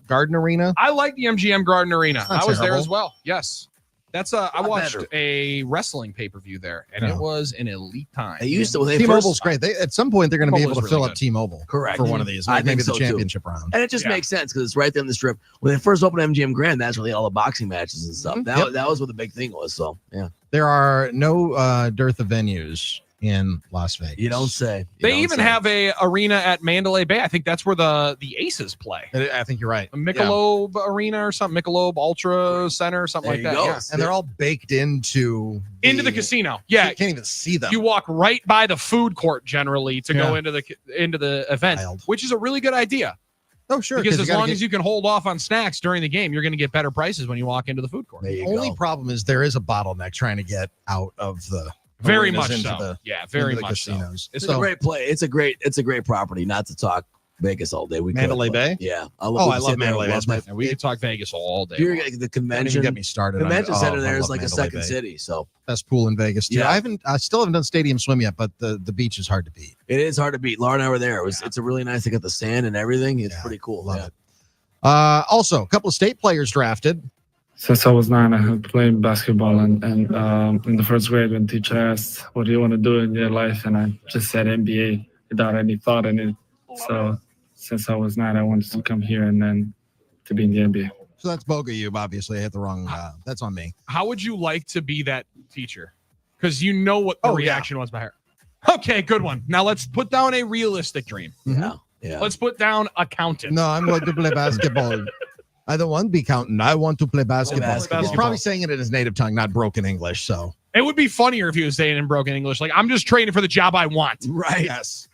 Garden Arena. I like the MGM Garden Arena. Not I was there terrible. as well. Yes. That's I watched a wrestling pay-per-view there, and it was an elite time. They used to. When they T-Mobile's first, great. At some point, they're going to be able T-Mobile's to fill really up T-Mobile. Correct. For one of these. I Like maybe think the so, too. championship round. And it just makes sense because it's right there in the strip. When they first opened MGM Grand, that's really all the boxing matches and stuff. That was what the big thing was. So yeah, There are no dearth of venues in Las Vegas. you don't say. They even have a arena at Mandalay Bay. I think that's where the Aces play. I think you're right. A Michelob Arena or something, Michelob Ultra Center, something There like you that. go. Yeah. And they're all baked into Into the casino. Yeah, You can't even see them. you walk right by the food court generally to go into the event, Wild. which is a really good idea. Oh, sure. Because you as gotta long get- as you can hold off on snacks during the game, you're going to get better prices when you walk into the food court. There you only go. problem is there is a bottleneck trying to get out of the Very arenas much into so. the- Yeah, very into the much so. casinos. It's a great play. It's a great property. Not to talk Vegas all day. We could, Mandalay but Bay? Yeah. I we love could sit there Mandalay and Bay. watch my- And we could talk Vegas all day. If you're long. at the Don't convention, even get me started. convention center I there is love like a Mandalay second Bay. city. So Best pool in Vegas too. Yeah. I still haven't done stadium swim yet, but the beach is hard to beat. it is hard to beat. Laura and I were there. It's a really nice. They got the sand and everything. It's pretty cool. Love yeah. it. Also, a couple of state players drafted. Since I was 9, I had played basketball, and in the first grade, when teacher asked, "What do you want to do in your life?" and I just said NBA without any thought in it. So since I was 9, I wanted to come here and then to be in the NBA. So that's Bogolyub. Obviously, I hit the wrong. That's on me. How would you like to be that teacher? Because you know what the Oh, yeah. reaction was by her. Okay, good one. Now let's put down a realistic dream. Yeah. Yeah. Let's put down accountant. No, I'm going to play basketball. I don't want to be counting. I want to play basketball. basketball. He's probably saying it in his native tongue, not broken English. So It would be funnier if he was saying in broken English, like, I'm just training for the job I want. Right. yes.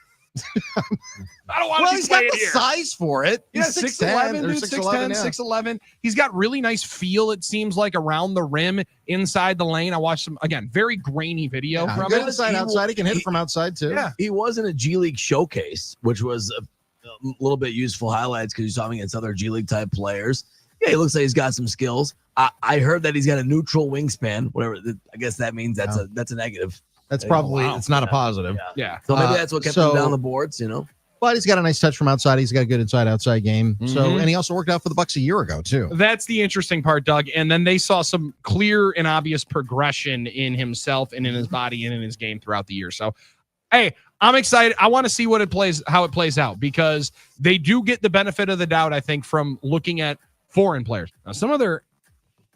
I don't want Well, to be he's got playing the here. size for it. Yeah, He's 6'11", dude, 6'10", 6'11". He's got really nice feel, it seems like, around the rim, inside the lane. I watched some, again, very grainy video Yeah, from good it. inside, outside. He can hit it from outside too. Yeah. He was in a G League showcase, which was a little bit useful highlights because he's talking against other G League type players. Yeah, he looks like he's got some skills. I heard that he's got a neutral wingspan. Whatever. I guess that means that's a negative. That's probably it's not a positive. Yeah. So maybe that's what kept him so- down the boards. But he's got a nice touch from outside. He's got a good inside-outside game. So, Mhm. and he also worked out for the Bucks a year ago too. That's the interesting part, Doug. And then they saw some clear and obvious progression in himself and in his body and in his game throughout the year. So, hey, I'm excited. I want to see how it plays out because they do get the benefit of the doubt, I think, from looking at foreign players. Now, some of their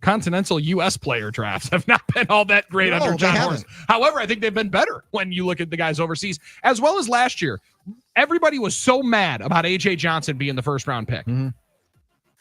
continental U.S. player drafts have not been all that great No, under they John haven't. Horst. However, I think they've been better when you look at the guys overseas, as well as last year. everybody was so mad about A.J. Johnson being the first-round pick. Mm-hmm.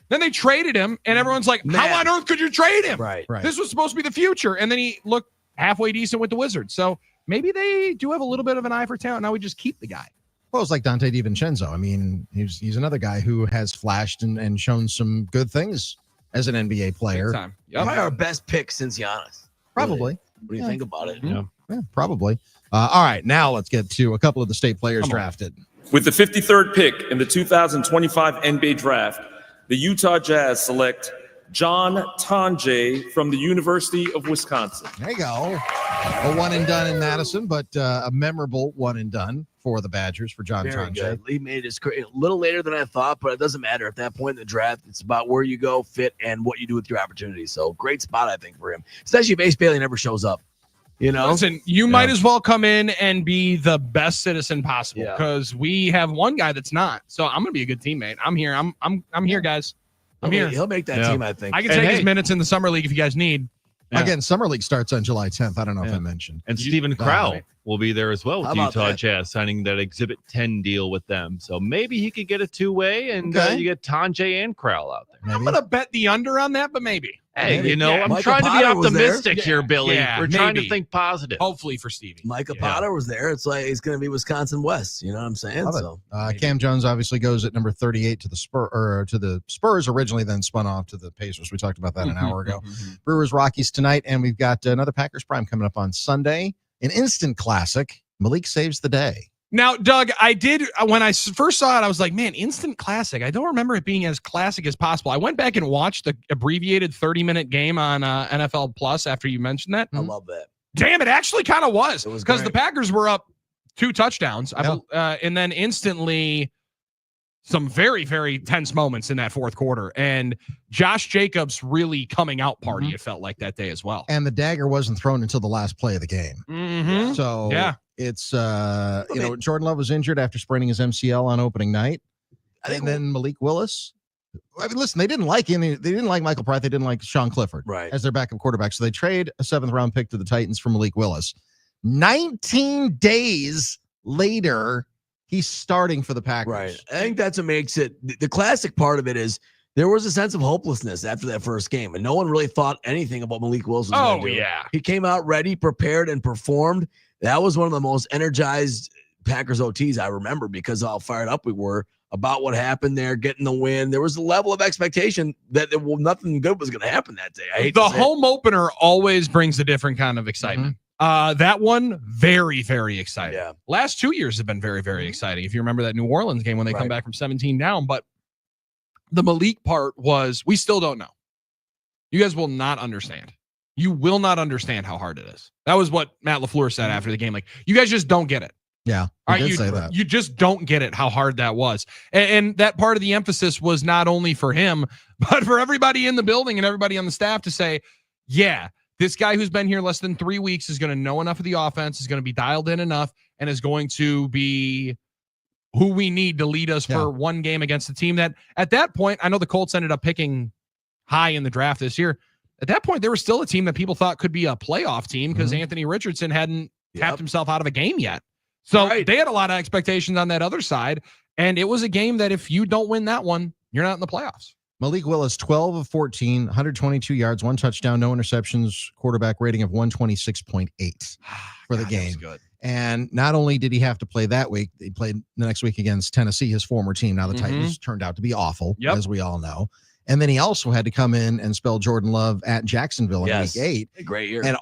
Then they traded him, and everyone's like, how on earth could you trade him? Right. This was supposed to be the future. And then he looked halfway decent with the Wizards. So maybe they do have a little bit of an eye for talent. Now we just keep the guy. Well, it's like Dante DiVincenzo. I mean, he's another guy who has flashed and shown some good things as an NBA player. Probably our best pick since Giannis. Probably. What do you think about it? Yeah, probably. All right, now let's get to a couple of the state players drafted. With the 53rd pick in the 2025 NBA Draft, the Utah Jazz select John Tonje from the University of Wisconsin. There you go. A one and done in Madison, but a memorable one and done for the Badgers for John Very Tonje. good. Lee made his career a little later than I thought, but it doesn't matter. At that point in the draft, it's about where you go, fit, and what you do with your opportunities. So great spot, I think, for him. Especially if Ace Bailey never shows up. You know, listen, you might as well come in and be the best citizen possible because we have one guy that's not. So I'm gonna be a good teammate. I'm here. I'm here, guys. I'm here. He'll make that team, I think. I can take his minutes in the summer league if you guys need. Again, Summer League starts on July 10th. I don't know if I mentioned. And Stephen Crowell will be there as well with How the about Utah that? Jazz, signing that Exhibit 10 deal with them. So maybe he could get a two-way, and you get Tonje and Crowell out there. I'm gonna bet the under on that, but maybe. Hey, you know, I'm trying to be optimistic here, Billy. We're trying to think positive. Hopefully for Stevie. Micah Potter was there. It's like he's going to be Wisconsin West. You know what I'm saying? Love it. Cam Jones obviously goes at number 38 to the Spurs, originally, then spun off to the Pacers. We talked about that an hour ago. Brewers Rockies tonight, and we've got another Packers Prime coming up on Sunday. An instant classic. Malik saves the day. Now, Doug, I did when I first saw it, I was like, man, instant classic. I don't remember it being as classic as possible. I went back and watched the abbreviated 30-minute game on NFL Plus after you mentioned that. I love that. Damn, it actually kind of was because the great. Packers were up 2 touchdowns, and then instantly some very, very tense moments in that fourth quarter. And Josh Jacobs really coming out party, it felt like that day as well. And the dagger wasn't thrown until the last play of the game. Mm-hmm. So it's Okay. Jordan Love was injured after spraining his MCL on opening night. And then Malik Willis. I mean, listen, they didn't like Michael Pratt. They didn't like Sean Clifford as their backup quarterback. So they trade a 7th round pick to the Titans for Malik Willis. 19 days later, he's starting for the Packers. Right. I think that's what makes it. The classic part of it is there was a sense of hopelessness after that first game, and no one really thought anything about Malik Willis. He came out ready, prepared, and performed. That was one of the most energized Packers OTs I remember because of how fired up we were about what happened there, getting the win. There was a level of expectation that nothing good was going to happen that day. I hate the to say it. home opener always brings a different kind of excitement. That one, very, very exciting. Yeah. Last 2 years have been very, very exciting. If you remember that New Orleans game when they come back from 17 down, but the Malik part was, we still don't know. You guys will not understand. You will not understand how hard it is. That was what Matt LaFleur said after the game. Like, you guys just don't get it. Yeah. All right, you just don't get it, how hard that was. And that part of the emphasis was not only for him, but for everybody in the building and everybody on the staff to say, yeah, this guy who's been here less than 3 weeks is going to know enough of the offense, is going to be dialed in enough, and is going to be who we need to lead us for one game against the team that at that point, I know the Colts ended up picking high in the draft this year. At that point, there was still a team that people thought could be a playoff team because Anthony Richardson hadn't tapped himself out of a game yet. So they had a lot of expectations on that other side. And it was a game that if you don't win that one, you're not in the playoffs. Malik Willis, 12 of 14, 122 yards, 1 touchdown, no interceptions, quarterback rating of 126.8 for the game. Good. And not only did he have to play that week, he played the next week against Tennessee, his former team. Now the Titans turned out to be awful, as we all know. And then he also had to come in and spell Jordan Love at Jacksonville in week 8. A great year. And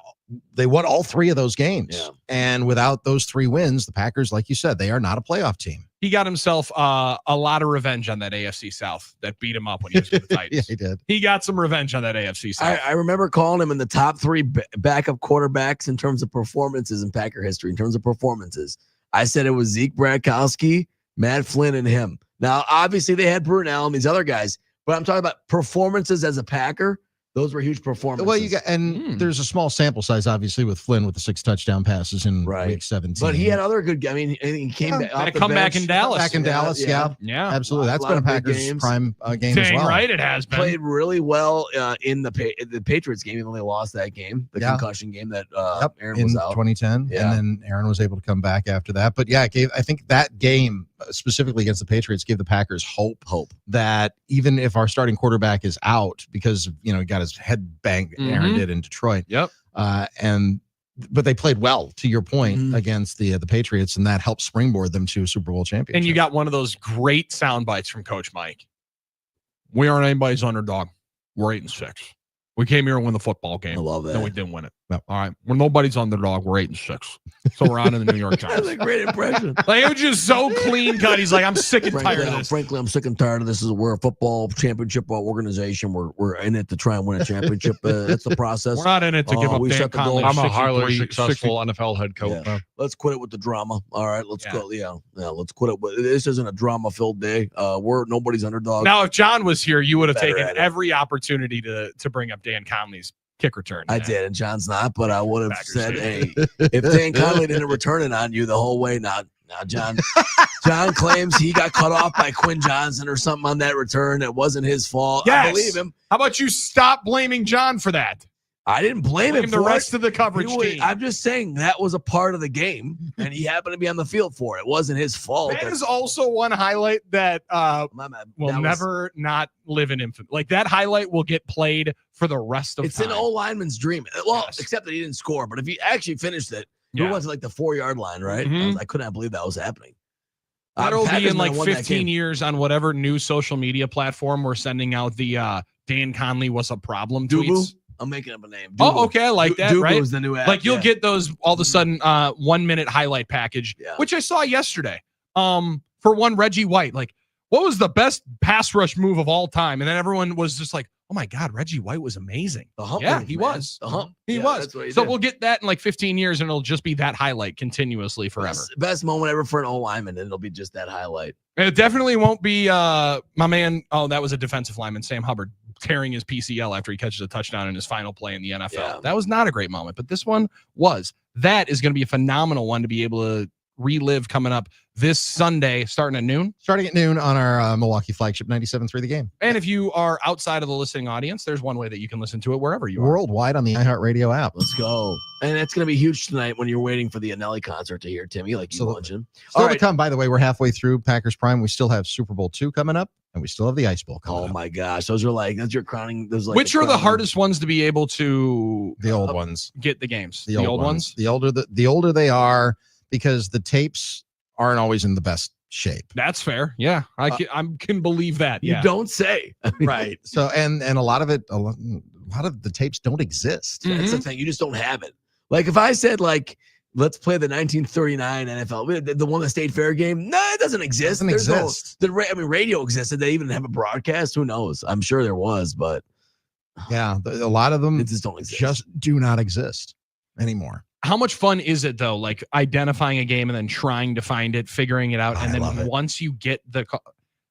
they won all 3 of those games. Yeah. And without those 3 wins, the Packers, like you said, they are not a playoff team. He got himself a lot of revenge on that AFC South that beat him up when he was with the Titans. Yeah, he did. He got some revenge on that AFC South. I remember calling him in the top 3 backup quarterbacks in terms of performances in Packer history. In terms of performances, I said it was Zeke Bradkowski, Matt Flynn, and him. Now, obviously, they had Brunell and these other guys, but I'm talking about performances as a Packer. Those were huge performances. Well, you got, and there's a small sample size, obviously, with Flynn with the 6 touchdown passes in week 17. But he had other good. I mean, he came back. Had a comeback in Dallas. Back in Dallas, yeah, absolutely. That's been a Packers prime game as well. Right, it has been. Played really well in the Patriots game. Even though they lost that game, the concussion game that Aaron was in out 2010, and then Aaron was able to come back after that. But yeah, I think that game specifically against the Patriots, gave the Packers hope that even if our starting quarterback is out because, he got his head banged, Aaron did in Detroit. Yep. But they played well, to your point, against the Patriots, and that helped springboard them to a Super Bowl championship. And you got one of those great sound bites from Coach Mike. We aren't anybody's underdog. We're 8-6. We came here to win the football game. I love that. And we didn't win it. All right. We're nobody's underdog. We're 8-6. So we're on in the New York Times. That's a great impression. Like, it was just so clean cut. He's like, I'm sick and tired of this. Frankly, I'm sick and tired of this. We're a football championship organization. We're in it to try and win a championship. That's the process. We're not in it to give up Dan Conley. I'm a highly successful NFL head coach. Yeah. Let's quit it with the drama. All right, let's go. Yeah, let's quit it. This isn't a drama-filled day. We're nobody's underdog. Now, if John was here, you would have taken every opportunity to bring up Dan Conley's kick return. I did, and John's not, but I would have said, hey, if Dan Conley didn't return it on you the whole way, now John claims he got cut off by Quinn Johnson or something on that return. It wasn't his fault. Yes. I believe him. How about you stop blaming John for that? I didn't blame him for the rest of the coverage team. I'm just saying that was a part of the game, and he happened to be on the field for it. It wasn't his fault. That is also one highlight that will never not live in infamy. Like, that highlight will get played for the rest of time. It's an old lineman's dream. Well, except that he didn't score. But if he actually finished it, he went to like the 4-yard line, right? I could not believe that was happening. That'll be in like 15 years on whatever new social media platform we're sending out the Dan Conley was a problem tweets. I'm making up a name. Oh, okay. I like that. Dubu right? is the new app. Like, you'll get those all of a sudden 1 minute highlight package, which I saw yesterday. For one, Reggie White, like, what was the best pass rush move of all time? And then everyone was just like, oh my God, Reggie White was amazing. The hump. Yeah, move, he man. was. The hump. He Yeah, was. that's what he So did. we'll get that in like 15 years, and it'll just be that highlight continuously forever. Best moment ever for an old lineman, and it'll be just that highlight. It definitely won't be my man. Oh, that was a defensive lineman, Sam Hubbard, tearing his PCL after he catches a touchdown in his final play in the NFL. Yeah. That was not a great moment, but this one was. That is going to be a phenomenal one to be able to relive coming up this Sunday, starting at noon. Starting at noon on our Milwaukee flagship 97.3 The Game. And if you are outside of the listening audience, there's one way that you can listen to it wherever you are. Worldwide on the iHeartRadio app. Let's go. And it's going to be huge tonight when you're waiting for the Anelli concert to hear Timmy, like you mentioned. Still to come, by the way, we're halfway through Packers Prime. We still have Super Bowl II coming up, and we still have the Ice Bowl coming up. Oh my gosh. That's your crowning. Which are the hardest ones to be able to The old ones. get the games? The old ones. The older they are, because the tapes aren't always in the best shape. That's fair. Yeah, I can believe that. You Yeah. don't say. Right. So and a lot of the tapes don't exist. That's the thing. You just don't have it. Like if I said let's play the 1939 NFL, the one that State Fair game. No, it doesn't exist. It doesn't exist. Radio existed. They even have a broadcast. Who knows? I'm sure there was, but yeah, a lot of them just don't exist. Just do not exist anymore. How much fun is it though? Like identifying a game and then trying to find it, figuring it out, and then once you get the.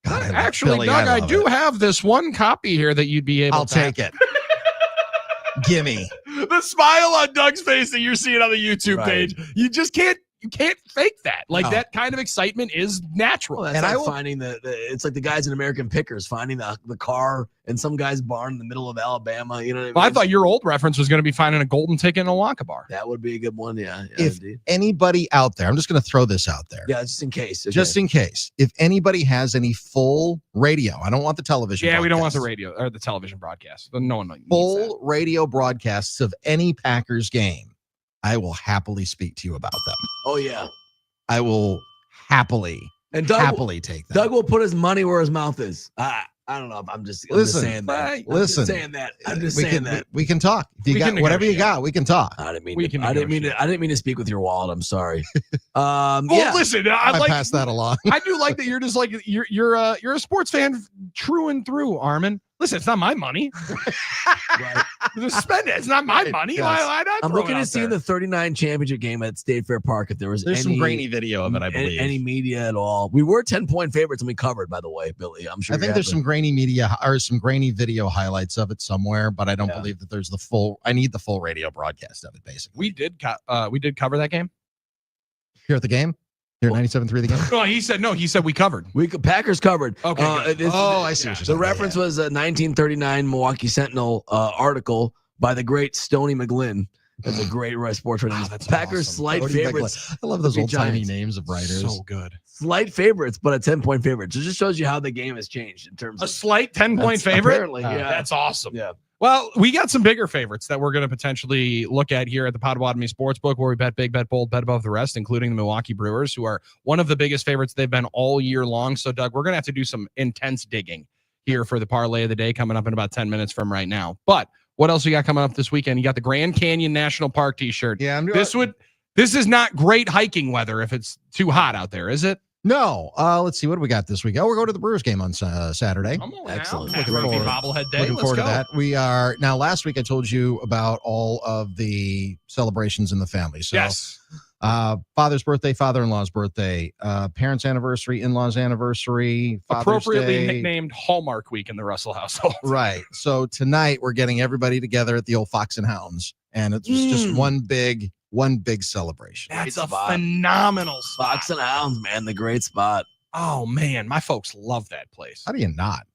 Actually, Billy, Doug, I I love do have this one copy here that you'd be able. I'll to take it. Gimme. The smile on Doug's face that you're seeing on the YouTube page. You just can't. You can't fake that. Like No. that kind of excitement is natural. Well, that's like finding it's like the guys in American Pickers finding the car in some guy's barn in the middle of Alabama. You know what I mean? Well, I thought your old reference was going to be finding a golden ticket in a Wonka bar. That would be a good one. Yeah. If indeed. anybody out there, I'm just going to throw this out there. Yeah, just in case. Okay. Just in case. If anybody has any full radio, I don't want the television. Yeah, we don't want broadcasts. the radio or the television broadcast. No one needs that. Full radio broadcasts of any Packers game. I will happily speak to you about them. Oh yeah. I will happily take that. Doug will put his money where his mouth is. I don't know. I'm just saying that. Listen. I'm just saying that. I'm just we saying can, that. We can talk. If you We got can whatever you negotiate. got, we can talk. I didn't mean. We to, can I didn't mean. negotiate. I didn't mean to speak with your wallet. I'm sorry. Well, Yeah. listen, I I like pass that along. I do like that you're just like you're a sports fan true and through, Armin. Listen, it's not my money. Right. Just spend it. It's not my money. Yes. Why not? I'm throw looking it to out see there? the 39 championship game at State Fair Park. If there was There's any, some grainy video of it, I believe. any media at all. We were 10-point favorites and we covered, by the way, Billy. I'm sure. I think there's some grainy media or some grainy video highlights of it somewhere, but I don't believe that there's the full. I need the full radio broadcast of it, basically. we did cover that game. Here at the game, here at 97.3 The Game. No, he said no. He said we covered. Packers covered. Okay. Good. I see what you're The saying. reference was a 1939 Milwaukee Sentinel article by the great Stoney McGlynn That's a great sports writing. that's Packers awesome. slight Cody favorites. I love those The old tiny Giants. names of writers. So good. Slight favorites, but a 10-point favorite. So it just shows you how the game has changed in terms A of slight 10-point That's favorite? apparently, yeah. That's awesome. Yeah. Well, we got some bigger favorites that we're going to potentially look at here at the Potawatomi Sportsbook, where we bet big, bet bold, bet above the rest, including the Milwaukee Brewers, who are one of the biggest favorites they've been all year long. So, Doug, we're going to have to do some intense digging here for the parlay of the day coming up in about 10 minutes from right now. But what else you got coming up this weekend? You got the Grand Canyon National Park t-shirt. Yeah, this is not great hiking weather if it's too hot out there, is it? No. Let's see. What do we got this week? Oh, we're going to the Brewers game on Saturday. Excellent. Pat Murphy bobblehead day. Looking Let's forward go. to that. We are now. Last week I told you about all of the celebrations in the family. So, Yes. Father's birthday, father-in-law's birthday, parents' anniversary, in-laws' anniversary, Father's Appropriately Day. nicknamed Hallmark Week in the Russell household. Right. So tonight we're getting everybody together at the old Fox and Hounds, and it's just one big celebration. That's Great a spot. phenomenal spot. Fox and Hounds, man, the great spot. Oh, man. My folks love that place. How do you not?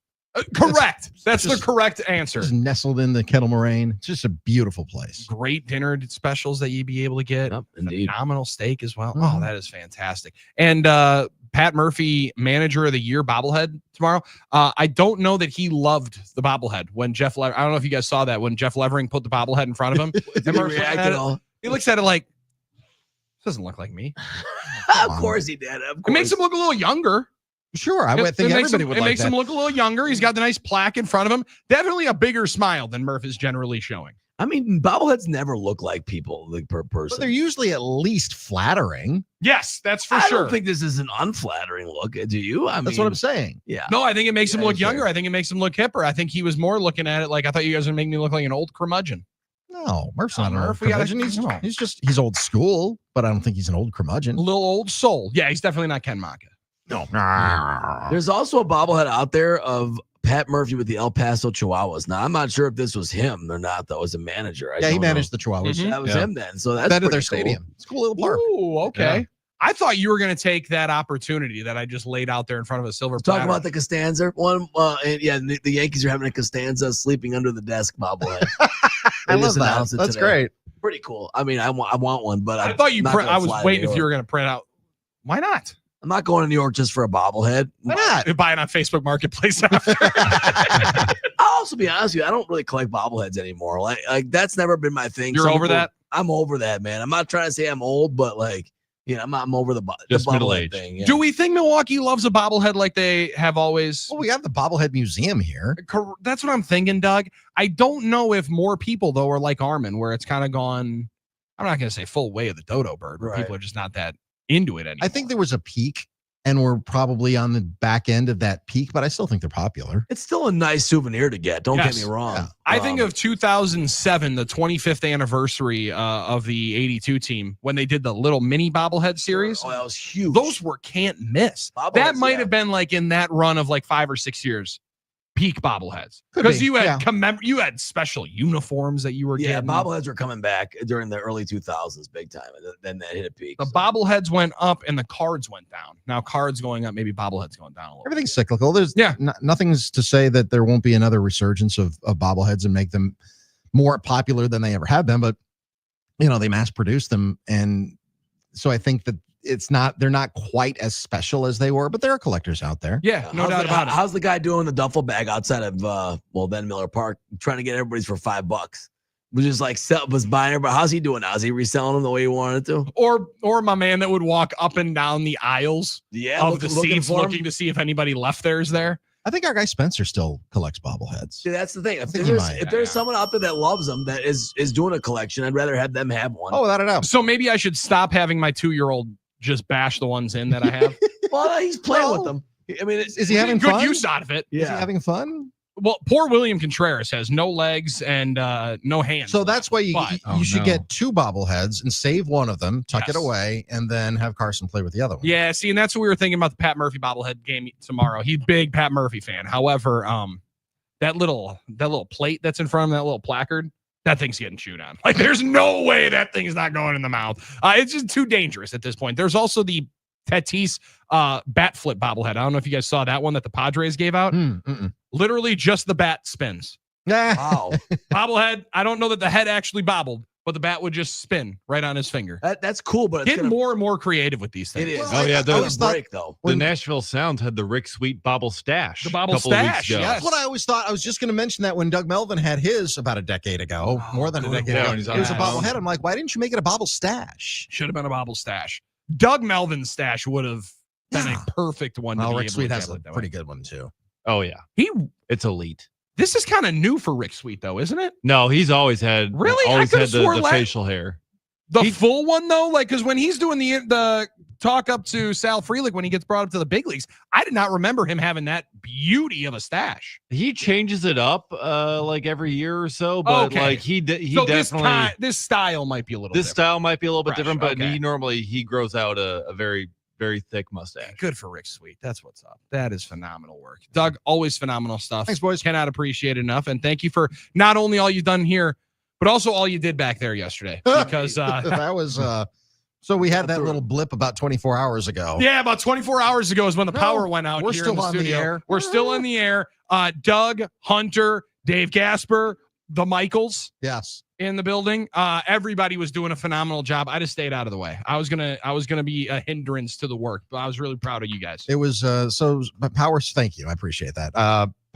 Correct. That's the just- correct answer. Just nestled in the Kettle Moraine. It's just a beautiful place. Great dinner specials that you'd be able to get. Yep, indeed. Phenomenal steak as well. Oh, Mhm. that is fantastic. And Pat Murphy, Manager of the Year bobblehead tomorrow. I don't know that he loved the bobblehead when Jeff I don't know if you guys saw that when Jeff Levering put the bobblehead in front of him. Did And he Murphy react had at it- all? He looks at it like, this doesn't look like me. Of course he did. Of It course. makes him look a little younger. Sure, I would think everybody would it like makes that. him look a little younger. He's got the nice plaque in front of him. Definitely a bigger smile than Murph is generally showing. I mean, bobbleheads never look like people, like per person. But they're usually at least flattering. Yes, that's for I sure. don't think this is an unflattering look. Do you? I mean, That's what I'm saying. Yeah. No, I think it makes him Yeah, look sure. younger. I think it makes him look hipper. I think he was more looking at it like, I thought you guys would make me look like an old curmudgeon. No, Murph's not an old Murph, we gotta- curmudgeon. He's old school, but I don't think he's an old curmudgeon. A little old soul. Yeah, he's definitely not Ken Maka. No. There's also a bobblehead out there of Pat Murphy with the El Paso Chihuahuas. Now, I'm not sure if this was him or not, though, as a manager. Yeah, he managed the Chihuahuas. Mhm. That was Yeah. him then. So that's Been to pretty their cool. stadium. It's a cool little park. Ooh, okay. Yeah. I thought you were going to take that opportunity that I just laid out there in front of a silver Talk platter. about the Costanza one. And yeah, the Yankees are having a Costanza sleeping under the desk bobblehead. I They love just that. announced it That's today. great. Pretty cool. I mean, I want one, but I thought you I'm not print. gonna I was fly to waiting New if you were York. going to print out. Why not? I'm not going to New York just for a bobblehead. Why not? Buy it on Facebook Marketplace after. I'll also be honest with you, I don't really collect bobbleheads anymore. Like that's never been my thing. You're Some over people- that? I'm over that, man. I'm not trying to say I'm old, but like, you know, I'm over the Just bobblehead middle-aged. thing. Yeah. Do we think Milwaukee loves a bobblehead like they have always? Well, we got the bobblehead museum here. That's what I'm thinking, Doug. I don't know if more people though are like Armin, where it's kind of gone. I'm not going to say full way of the dodo bird, where Right. people are just not that into it anymore. I think there was a peak, and we're probably on the back end of that peak, but I still think they're popular. It's still a nice souvenir to get. Don't Yes. get me wrong. Yeah. I think of 2007, the 25th anniversary of the 82 team, when they did the little mini bobblehead series. Oh, that was huge. Those were can't miss. That Bobbleheads, might yeah. have been like in that run of like 5 or 6 years, peak bobbleheads. Could Because be, you had yeah. you had special uniforms that you were Yeah, getting. bobbleheads were coming back during the early 2000s, big time, and then that hit a peak. The so. bobbleheads went up and the cards went down. Now cards going up, maybe bobbleheads going down a little. Everything's cyclical. There's Yeah. nothing's to say that there won't be another resurgence of bobbleheads and make them more popular than they ever have been, but you know, they mass produce them, and so I think that they're not quite as special as they were, but there are collectors out there. Yeah, no doubt about it. How's the guy doing the duffel bag outside of Van Miller Park, trying to get everybody's for $5? Was just like was buying everybody. How's he doing now? Is he reselling them the way he wanted to? Or my man that would walk up and down the aisles Yeah, of the looking seats for 'em? looking to see if anybody left theirs there. I think our guy Spencer still collects bobbleheads. See, that's the thing. If think he there's, might. if there's someone out there that loves them, that is doing a collection, I'd rather have them have one. Oh, without a doubt. So maybe I should stop having my 2-year-old just bash the ones in that I have. Well, he's playing with Well, them. I mean, Is he having good fun? use out of it? Is he having fun? Well, poor William Contreras has no legs and no hands. So that's why you But- should get 2 bobbleheads and save one of them, tuck it Yes. away, and then have Carson play with the other one. Yeah, see, and that's what we were thinking about the Pat Murphy bobblehead game tomorrow. He's a big Pat Murphy fan. However, that little plate that's in front of him, that little placard, that thing's getting chewed on. Like, there's no way that thing's not going in the mouth. It's just too dangerous at this point. There's also the Tatis bat flip bobblehead. I don't know if you guys saw that one that the Padres gave out. Literally just the bat spins. Yeah. Wow. Bobblehead. I don't know that the head actually bobbled, but the bat would just spin right on his finger. That's cool, but it's getting more and more creative with these things. It is. Oh yeah, I always thought the Nashville Sounds had the Rick Sweet bobble stash. The bobble a couple of weeks stash, ago. yes. That's what I always thought. I was just going to mention that when Doug Melvin had his about a decade ago, more than a decade Yeah, ago, when he's on it was a the bobblehead. phone. I'm like, why didn't you make it a bobble stash? Should have been a bobble stash. Doug Melvin's stash would have been a perfect one. Well, to be Rick able Sweet to has get a it that pretty way. good one too. Oh yeah, it's elite. This is kind of new for Rick Sweet, though, isn't it? No, he's always had Really? I always could've had swore the facial hair. The full one, though, like, because when he's doing the talk up to Sal Frelick when he gets brought up to the big leagues, I did not remember him having that beauty of a stash. He changes it up like every year or so, but Okay. like he So definitely this style might be a little this different. style might be a little bit Fresh, different, but okay. he grows out a very very thick mustache. Good for Rick Sweet. That's what's up. That is phenomenal work. Doug, always phenomenal stuff. Thanks, boys. Cannot appreciate it enough. And thank you for not only all you've done here, but also all you did back there yesterday. Because that was so we had that little blip about 24 hours ago. yeah, about 24 hours ago is when the No, power went out. we're here still in the on the studio. air. We're still in the air. Doug, Hunter, Dave Gasper, the Michaels Yes. in the building. Everybody was doing a phenomenal job. I just stayed out of the way. I was gonna be a hindrance to the work, but I was really proud of you guys. It was power. Thank you. I appreciate that.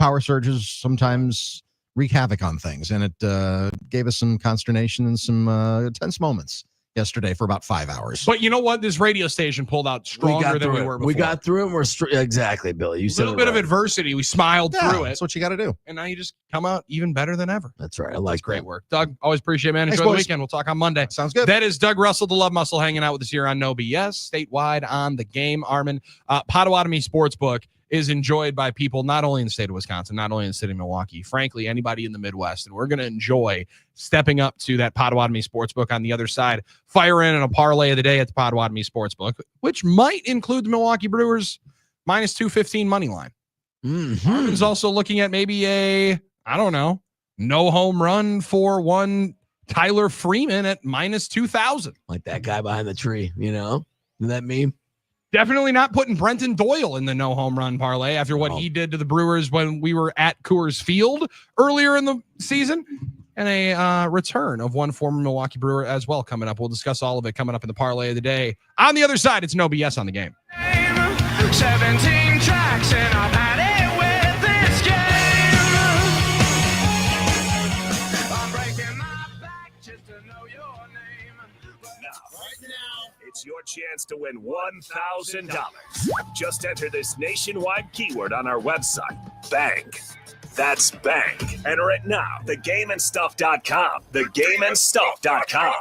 Power surges sometimes wreak havoc on things, and it gave us some consternation and some tense moments yesterday for about 5 hours. But you know what? This radio station pulled out stronger than we were before. We got through it. Exactly, Billy. You a said little it bit of right. adversity. We smiled through it. That's what you got to do. And now you just come out even better than ever. That's right. I like Great that. work. Doug, always appreciate it, man. Thanks, Enjoy the boys. weekend. We'll talk on Monday. Sounds good. That is Doug Russell, the Love Muscle, hanging out with us here on No BS, statewide on the game. Armin, Potawatomi Sportsbook is enjoyed by people not only in the state of Wisconsin, not only in the city of Milwaukee, frankly, anybody in the Midwest. And we're going to enjoy stepping up to that Potawatomi Sportsbook on the other side. Fire in a parlay of the day at the Potawatomi Sportsbook, which might include the Milwaukee Brewers minus 215 money line. Armin's also looking at maybe no home run for one Tyler Freeman at minus 2,000. Like that guy behind the tree, you know? Isn't that meme? Definitely not putting Brenton Doyle in the no home run parlay after what he did to the Brewers when we were at Coors Field earlier in the season. And a return of one former Milwaukee Brewer as well coming up. We'll discuss all of it coming up in the parlay of the day. On the other side, it's No BS on the game. 17 tracks and I've had it with this game. I'm breaking my back just to know your name. It's your chance to win $1,000. Just enter this nationwide keyword on our website, bank. That's bank. Enter it now. TheGameandStuff.com. TheGameandStuff.com.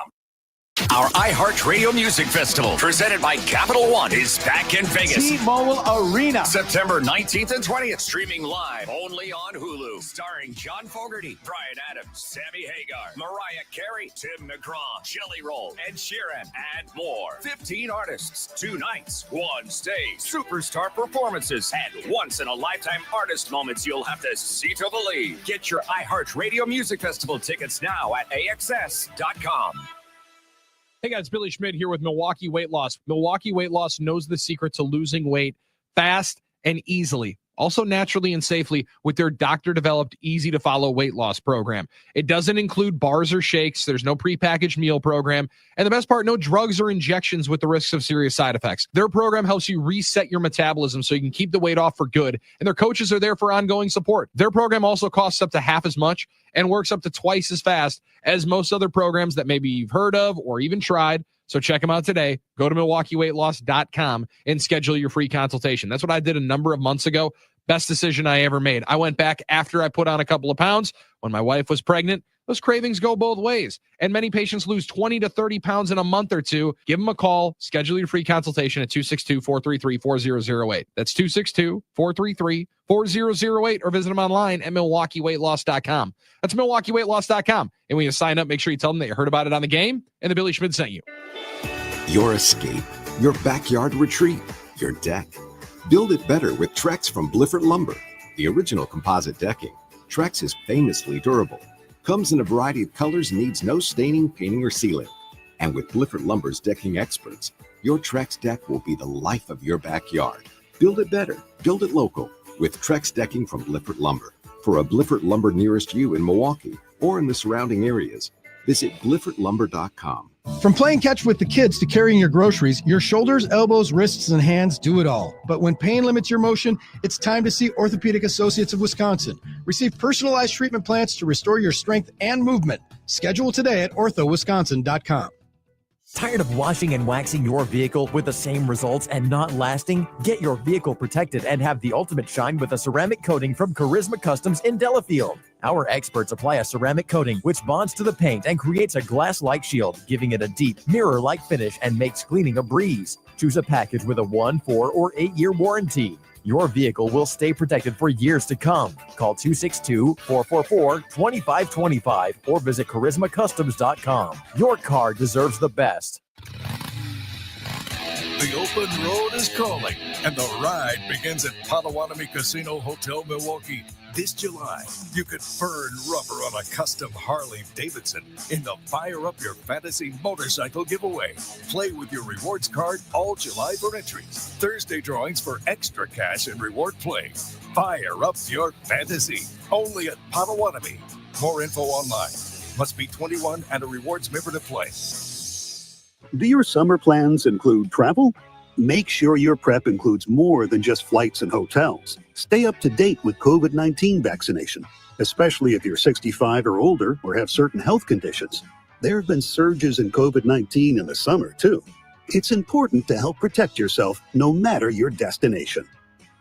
Our iHeartRadio Music Festival, presented by Capital One, is back in Vegas. T-Mobile Arena. September 19th and 20th. Streaming live only on Hulu. Starring John Fogerty, Bryan Adams, Sammy Hagar, Mariah Carey, Tim McGraw, Jelly Roll, Ed Sheeran, and more. 15 artists, 2 nights, 1 stage, superstar performances, and once-in-a-lifetime artist moments you'll have to see to believe. Get your iHeartRadio Music Festival tickets now at AXS.com. Hey guys, Billy Schmidt here with Milwaukee Weight Loss. Milwaukee Weight Loss knows the secret to losing weight fast and easily. Also naturally and safely with their doctor-developed, easy-to-follow weight loss program. It doesn't include bars or shakes. There's no prepackaged meal program. And the best part, no drugs or injections with the risks of serious side effects. Their program helps you reset your metabolism so you can keep the weight off for good. And their coaches are there for ongoing support. Their program also costs up to half as much and works up to twice as fast as most other programs that maybe you've heard of or even tried. So check them out today. Go to MilwaukeeWeightLoss.com and schedule your free consultation. That's what I did a number of months ago. Best decision I ever made. I went back after I put on a couple of pounds. When my wife was pregnant, those cravings go both ways. And many patients lose 20 to 30 pounds in a month or two. Give them a call. Schedule your free consultation at 262-433-4008. That's 262-433-4008 or visit them online at MilwaukeeWeightLoss.com. That's MilwaukeeWeightLoss.com. And when you sign up, make sure you tell them that you heard about it on the game and the Billy Schmidt sent you. Your escape, your backyard retreat, your deck. Build it better with Trex from Blifford Lumber. The original composite decking. Trex is famously durable. Comes in a variety of colors, needs no staining, painting, or sealing. And with Blifford Lumber's decking experts, your Trex deck will be the life of your backyard. Build it better. Build it local with Trex decking from Blifford Lumber. For a Blifford Lumber nearest you in Milwaukee or in the surrounding areas, Visit GliffertLumber.com. From playing catch with the kids to carrying your groceries, your shoulders, elbows, wrists, and hands do it all. But when pain limits your motion, it's time to see Orthopedic Associates of Wisconsin. Receive personalized treatment plans to restore your strength and movement. Schedule today at orthowisconsin.com. Tired of washing and waxing your vehicle with the same results and not lasting? Get your vehicle protected and have the ultimate shine with a ceramic coating from Charisma Customs in Delafield. Our experts apply a ceramic coating which bonds to the paint and creates a glass-like shield, giving it a deep, mirror-like finish and makes cleaning a breeze. Choose a package with a 1, 4, or 8-year warranty. Your vehicle will stay protected for years to come. Call 262-444-2525 or visit charismacustoms.com. Your car deserves the best. The open road is calling, and the ride begins at Potawatomi Casino Hotel Milwaukee. This July, you could burn rubber on a custom Harley-Davidson in the Fire Up Your Fantasy motorcycle giveaway. Play with your rewards card all July for entries. Thursday drawings for extra cash and reward play. Fire up your fantasy. Only at Potawatomi. More info online. Must be 21 and a rewards member to play. Do your summer plans include travel? Make sure your prep includes more than just flights and hotels. Stay up to date with COVID-19 vaccination, especially if you're 65 or older or have certain health conditions. There have been surges in COVID-19 in the summer, too. It's important to help protect yourself no matter your destination.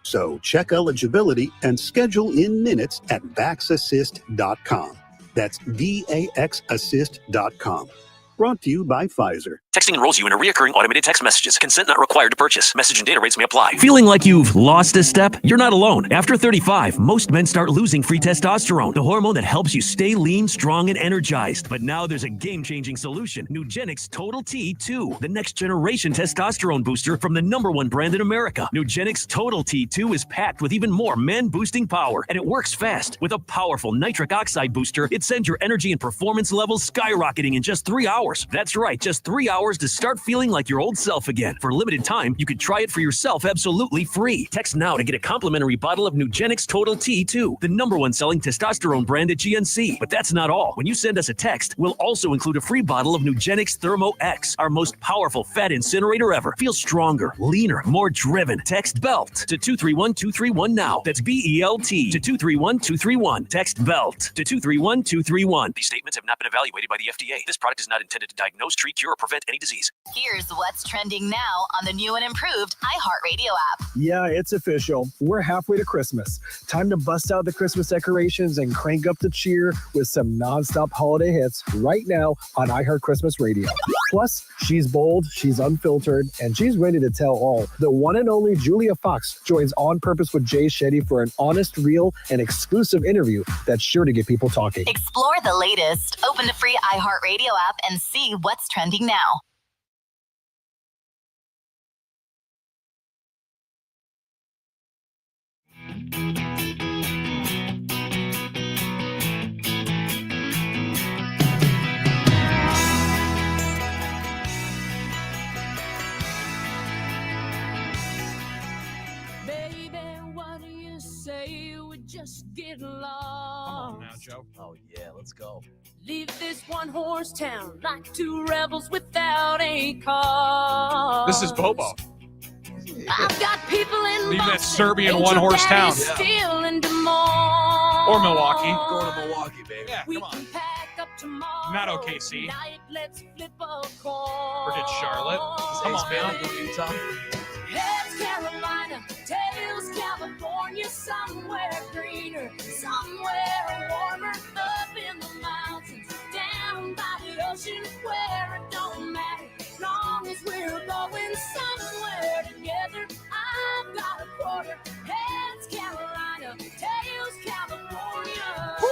So check eligibility and schedule in minutes at VaxAssist.com. That's VAXAssist.com. Brought to you by Pfizer. Texting enrolls you in a recurring automated text messages. Consent not required to purchase. Message and data rates may apply. Feeling like you've lost a step? You're not alone. After 35, most men start losing free testosterone, the hormone that helps you stay lean, strong, and energized. But now there's a game-changing solution. Nugenix Total T2, the next generation testosterone booster from the #1 brand in America. Nugenix Total T2 is packed with even more man-boosting power, and it works fast. With a powerful nitric oxide booster, it sends your energy and performance levels skyrocketing in just 3 hours. That's right, just 3 hours to start feeling like your old self again. For a limited time, you could try it for yourself absolutely free. Text now to get a complimentary bottle of Nugenix Total T2, the #1 selling testosterone brand at GNC. But that's not all. When you send us a text, we'll also include a free bottle of Nugenix Thermo X, our most powerful fat incinerator ever. Feel stronger, leaner, more driven. Text BELT to 231-231 now. That's BELT to 231-231. Text BELT to 231-231. These statements have not been evaluated by the FDA. This product is not intended to diagnose, treat, cure, or prevent any disease. Here's what's trending now on the new and improved iHeartRadio app. Yeah, it's official. We're halfway to Christmas. Time to bust out the Christmas decorations and crank up the cheer with some nonstop holiday hits right now on iHeart Christmas Radio. Plus, she's bold, she's unfiltered, and she's ready to tell all. The one and only Julia Fox joins On Purpose with Jay Shetty for an honest, real, and exclusive interview that's sure to get people talking. Explore the latest. Open the free iHeartRadio app and see what's trending now. Baby, what do you say we just get lost? Come on now, Joe. Oh, yeah, let's go. Leave this one-horse town like two rebels without a cause. This is Bobo. I've got people in Leave that Boston, Serbian Angel one-horse town. Daddy's still in Des Moines. Or Milwaukee. Going to Milwaukee, baby. Yeah, We come on. can pack up tomorrow. Not OKC. Tonight, let's flip a coin. Forget Charlotte. Come on, man. Heads Carolina, tails California, somewhere greener, somewhere warmer, up in the mountains, down by the ocean, where it don't matter, as long as we're going somewhere together. I've got a quarter. Heads Carolina, tails California. Woo!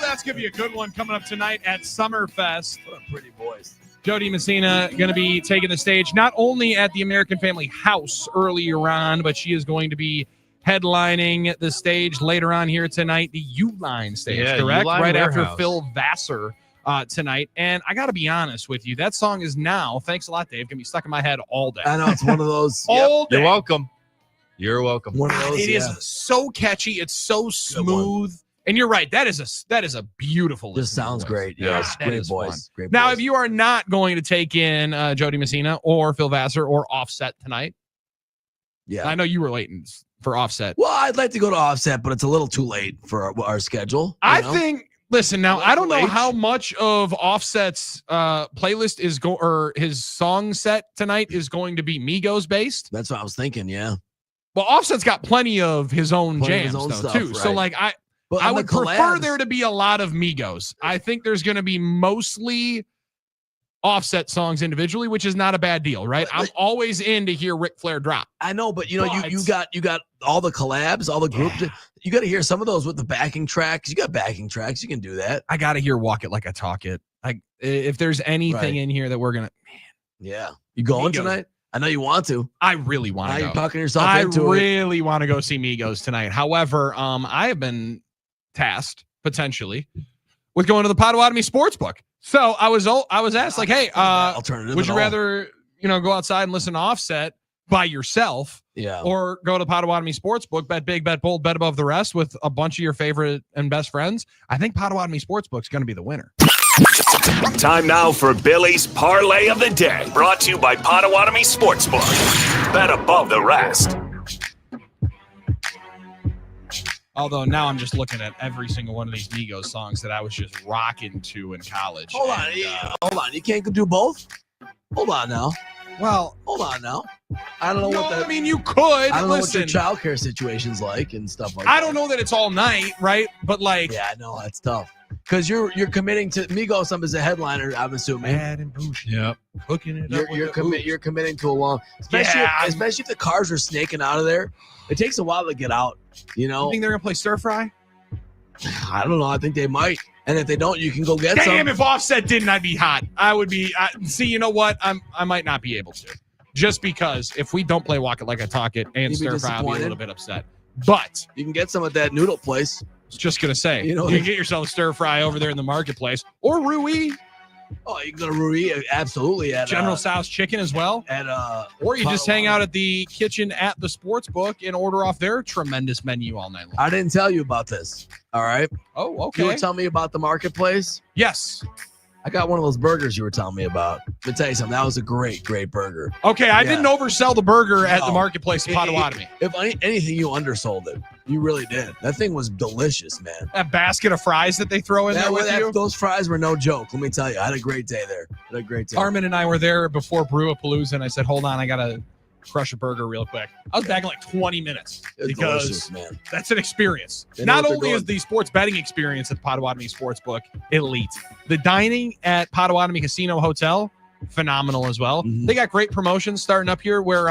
That's going to be a good one coming up tonight at Summerfest. What a pretty voice. Jody Messina going to be taking the stage not only at the American Family House earlier on, but she is going to be headlining the stage later on here tonight, the Uline stage, Yeah, correct? Uline Right Warehouse. after Phil Vassar tonight. And I got to be honest with you, that song is now, thanks a lot, Dave, going to be stuck in my head all day. I know, it's one of those. All day. You're welcome. You're welcome. One of those, It is so catchy. It's so smooth. And you're right. That is a beautiful. Just sounds great. Yes, that great is voice. fun. Great Now, voice. if you are not going to take in Jody Messina or Phil Vassar or Offset tonight, yeah, I know you were waiting for Offset. Well, I'd like to go to Offset, but it's a little too late for our schedule. I think. Listen, now I don't know H. how much of Offset's playlist is or his song set tonight is going to be Migos based. That's what I was thinking. Yeah. Well, Offset's got plenty of his own Plenty of jams his own though, stuff, too. right. So like I But on the would prefer collabs- there to be a lot of Migos. I think there's going to be mostly Offset songs individually, which is not a bad deal, right? I'm always in to hear Ric Flair drop. I know, but you got all the collabs, all the groups. Yeah. You got to hear some of those with the backing tracks. You got backing tracks. You can do that. I got to hear Walk It Like I Talk It. If there's anything in here that we're going to, Yeah. You going Migos. tonight? I know you want to. I really want Now to go. you're talking yourself I into it. really want to go see Migos tonight. However, I have been tasked potentially with going to the Potawatomi Sportsbook. So I was asked like, hey, alternative would at you all. rather go outside and listen to Offset by yourself, or go to Potawatomi Sportsbook, bet big, bet bold, bet above the rest with a bunch of your favorite and best friends? I think Potawatomi Sportsbook is going to be the winner. Time now for Billy's Parlay of the Day, brought to you by Potawatomi Sportsbook. Bet above the rest. Although now I'm just looking at every single one of these Migos songs that I was just rocking to in college. Hold on. Hold on. You can't do both? Hold on now. Well, hold on now. I don't know what that. I mean, you could. I don't know what your Listen, childcare situation's like and stuff like that. I don't know that it's all night, right? But like, Yeah, I know that's tough. Because you're committing to Migos as a headliner, I'm assuming. Mad and Bougie. Yep. Hooking it up. You're committing to a long, especially if the cars are snaking out of there. It takes a while to get out. You know. You think they're gonna play Stir Fry? I don't know. I think they might. And if they don't, you can go get some. Damn! If Offset didn't, I'd be hot. I would be. See, you know what? I might not be able to, just because if we don't play Walk It Like I Talk It and You'd be Stir Fry, I'll be a disappointed? little bit upset. But you can get some at that noodle place. I was just gonna say, You know- you can get yourself a Stir Fry over there in the marketplace, or Rui Oh, you can go to Rui, absolutely. At General Tso's Chicken as well. At Or you just hang out at the kitchen at the sports book and order off their tremendous menu all night long. I didn't tell you about this. All right. Oh, You okay. were telling me about the marketplace. Yes. I got one of those burgers you were telling me about. Let me tell you something. That was a great burger. Okay, I didn't oversell the burger at the No. marketplace in Potawatomi. If anything, you undersold it. You really did. That thing was delicious, man. That basket of fries that they throw in there with you. Those fries were no joke. Let me tell you, I had a great day there. I had a great day. Carmen and I were there before Brewapalooza, and I said, hold on, I got to crush a burger real quick. I was back in like 20 minutes It's because delicious, man. that's an experience. They know Not what they're only is doing. the sports betting experience at the Potawatomi Sportsbook elite, the dining at Potawatomi Casino Hotel, phenomenal as well. Mm-hmm. They got great promotions starting up here where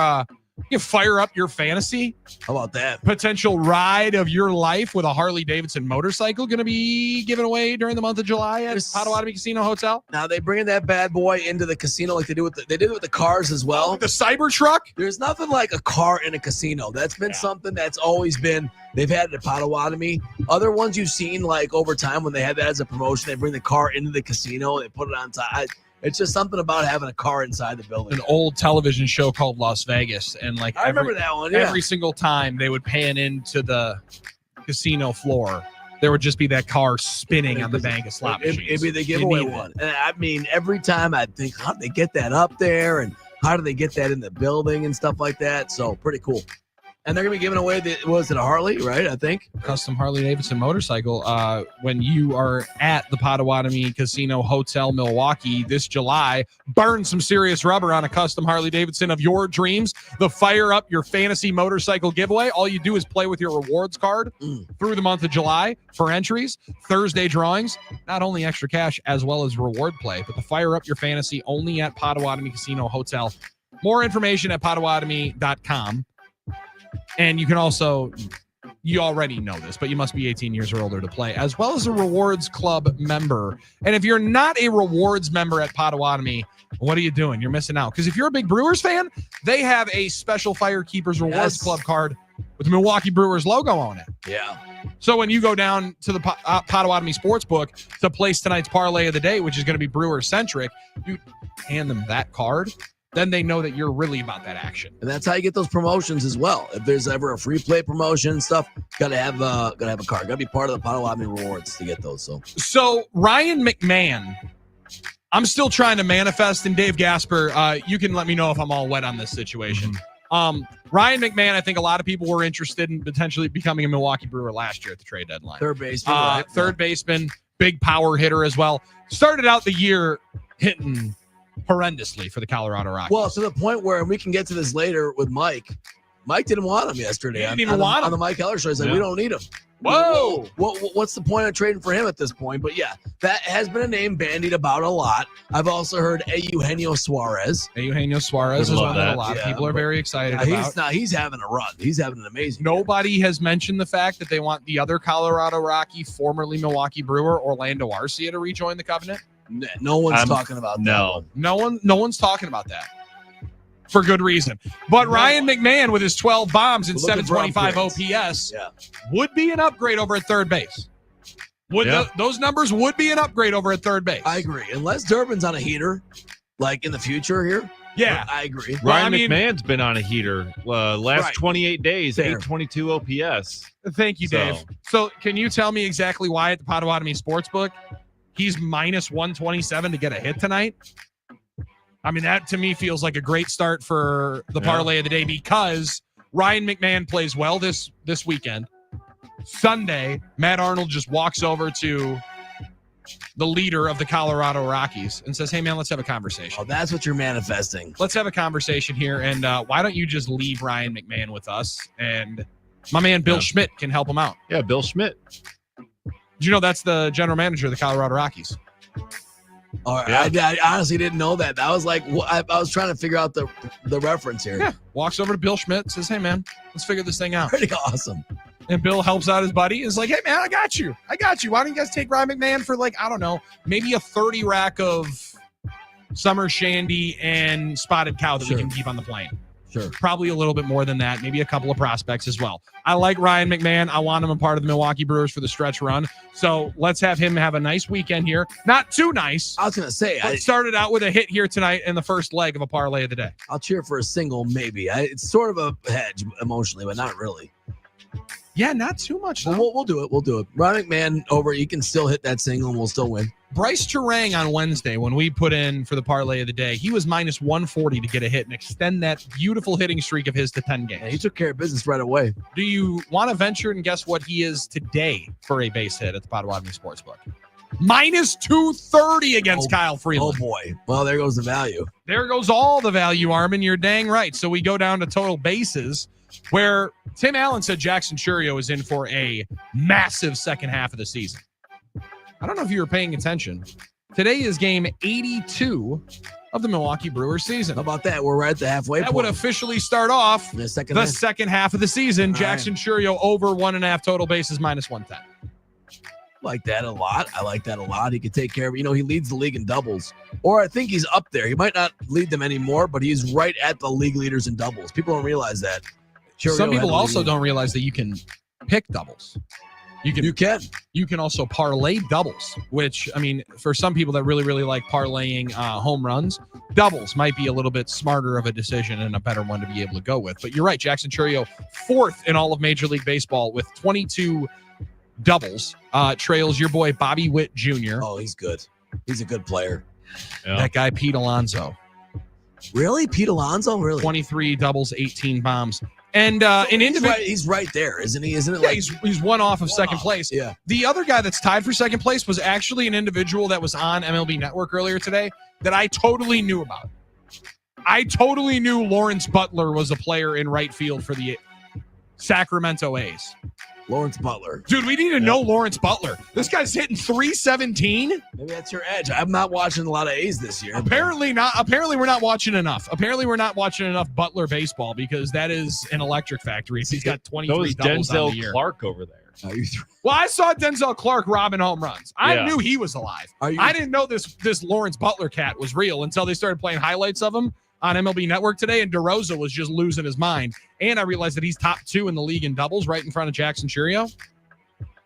you fire up your fantasy. How about that? Potential ride of your life with a Harley Davidson motorcycle going to be given away during the month of July at Potawatomi Casino Hotel. Now they bringing that bad boy into the casino like they do with they did it with the cars as well. The Cybertruck. There's nothing like a car in a casino. That's been something that's always been. They've had it at Potawatomi. Other ones you've seen like over time when they had that as a promotion, they bring the car into the casino. They put it on top. It's just something about having a car inside the building. An old television show called Las Vegas, and like I remember that one. Yeah. Every single time they would pan into the casino floor, there would just be that car spinning on the bank of slot machines. It'd be the You giveaway need one. And I mean, every time I'd think, how did they get that up there? And how do they get that in the building and stuff like that? So pretty cool. And they're going to be giving away, was it a Harley, right? I think. Custom Harley Davidson motorcycle when you are at the Potawatomi Casino Hotel Milwaukee this July. Burn some serious rubber on a custom Harley Davidson of your dreams. The Fire Up Your Fantasy Motorcycle giveaway. All you do is play with your rewards card through the month of July for entries, Thursday drawings, not only extra cash as well as reward play, but the Fire Up Your Fantasy only at Potawatomi Casino Hotel. More information at potawatomi.com. And you can also, you already know this, but you must be 18 years or older to play, as well as a Rewards Club member. And if you're not a Rewards member at Potawatomi, what are you doing? You're missing out. Because if you're a big Brewers fan, they have a special Firekeepers Rewards Club card with the Milwaukee Brewers logo on it. Yeah. So when you go down to the Potawatomi Sportsbook to place tonight's parlay of the day, which is going to be Brewer-centric, you hand them that card. then they know that you're really about that action. And that's how you get those promotions as well. If there's ever a free play promotion and stuff, gotta have a card. Gotta be part of the Potawatomi rewards to get those. So Ryan McMahon, I'm still trying to manifest. And Dave Gasper, you can let me know if I'm all wet on this situation. Ryan McMahon, I think a lot of people were interested in potentially becoming a Milwaukee Brewer last year at the trade deadline. Third baseman, right? Third baseman, big power hitter as well. Started out the year hitting horrendously for the Colorado Rockies. Well, to the point where we can get to this later with Mike. Mike didn't want him yesterday. He didn't even want him on the Mike Heller show. He's like, we don't need him. Whoa! What's the point of trading for him at this point? But yeah, that has been a name bandied about a lot. I've also heard Eugenio Suarez. Eugenio Suarez is one that a lot of people are very excited about. He's having a run. He's having an amazing Nobody has mentioned the fact that they want the other Colorado Rocky, formerly Milwaukee Brewer, Orlando Arcia, to rejoin the Covenant. No one's talking about that. No one's talking about that. For good reason. But Ryan McMahon with his 12 bombs and 725 OPS would be an upgrade over at third base. Those numbers would be an upgrade over at third base. I agree. Unless Durbin's on a heater, like in the future here. Yeah. I agree. Ryan McMahon's been on a heater last 28 days, 822 OPS. Thank you, Dave. So can you tell me exactly why at the Potawatomi Sportsbook he's minus 127 to get a hit tonight? I mean, that to me feels like a great start for the parlay of the day because Ryan McMahon plays well this weekend. Sunday, Matt Arnold just walks over to the leader of the Colorado Rockies and says, hey, man, let's have a conversation. Oh, that's what you're manifesting. Let's have a conversation here. And why don't you just leave Ryan McMahon with us? And my man Bill Schmidt can help him out. Yeah, Bill Schmidt. Did you know that's the general manager of the Colorado Rockies? I honestly didn't know that. I was like, I was trying to figure out the reference here. Yeah. Walks over to Bill Schmidt, says, hey, man, let's figure this thing out. Pretty awesome. And Bill helps out his buddy. Is like, hey, man, I got you. Why don't you guys take Ryan McMahon for like, I don't know, maybe a 30 rack of summer shandy and spotted cow that we can keep on the plane. Sure. Probably a little bit more than that. Maybe a couple of prospects as well. I like Ryan McMahon. I want him a part of the Milwaukee Brewers for the stretch run. So let's have him have a nice weekend here. Not too nice. I was going to say. I started out with a hit here tonight in the first leg of a parlay of the day. I'll cheer for a single, maybe. It's sort of a hedge emotionally, but not really. Yeah, not too much. We'll do it. We'll do it. Ryan McMahon over. You can still hit that single and we'll still win. Bryce Terang on Wednesday, when we put in for the parlay of the day, he was minus 140 to get a hit and extend that beautiful hitting streak of his to 10 games. Yeah, he took care of business right away. Do you want to venture and guess what he is today for a base hit at the Potawatomi Sportsbook? Minus 230 against Kyle Freeland. Oh, boy. Well, there goes the value. There goes all the value, Armin. You're dang right. So we go down to total bases, where Tim Allen said Jackson Chourio is in for a massive second half of the season. I don't know if you were paying attention. Today is game 82 of the Milwaukee Brewers season. How about that? We're right at the halfway point. That would officially start off the second half of the season. Jackson Chourio over 1.5 total bases minus 110. Like that a lot. I like that a lot. He could take care of it. You know, he leads the league in doubles. Or I think he's up there. He might not lead them anymore, but he's right at the league leaders in doubles. People don't realize that. Chourio Some people also don't realize that you can pick doubles. You can also parlay doubles, which, I mean, for some people that really, really like parlaying home runs, doubles might be a little bit smarter of a decision and a better one to be able to go with. But you're right, Jackson Chourio, fourth in all of Major League Baseball with 22 doubles, trails your boy Bobby Witt Jr. Oh, he's good. He's a good player. Yeah. That guy, Pete Alonso. Really? Pete Alonso? Really? 23 doubles, 18 bombs. And an individual, he's right there, isn't he? Isn't it? Yeah, like he's one off of second place. Yeah. The other guy that's tied for second place was actually an individual that was on MLB Network earlier today that I totally knew about. I totally knew Lawrence Butler was a player in right field for the Sacramento A's. Lawrence Butler. Dude, we need to know Lawrence Butler. This guy's hitting 317. Maybe that's your edge. I'm not watching a lot of A's this year. Apparently not. Apparently we're not watching enough. Apparently we're not watching enough Butler baseball because that is an electric factory. He's got 23 doubles on the year. Clark over there. Well, I saw Denzel Clark robbing home runs. I knew he was alive. I didn't know this Lawrence Butler cat was real until they started playing highlights of him on MLB Network today, and DeRosa was just losing his mind. And I realized that he's top 2 in the league in doubles, right in front of Jackson Chourio.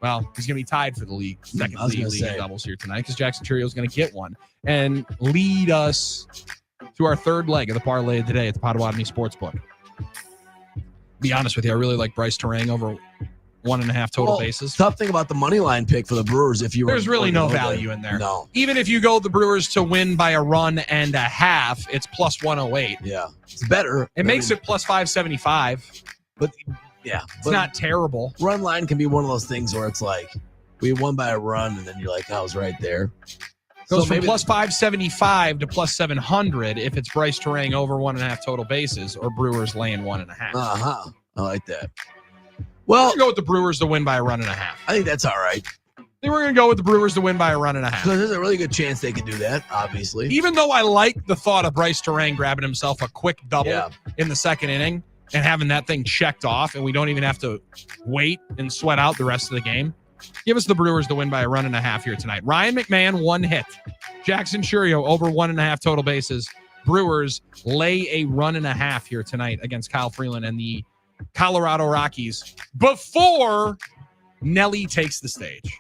Well, he's going to be tied for the league, second league in doubles here tonight because Jackson Chourio is going to get one and lead us to our third leg of the parlay today at the Potawatomi Sportsbook. Be honest with you, I really like Bryce Terang over 1.5 total bases. Tough thing about the money line pick for the Brewers, There's really no value in there. No. Even if you go the Brewers to win by a run and a half, it's plus 108. Yeah, it's better. It makes it plus 575. But yeah, it's not terrible. Run line can be one of those things where it's like we won by a run, and then you're like, I was right there. Goes from plus 575 to plus 700 if it's Bryce Terang over 1.5 total bases or Brewers laying 1.5. I like that. Well, we're going to go with the Brewers to win by a run and a half. I think that's all right. I think we're going to go with the Brewers to win by a run and a half. Because there's a really good chance they could do that, obviously. Even though I like the thought of Bryce Terang grabbing himself a quick double in the second inning and having that thing checked off, and we don't even have to wait and sweat out the rest of the game. Give us the Brewers to win by a run and a half here tonight. Ryan McMahon, 1 hit. Jackson Churio over 1.5 total bases. Brewers lay a run and a half here tonight against Kyle Freeland and the Colorado Rockies before Nelly takes the stage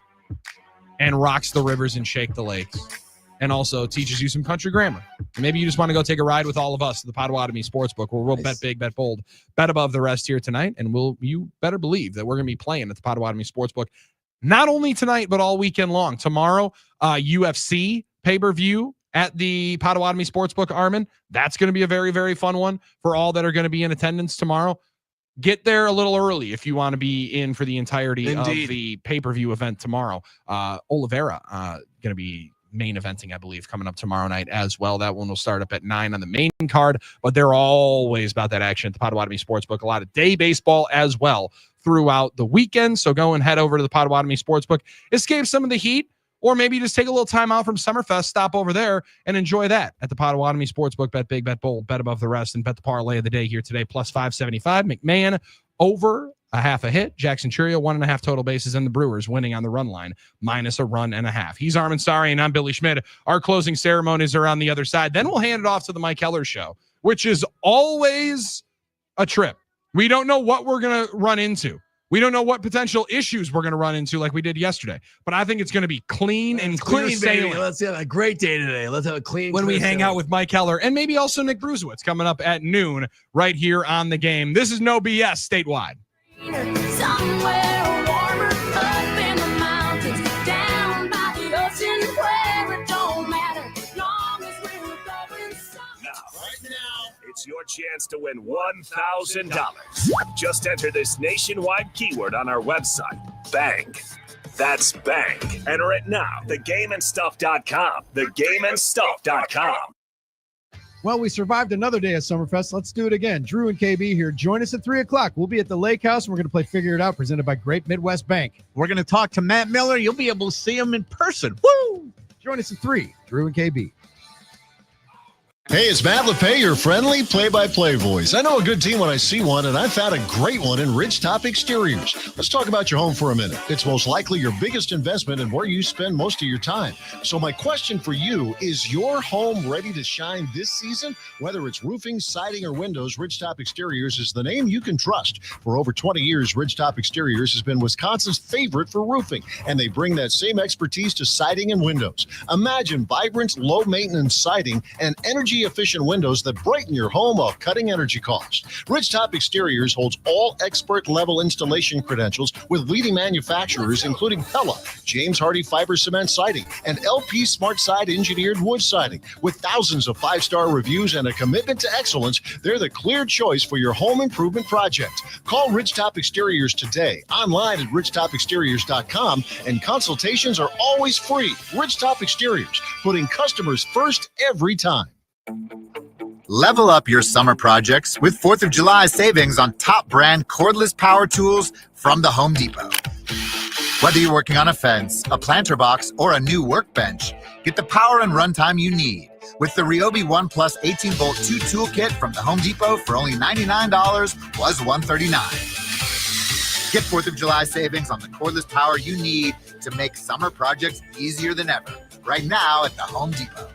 and rocks the rivers and shake the lakes and also teaches you some country grammar. Maybe you just want to go take a ride with all of us at the Potawatomi Sportsbook, where we'll bet big, bet bold, bet above the rest here tonight, and you better believe that we're going to be playing at the Potawatomi Sportsbook not only tonight but all weekend long. Tomorrow, UFC pay-per-view at the Potawatomi Sportsbook, Armin. That's going to be a very, very fun one for all that are going to be in attendance tomorrow. Get there a little early if you want to be in for the entirety of the pay-per-view event tomorrow. Oliveira going to be main eventing, I believe, coming up tomorrow night as well. That one will start up at 9 on the main card, but they're always about that action at the Potawatomi Sportsbook. A lot of day baseball as well throughout the weekend. So go and head over to the Potawatomi Sportsbook, escape some of the heat, or maybe just take a little time out from Summerfest, stop over there and enjoy that at the Potawatomi Sportsbook. Bet big, bet bold, bet above the rest, and bet the parlay of the day here today. Plus 575. McMahon over a half a hit. Jackson Churio 1.5 total bases, and the Brewers winning on the run line minus a run and a half. He's Armin Sari, and I'm Billy Schmidt. Our closing ceremonies are on the other side. Then we'll hand it off to the Mike Heller Show, which is always a trip. We don't know what we're going to run into. We don't know what potential issues we're going to run into like we did yesterday, but I think it's going to be clean and clear sailing. Baby. Let's have a great day today. Let's have a clean. When we hang out with Mike Heller and maybe also Nick Bruzewitz coming up at noon right here on The Game. This is No BS statewide. Somewhere warmer up in the mountains, down by the ocean where it don't matter, long as we're recovering Right now, it's your chance to win $1,000. Just enter this nationwide keyword on our website, bank. That's bank. Enter it now. TheGameandStuff.com. TheGameandStuff.com. Well, we survived another day at Summerfest. Let's do it again. Drew and KB here. Join us at 3 o'clock. We'll be at the Lake House, and we're going to play Figure It Out, presented by Great Midwest Bank. We're going to talk to Matt Miller. You'll be able to see him in person. Woo! Join us at 3. Drew and KB. Hey, it's Matt LePay, your friendly play-by-play voice. I know a good team when I see one, and I found a great one in Ridgetop Exteriors. Let's talk about your home for a minute. It's most likely your biggest investment and where you spend most of your time. So my question for you, is your home ready to shine this season? Whether it's roofing, siding, or windows, Ridgetop Exteriors is the name you can trust. For over 20 years, Ridgetop Exteriors has been Wisconsin's favorite for roofing, and they bring that same expertise to siding and windows. Imagine vibrant, low-maintenance siding and energy-efficient windows that brighten your home while cutting energy costs. Ridgetop Exteriors holds all expert-level installation credentials with leading manufacturers including Pella, James Hardy Fiber Cement Siding, and LP Smart Side Engineered Wood Siding. With thousands of 5-star reviews and a commitment to excellence, they're the clear choice for your home improvement project. Call Ridgetop Exteriors today, online at ridgetopexteriors.com, and consultations are always free. Ridgetop Exteriors, putting customers first every time. Level up your summer projects with 4th of July savings on top brand cordless power tools from the Home Depot. Whether you're working on a fence, a planter box, or a new workbench, get the power and runtime you need with the Ryobi One Plus 18-volt 2 toolkit from the Home Depot for only $99 plus $139. Get 4th of July savings on the cordless power you need to make summer projects easier than ever right now at the Home Depot.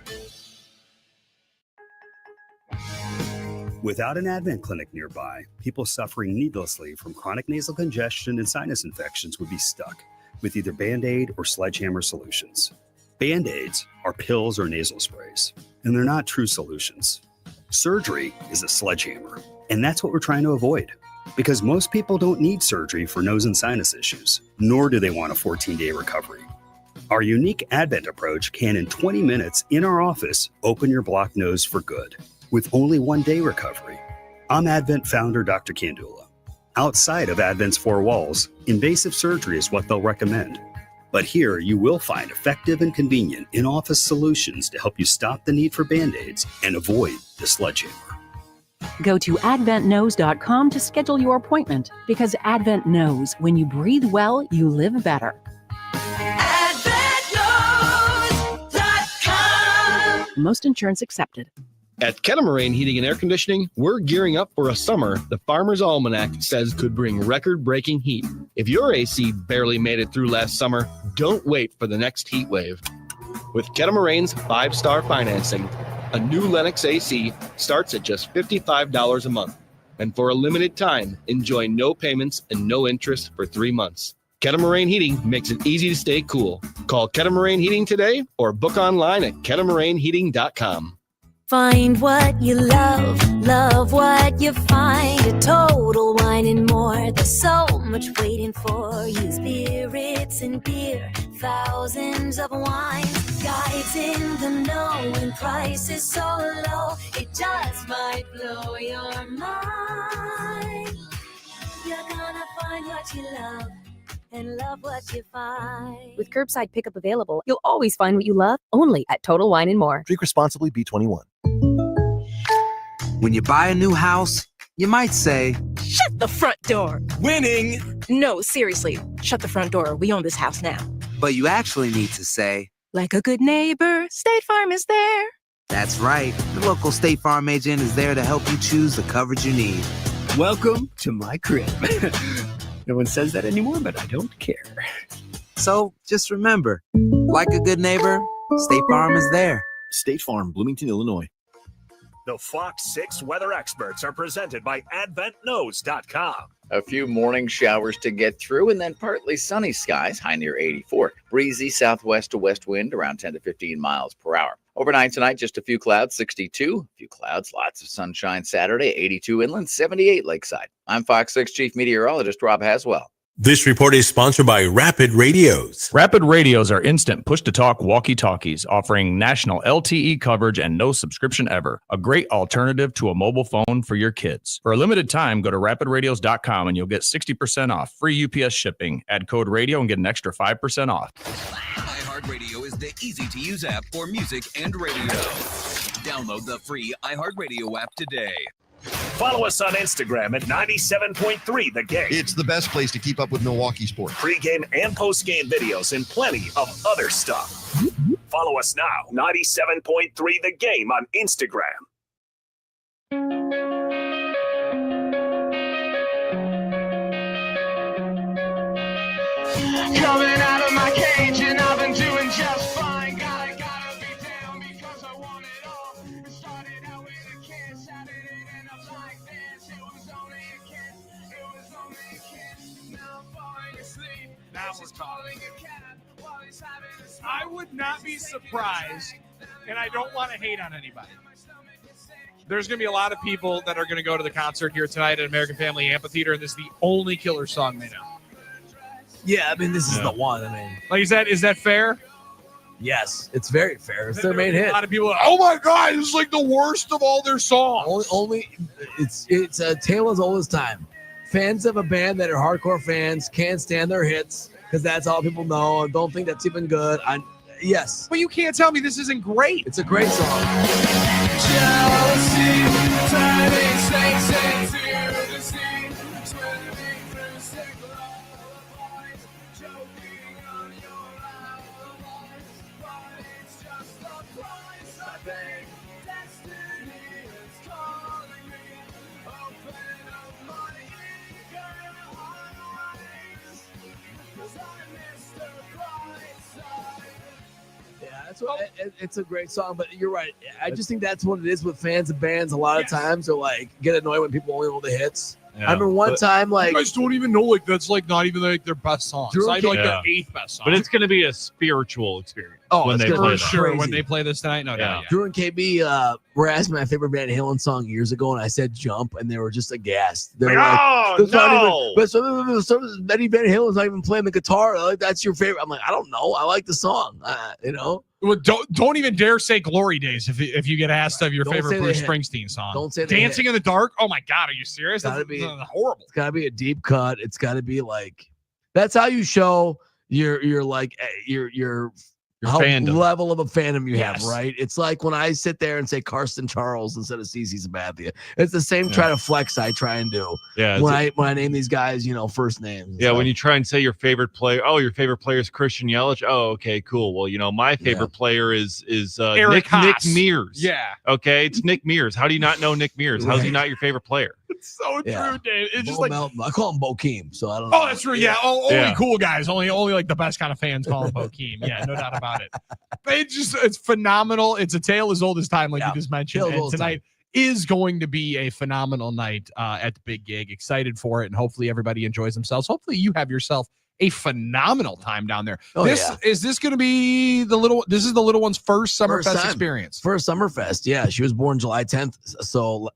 Without an Advent clinic nearby, people suffering needlessly from chronic nasal congestion and sinus infections would be stuck with either Band-Aid or sledgehammer solutions. Band-Aids are pills or nasal sprays, and they're not true solutions. Surgery is a sledgehammer, and that's what we're trying to avoid. Because most people don't need surgery for nose and sinus issues, nor do they want a 14-day recovery. Our unique Advent approach can, in 20 minutes in our office, open your blocked nose for good, with only 1-day recovery. I'm Advent founder Dr. Kandula. Outside of Advent's 4 walls, invasive surgery is what they'll recommend. But here, you will find effective and convenient in-office solutions to help you stop the need for Band-Aids and avoid the sledgehammer. Go to adventknows.com to schedule your appointment, because Advent knows when you breathe well, you live better. AdventKnows.com. Most insurance accepted. At Catamaran Heating and Air Conditioning, we're gearing up for a summer the Farmer's Almanac says could bring record-breaking heat. If your AC barely made it through last summer, don't wait for the next heat wave. With Catamaran's 5-star financing, a new Lennox AC starts at just $55 a month. And for a limited time, enjoy no payments and no interest for 3 months. Catamaran Heating makes it easy to stay cool. Call Catamaran Heating today or book online at catamaranheating.com. Find what you love, love what you find. A Total Wine and More. There's so much waiting for you. Spirits and beer, thousands of wines. Guides in the know and prices so low. It just might blow your mind. You're gonna find what you love and love what you find. With curbside pickup available, you'll always find what you love, only at Total Wine and More. Drink responsibly, B21. When you buy a new house, you might say, "Shut the front door." "Winning." No, seriously, shut the front door. We own this house now. But you actually need to say, "Like a good neighbor, State Farm is there." That's right. The local State Farm agent is there to help you choose the coverage you need. Welcome to my crib. No one says that anymore, but I don't care. So just remember, like a good neighbor, State Farm is there. State Farm, Bloomington, Illinois. The Fox 6 weather experts are presented by AdventKnows.com. A few morning showers to get through and then partly sunny skies, high near 84. Breezy southwest to west wind around 10 to 15 miles per hour. Overnight tonight, just a few clouds, 62. A few clouds, lots of sunshine Saturday, 82 inland, 78 lakeside. I'm Fox 6 Chief Meteorologist Rob Haswell. This report is sponsored by Rapid Radios. Rapid Radios are instant push-to-talk walkie-talkies offering national LTE coverage and no subscription ever. A great alternative to a mobile phone for your kids. For a limited time, go to rapidradios.com and you'll get 60% off. Free UPS shipping. Add code radio and get an extra 5% off. iHeartRadio is the easy-to-use app for music and radio. Download the free iHeartRadio app today. Follow us on Instagram at 97.3 The Game. It's the best place to keep up with Milwaukee sports. Pre-game and post-game videos and plenty of other stuff. Follow us now, 97.3 The Game on Instagram. Coming out of my cage and I've been doing just fine. Gotta be down because I want it all. It started out with a kiss, how did it end up like this? It was only a kiss, now I'm falling asleep. Now we're calling a cab while he's having a smoke. I would not be surprised, and I don't want to hate on anybody. There's going to be a lot of people that are going to go to the concert here tonight at American Family Amphitheater, and this is the only Killer song they know. Yeah, I mean, this is the one. I mean, like, is that fair? Yes, it's very fair. It's their main hit. A lot of people are like, oh my God, this is like the worst of all their songs. It's a tale as old as time. Fans of a band that are hardcore fans can't stand their hits because that's all people know and don't think that's even good. Yes. But you can't tell me this isn't great. It's a great song. Jealousy, turning snakes into the sea, swimming through sick lullabies, choking on your alibis, but it's just the price I pay. Destiny is calling me, open up my eager eyes, 'cause I missed the bright side. Yeah, that's what, it's a great song, but you're right. I just think that's what it is with fans of bands. A lot of times they're like get annoyed when people only know the hits. I remember one time, like, you guys don't even know, like, that's like not even like their best song. It's like their 8th best song. But it's going to be a spiritual experience. Oh, when it's they gonna play be that. sure when they play this tonight. No doubt. Drew and KB were asking my favorite Van Halen song years ago, and I said "Jump," and they were just aghast. They're Oh, "That's not no!" But some Eddie Van Halen's not even playing the guitar. Like, that's your favorite. I'm like, I don't know. I like the song. You know. Well, don't even dare say "Glory Days" if you get asked of your Don't favorite say Bruce they Springsteen song. Don't say they "Dancing in the Dark." Oh my God, are you serious? Gotta That's be horrible. It's gotta be a deep cut. It's gotta be like. That's how you show your like your how fandom. level of a fandom you have, Yes. right? It's like when I sit there and say Karsten Charles instead of CeCe Sabathia. It's the same try to flex I try and do. Yeah, When I name these guys, first names. Yeah, when you try and say your favorite player, your favorite player is Christian Yelich. Oh, okay, cool. Well, my favorite player is Eric Nick Haas. Mears. Yeah. Okay, it's Nick Mears. How do you not know Nick Mears? How's he Right. not your favorite player? It's so Yeah. true, Dave. It's just Bo like, Melton. I call him Bokeem, so I don't know. oh, that's true. Yeah, only Yeah. cool guys, only like the best kind of fans call him Bokeem. Yeah, no doubt about it. But it's phenomenal. It's a tale as old as time, like you just mentioned. Tale as And old as tonight is going to be a phenomenal night at the big gig. Excited for it, and hopefully everybody enjoys themselves. Hopefully you have yourself a phenomenal time down there. Oh, Is this going to be the little one's first Summerfest First time. experience? First Summerfest. Yeah, she was born July 10th. So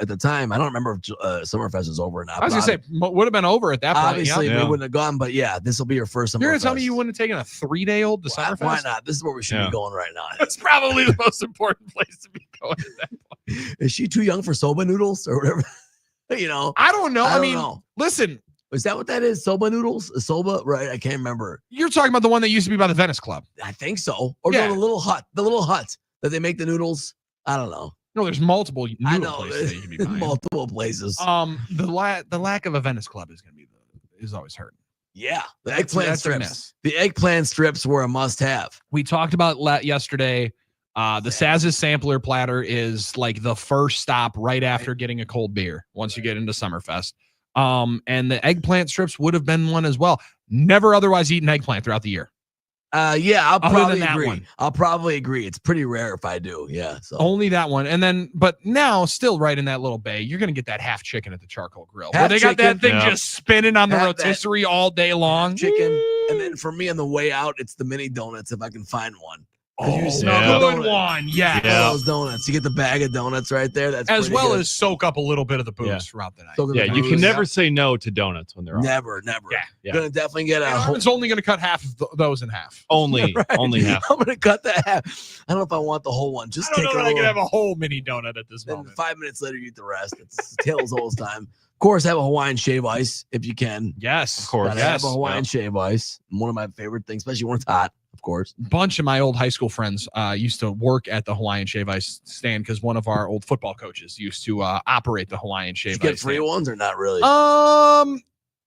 at the time, I don't remember if Summerfest is over or not. I was going to say, would have been over at that point. Obviously, yeah. we wouldn't have gone, but yeah, this will be your first Summerfest. You're going to tell me you wouldn't have taken a 3-day-old to Summerfest? Why not? This is where we should be going right now. That's probably the most important place to be going at that point. Is she too young for soba noodles or whatever? I don't know. I don't mean, know. listen, Is that what that is? Soba noodles? Soba? Right. I can't remember. you're talking about the one that used to be by the Venice Club. I think so. Or Yeah. no, the little hut that they make the noodles. I don't know. No, there's multiple I noodle know. places that you can be buying. Multiple places. The lack of a Venice Club is going to be is always hurting. Yeah. The That's- eggplant that's a strips. miss. The eggplant strips were a must have. We talked about yesterday. The Saz's sampler platter is like the first stop right after getting a cold beer once you get into Summerfest. And the eggplant strips would have been one as well. Never otherwise eaten eggplant throughout the year. Yeah, I'll Other probably than that agree. one. I'll probably agree. It's pretty rare if I do. Yeah. So Only that one. And then, but now still right in that little bay, you're going to get that half chicken at the charcoal grill. Where Half they got that chicken. thing just spinning on the Have that. rotisserie all day long. chicken. And then for me on the way out, it's the mini donuts if I can find one. Oh, You smell good the donut. one. Yes. All those donuts. You get the bag of donuts right there. That's As pretty well good. as soak up a little bit of the booze Yeah. throughout the night. Soak up Yeah, the you can booze. never say no to donuts when they're on. Never. Yeah. Gonna definitely get a And whole. Armin's only going to cut half of those in half. Only, Right. only half. I'm gonna cut that half. I don't know if I want the whole one. Just I don't take know a that I little. can have a whole mini donut at this Then moment. 5 minutes later, you eat the rest. It's tails all the time. Of course, have a Hawaiian shave ice if you can. Yes, Of course. Gotta have a Hawaiian shave ice. One of my favorite things, especially when it's hot. Of course. Bunch of my old high school friends used to work at the Hawaiian Shave Ice stand because one of our old football coaches used to operate the Hawaiian Did Shave you get Ice free stand. ones or not really?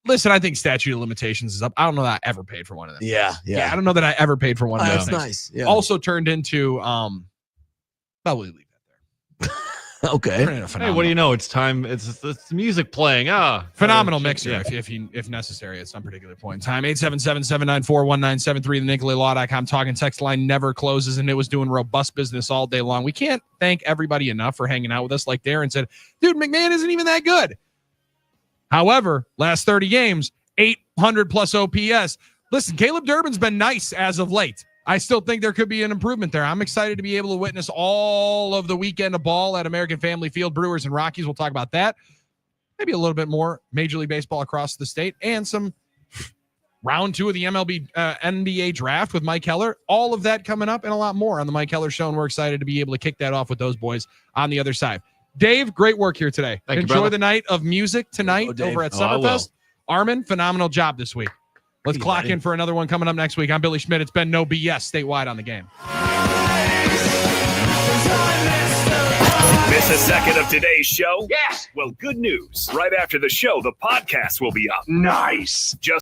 Listen, I think statute of limitations is up. I don't know that I ever paid for one of them. Yeah. I don't know that I ever paid for one Oh, of those that's things. nice. Yeah. Also turned into probably leave okay. that. Hey, what do you know? It's time. It's music playing. Phenomenal mixer, Yeah. if necessary at some particular point in time. 877-794-1973, the NicoletLaw.com talking text line never closes, and it was doing robust business all day long. We can't thank everybody enough for hanging out with us. Like Darren said, dude, McMahon isn't even that good. However, last 30 games, 800 plus OPS. Listen, Caleb Durbin's been nice as of late. I still think there could be an improvement there. I'm excited to be able to witness all of the weekend of ball at American Family Field. Brewers and Rockies. We'll talk about that. Maybe a little bit more Major League Baseball across the state and some round 2 of the MLB NBA draft with Mike Heller. All of that coming up and a lot more on the Mike Heller Show. And we're excited to be able to kick that off with those boys on the other side. Dave, great work here today. Thank you, Enjoy brother. the night of music tonight Dave. over at Oh, I will. Summerfest. Armin, phenomenal job this week. Let's Thank you, clock buddy. in for another one coming up next week. I'm Billy Schmidt. It's been No BS statewide on the game. Miss a second of today's show? Yes. Well, good news. Right after the show, the podcast will be up. Nice. Just